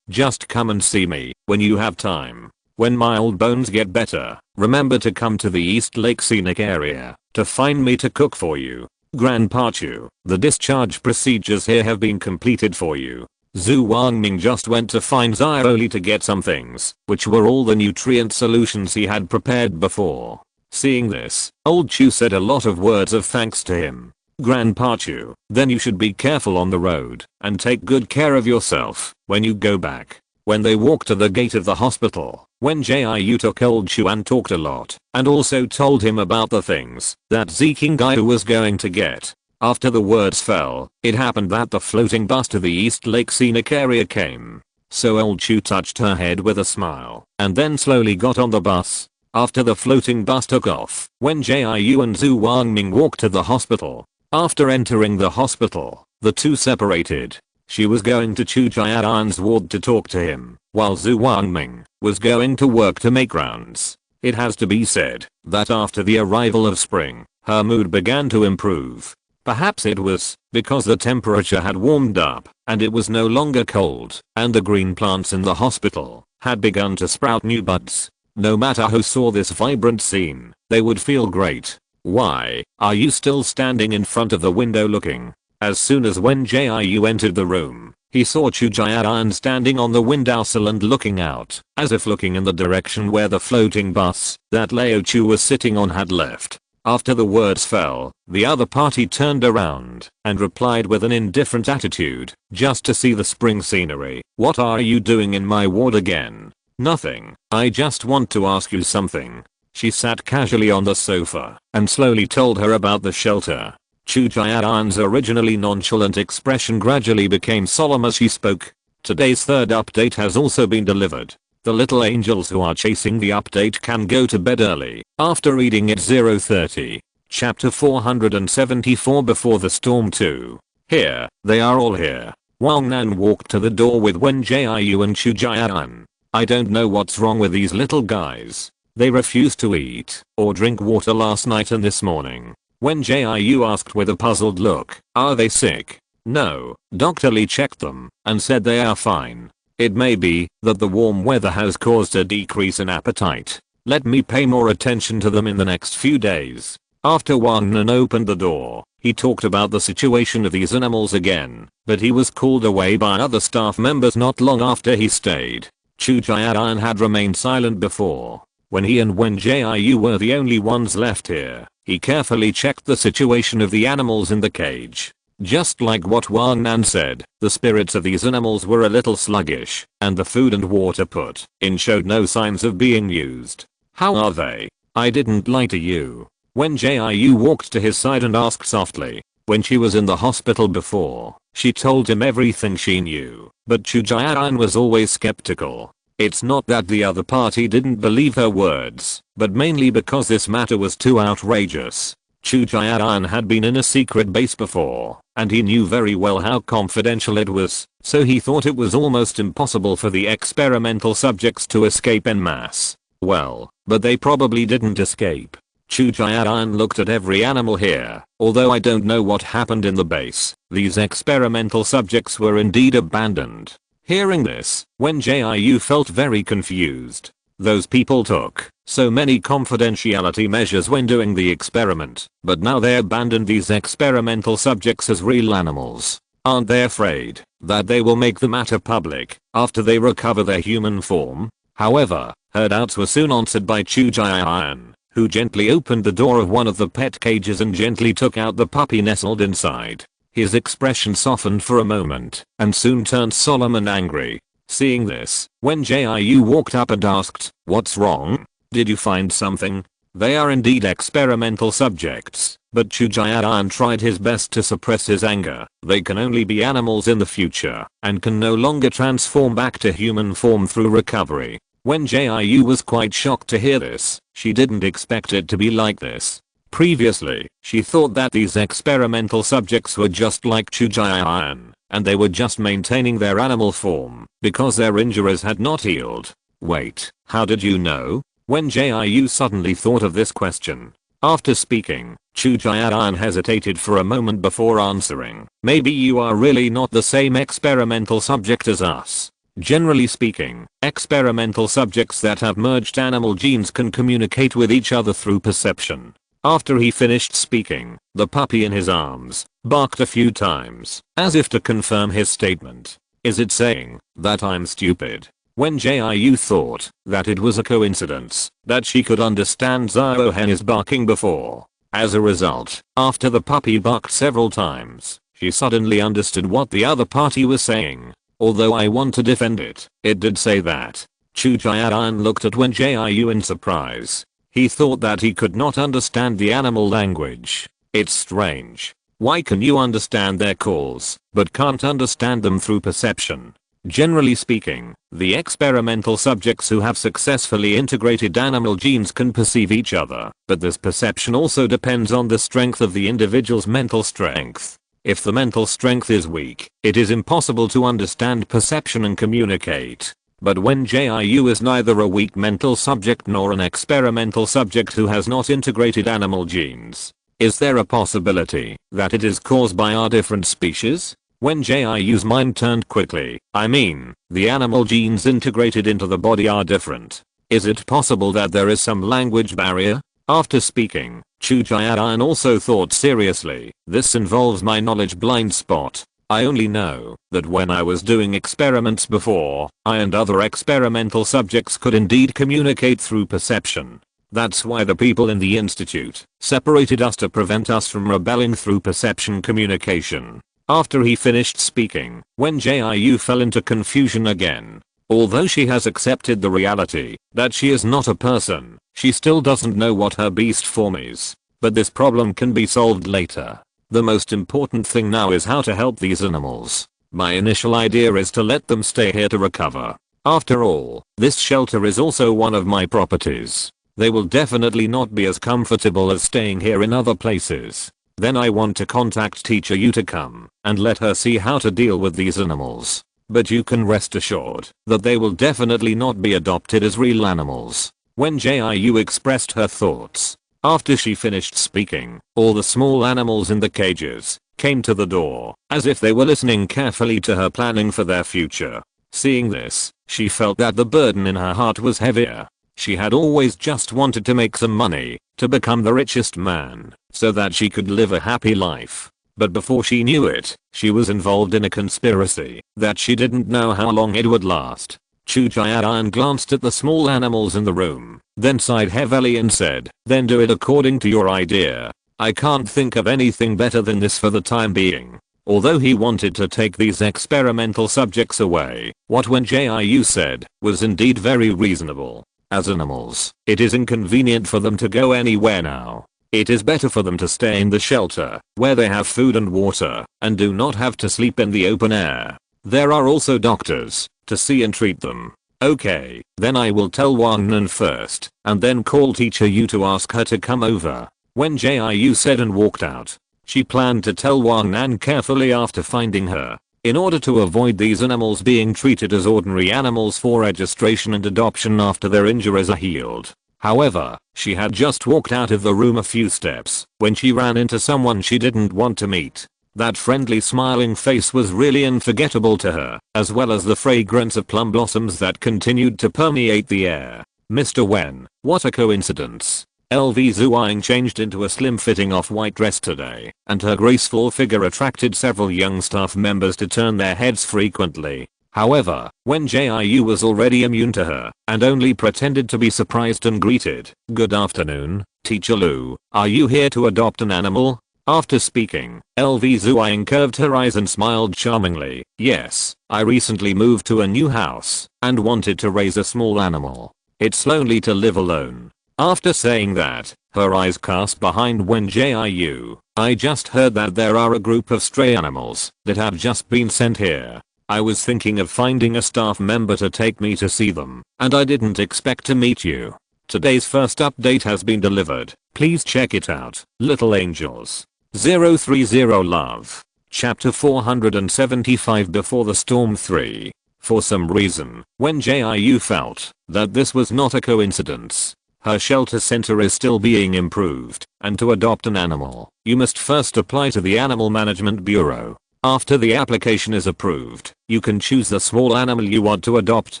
just come and see me when you have time. When my old bones get better, remember to come to the East Lake Scenic area to find me to cook for you. Grandpa Chu, the discharge procedures here have been completed for you." Zhu Wangming just went to find Xiaoli to get some things, which were all the nutrient solutions he had prepared before. Seeing this, old Chu said a lot of words of thanks to him. "Grandpa Chu, then you should be careful on the road and take good care of yourself when you go back." When they walked to the gate of the hospital, Wen Jiu took old Chu and talked a lot, and also told him about the things that Ziqinggai was going to get. After the words fell, it happened that the floating bus to the East Lake Scenic area came. So old Chu touched her head with a smile, and then slowly got on the bus. After the floating bus took off, Wen Jiu and Zhu Wangming walked to the hospital. After entering the hospital, the two separated. She was going to Chu Jiayan's ward to talk to him, while Zhu Wangming was going to work to make rounds. It has to be said that after the arrival of spring, her mood began to improve. Perhaps it was because the temperature had warmed up and it was no longer cold, and the green plants in the hospital had begun to sprout new buds. No matter who saw this vibrant scene, they would feel great. "Why are you still standing in front of the window looking?" As soon as Wen Jiu entered the room, he saw Chu Jiayan standing on the windowsill and looking out, as if looking in the direction where the floating bus that Lao Chu was sitting on had left. After the words fell, the other party turned around and replied with an indifferent attitude, "Just to see the spring scenery. What are you doing in my ward again?" "Nothing, I just want to ask you something." She sat casually on the sofa and slowly told her about the shelter. Chu Jiayan's originally nonchalant expression gradually became solemn as she spoke. "Today's third update has also been delivered. The little angels who are chasing the update can go to bed early after reading it 030. Chapter 474 Before the Storm 2. Here, they are all here. Wang Nan walked to the door with Wen Jiu and Chu Jiayan. "I don't know what's wrong with these little guys. They refused to eat or drink water last night and this morning." Wen Jiu asked with a puzzled look, "Are they sick?" "No, Dr. Lee checked them and said they are fine. It may be that the warm weather has caused a decrease in appetite. Let me pay more attention to them in the next few days." After Wang Nan opened the door, he talked about the situation of these animals again, but he was called away by other staff members not long after he stayed. Chu Jiayan had remained silent before. When he and Wen Jiu were the only ones left here, he carefully checked the situation of the animals in the cage. Just like what Wang Nan said, the spirits of these animals were a little sluggish, and the food and water put in showed no signs of being used. "How are they? I didn't lie to you." Wen Jiu walked to his side and asked softly. When she was in the hospital before, she told him everything she knew, but Chu Jiayan was always skeptical. It's not that the other party didn't believe her words, but mainly because this matter was too outrageous. Chu Jiayan had been in a secret base before, and he knew very well how confidential it was, so he thought it was almost impossible for the experimental subjects to escape en masse. Well, but they probably didn't escape. Chu Jiayan looked at every animal here. "Although I don't know what happened in the base, these experimental subjects were indeed abandoned." Hearing this, Wen Jiu felt very confused. Those people took so many confidentiality measures when doing the experiment, but now they abandoned these experimental subjects as real animals. Aren't they afraid that they will make the matter public after they recover their human form? However, her doubts were soon answered by Chu Jiayan, who gently opened the door of one of the pet cages and gently took out the puppy nestled inside. His expression softened for a moment and soon turned solemn and angry. Seeing this, Wen Jiu walked up and asked, "What's wrong? Did you find something?" They are indeed experimental subjects, but Chu Jiayan tried his best to suppress his anger. They can only be animals in the future and can no longer transform back to human form through recovery. Wen Jiu was quite shocked to hear this. She didn't expect it to be like this. Previously, she thought that these experimental subjects were just like Chu Jiayan, and they were just maintaining their animal form because their injuries had not healed. Wait, how did you know? Wen Jiu suddenly thought of this question. After speaking, Chu Jian hesitated for a moment before answering. Maybe you are really not the same experimental subject as us. Generally speaking, experimental subjects that have merged animal genes can communicate with each other through perception. After he finished speaking, the puppy in his arms barked a few times, as if to confirm his statement. Is it saying that I'm stupid? Wen Jiu thought that it was a coincidence that she could understand Zhao Hen's barking before. As a result, after the puppy barked several times, she suddenly understood what the other party was saying. Although I want to defend it, it did say that. Chu Jian looked at Wen Jiu in surprise. He thought that he could not understand the animal language. It's strange. Why can you understand their calls, but can't understand them through perception? Generally speaking, the experimental subjects who have successfully integrated animal genes can perceive each other, but this perception also depends on the strength of the individual's mental strength. If the mental strength is weak, it is impossible to understand perception and communicate. But Wen Jiu is neither a weak mental subject nor an experimental subject who has not integrated animal genes. Is there a possibility that it is caused by our different species? Wen Jiu's mind turned quickly. I mean, the animal genes integrated into the body are different. Is it possible that there is some language barrier? After speaking, Chu Jian also thought seriously. This involves my knowledge blind spot. I only know that when I was doing experiments before, I and other experimental subjects could indeed communicate through perception. That's why the people in the institute separated us to prevent us from rebelling through perception communication. After he finished speaking, Wen Jiu fell into confusion again. Although she has accepted the reality that she is not a person, she still doesn't know what her beast form is. But this problem can be solved later. The most important thing now is how to help these animals. My initial idea is to let them stay here to recover. After all, this shelter is also one of my properties. They will definitely not be as comfortable as staying here in other places. Then I want to contact Teacher Yu to come and let her see how to deal with these animals. But you can rest assured that they will definitely not be adopted as real animals. Wen Jiu expressed her thoughts. After she finished speaking, all the small animals in the cages came to the door, as if they were listening carefully to her planning for their future. Seeing this, she felt that the burden in her heart was heavier. She had always just wanted to make some money, to become the richest man, so that she could live a happy life. But before she knew it, she was involved in a conspiracy that she didn't know how long it would last. Chu Jian glanced at the small animals in the room, then sighed heavily and said, "Then do it according to your idea. I can't think of anything better than this for the time being." Although he wanted to take these experimental subjects away, what Wen Jiu said was indeed very reasonable. As animals, it is inconvenient for them to go anywhere now. It is better for them to stay in the shelter, where they have food and water, and do not have to sleep in the open air. There are also doctors to see and treat them. Okay, then I will tell Wang Nan first, and then call Teacher Yu to ask her to come over. Wen Jiu said and walked out. She planned to tell Wang Nan carefully after finding her, in order to avoid these animals being treated as ordinary animals for registration and adoption after their injuries are healed. However, she had just walked out of the room a few steps when she ran into someone she didn't want to meet. That friendly smiling face was really unforgettable to her, as well as the fragrance of plum blossoms that continued to permeate the air. Mr. Wen, what a coincidence. LV Zhuang changed into a slim-fitting off-white dress today, and her graceful figure attracted several young staff members to turn their heads frequently. However, Wen Jiu was already immune to her, and only pretended to be surprised and greeted. "Good afternoon, Teacher Lu. Are you here to adopt an animal?" After speaking, LV Zhuang curved her eyes and smiled charmingly. "Yes, I recently moved to a new house, and wanted to raise a small animal. It's lonely to live alone." After saying that, her eyes cast behind Wen Jiu. "I just heard that there are a group of stray animals that have just been sent here. I was thinking of finding a staff member to take me to see them, and I didn't expect to meet you. Today's first update has been delivered. Please check it out. Little Angels. 030 Love." Chapter 475 Before the Storm 3. For some reason, Wen Jiu felt that this was not a coincidence. Her shelter center is still being improved, and to adopt an animal, you must first apply to the Animal Management Bureau. After the application is approved, you can choose the small animal you want to adopt,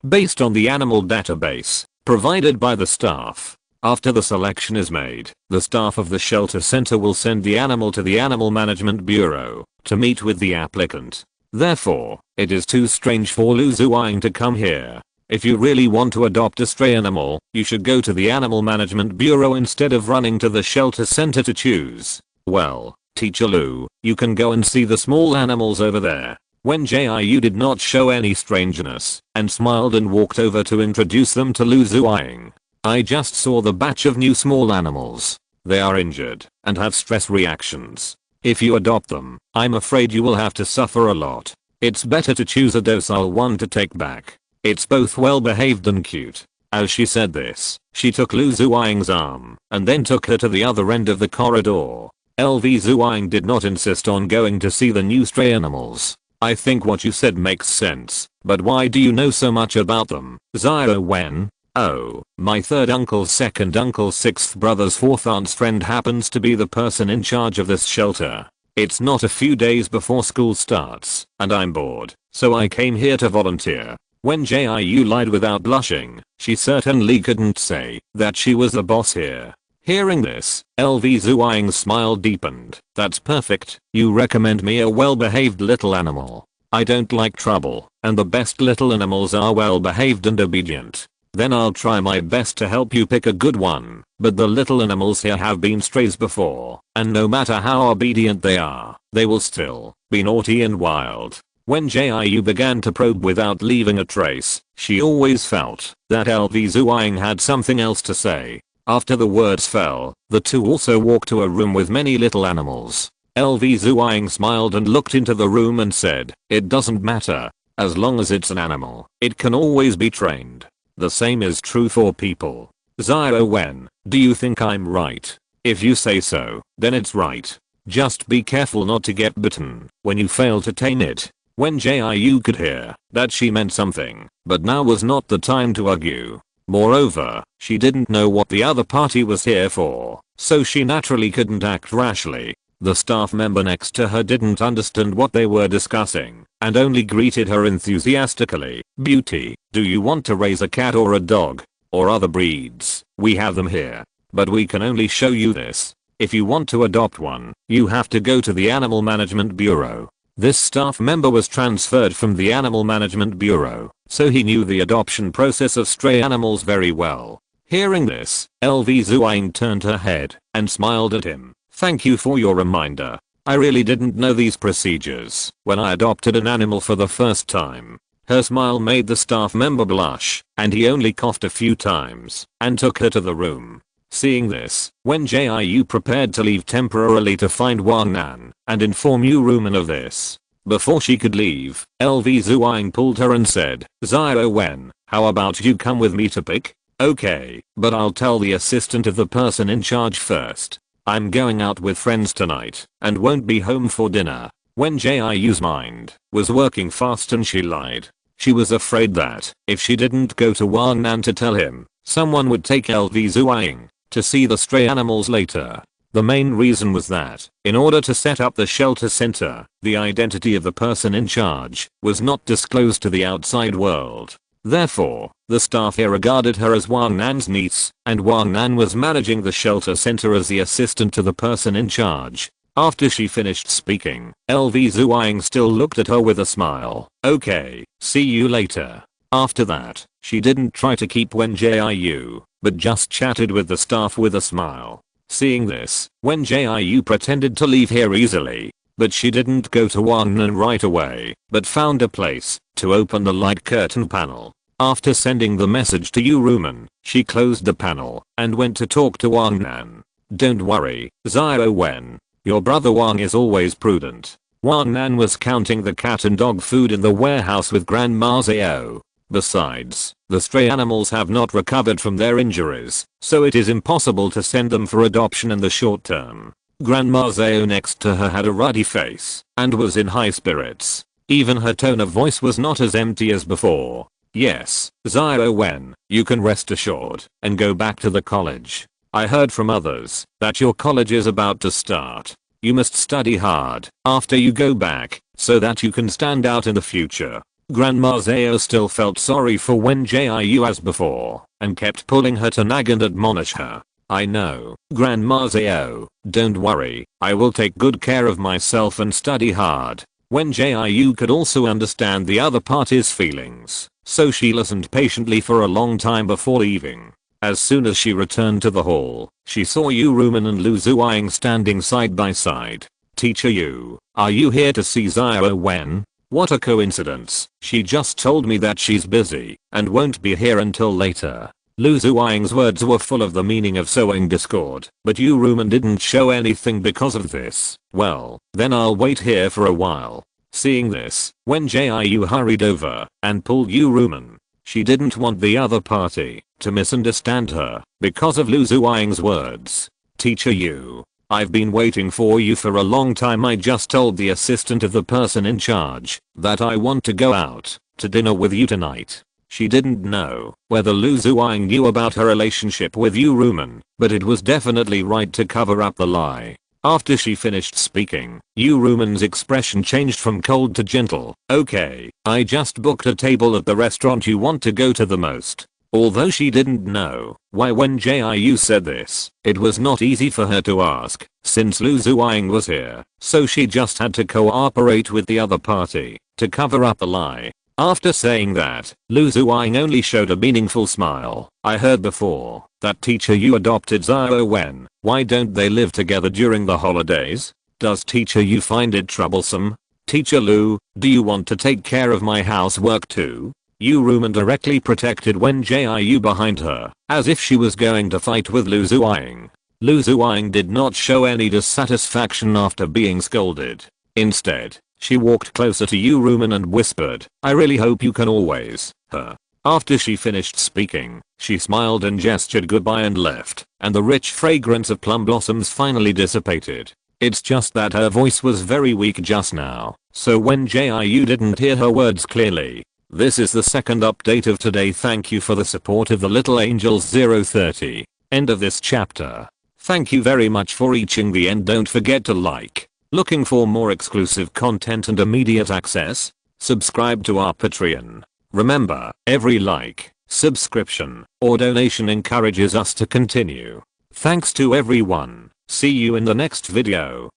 based on the animal database provided by the staff. After the selection is made, the staff of the shelter center will send the animal to the Animal Management Bureau to meet with the applicant. Therefore, it is too strange for Lu Zuiying to come here. If you really want to adopt a stray animal, you should go to the Animal Management Bureau instead of running to the shelter center to choose. Well, Teacher Lu, you can go and see the small animals over there. Wen Jiu did not show any strangeness and smiled and walked over to introduce them to Lu Zuiying. I just saw the batch of new small animals. They are injured and have stress reactions. If you adopt them, I'm afraid you will have to suffer a lot. It's better to choose a docile one to take back. It's both well behaved and cute. As she said this, she took Lu Zuiying's arm and then took her to the other end of the corridor. LV Zuiying did not insist on going to see the new stray animals. I think what you said makes sense, but why do you know so much about them, Ziya Wen? Oh, my third uncle's second uncle's sixth brother's fourth aunt's friend happens to be the person in charge of this shelter. It's not a few days before school starts, and I'm bored, so I came here to volunteer. Wen Jiu lied without blushing. She certainly couldn't say that she was the boss here. Hearing this, LV Zuiying's smile deepened. That's perfect. You recommend me a well-behaved little animal. I don't like trouble, and the best little animals are well-behaved and obedient. Then I'll try my best to help you pick a good one, but the little animals here have been strays before, and no matter how obedient they are, they will still be naughty and wild. When Jiu began to probe without leaving a trace, she always felt that LV Zuiying had something else to say. After the words fell, the two also walked to a room with many little animals. LV Zuiying smiled and looked into the room and said, "It doesn't matter. As long as it's an animal, it can always be trained. The same is true for people." Ziya Wen, do you think I'm right? If you say so, then it's right. Just be careful not to get bitten when you fail to tame it. When Jiu could hear that she meant something, but now was not the time to argue. Moreover, she didn't know what the other party was here for, so she naturally couldn't act rashly. The staff member next to her didn't understand what they were discussing and only greeted her enthusiastically. "Beauty, do you want to raise a cat or a dog? Or other breeds? We have them here. But we can only show you this. If you want to adopt one, you have to go to the Animal Management Bureau." This staff member was transferred from the Animal Management Bureau, so he knew the adoption process of stray animals very well. Hearing this, LV Zuiying turned her head and smiled at him. "Thank you for your reminder. I really didn't know these procedures when I adopted an animal for the first time." Her smile made the staff member blush, and he only coughed a few times and took her to the room. Seeing this, Wen Jiu prepared to leave temporarily to find Wang Nan and inform Yu Rumen of this. Before she could leave, LV Zuiying pulled her and said, "Ziya Wen, how about you come with me to pick?" "Okay, but I'll tell the assistant of the person in charge first. I'm going out with friends tonight and won't be home for dinner." When Jiu's mind was working fast and she lied. She was afraid that if she didn't go to Wang Nan to tell him, someone would take LV Zuiying to see the stray animals later. The main reason was that, in order to set up the shelter center, the identity of the person in charge was not disclosed to the outside world. Therefore, the staff here regarded her as Wang Nan's niece, and Wang Nan was managing the shelter center as the assistant to the person in charge. After she finished speaking, LV Zuiying still looked at her with a smile. "Okay, see you later." After that, she didn't try to keep Wen Jiu, but just chatted with the staff with a smile. Seeing this, Wen Jiu pretended to leave here easily, but she didn't go to Wang Nan right away, but found a place to open the light curtain panel. After sending the message to Yu Rumen, she closed the panel and went to talk to Wang Nan. "Don't worry, Ziya Wen. Your brother Wang is always prudent." Wang Nan was counting the cat and dog food in the warehouse with Grandma Zhao. Besides, the stray animals have not recovered from their injuries, so it is impossible to send them for adoption in the short term. Grandma Zao next to her had a ruddy face and was in high spirits. Even her tone of voice was not as empty as before. Yes, Zio Wen, you can rest assured and go back to the college. I heard from others that your college is about to start. You must study hard after you go back so that you can stand out in the future. Grandma Zao still felt sorry for Wen Jiu as before and kept pulling her to nag and admonish her. I know, Grandma Zao, don't worry, I will take good care of myself and study hard. Wen Jiu could also understand the other party's feelings, so she listened patiently for a long time before leaving. As soon as she returned to the hall, she saw Yu Rumen and Lu Zuiying standing side by side. Teacher Yu, are you here to see Zio Wen? What a coincidence, she just told me that she's busy and won't be here until later. Lu Zuiying's words were full of the meaning of sowing discord, but Yu Rumen didn't show anything because of this. Well, then I'll wait here for a while. Seeing this, Wen Jiu hurried over and pulled Yu Rumen. She didn't want the other party to misunderstand her because of Lu Zuiying's words. Teacher Yu, I've been waiting for you for a long time. I just told the assistant of the person in charge that I want to go out to dinner with you tonight. She didn't know whether Lu Zuiying knew about her relationship with Yu Rumen, but it was definitely right to cover up the lie. After she finished speaking, Yu Rumen's expression changed from cold to gentle. Okay, I just booked a table at the restaurant you want to go to the most. Although she didn't know why Wen Jiu said this, it was not easy for her to ask, since Lu Zuiying was here, so she just had to cooperate with the other party to cover up the lie. After saying that, Lu Zuiying only showed a meaningful smile. I heard before that Teacher Yu adopted Zio Wen. Why don't they live together during the holidays? Does Teacher Yu find it troublesome? Teacher Lu, do you want to take care of my housework too? Yu Rumen directly protected Wen Jiu behind her, as if she was going to fight with Lu Zuiying. Lu Zuiying did not show any dissatisfaction after being scolded. Instead, she walked closer to Yu Rumen and whispered, I really hope you can always, her. After she finished speaking, she smiled and gestured goodbye and left, and the rich fragrance of plum blossoms finally dissipated. It's just that her voice was very weak just now, so Wen Jiu didn't hear her words clearly. This is the second update of today. Thank you for the support of the Little Angels 030. End of this chapter. Thank you very much for reaching the end. Don't forget to like. Looking for more exclusive content and immediate access? Subscribe to our Patreon. Remember, every like, subscription, or donation encourages us to continue. Thanks to everyone. See you in the next video.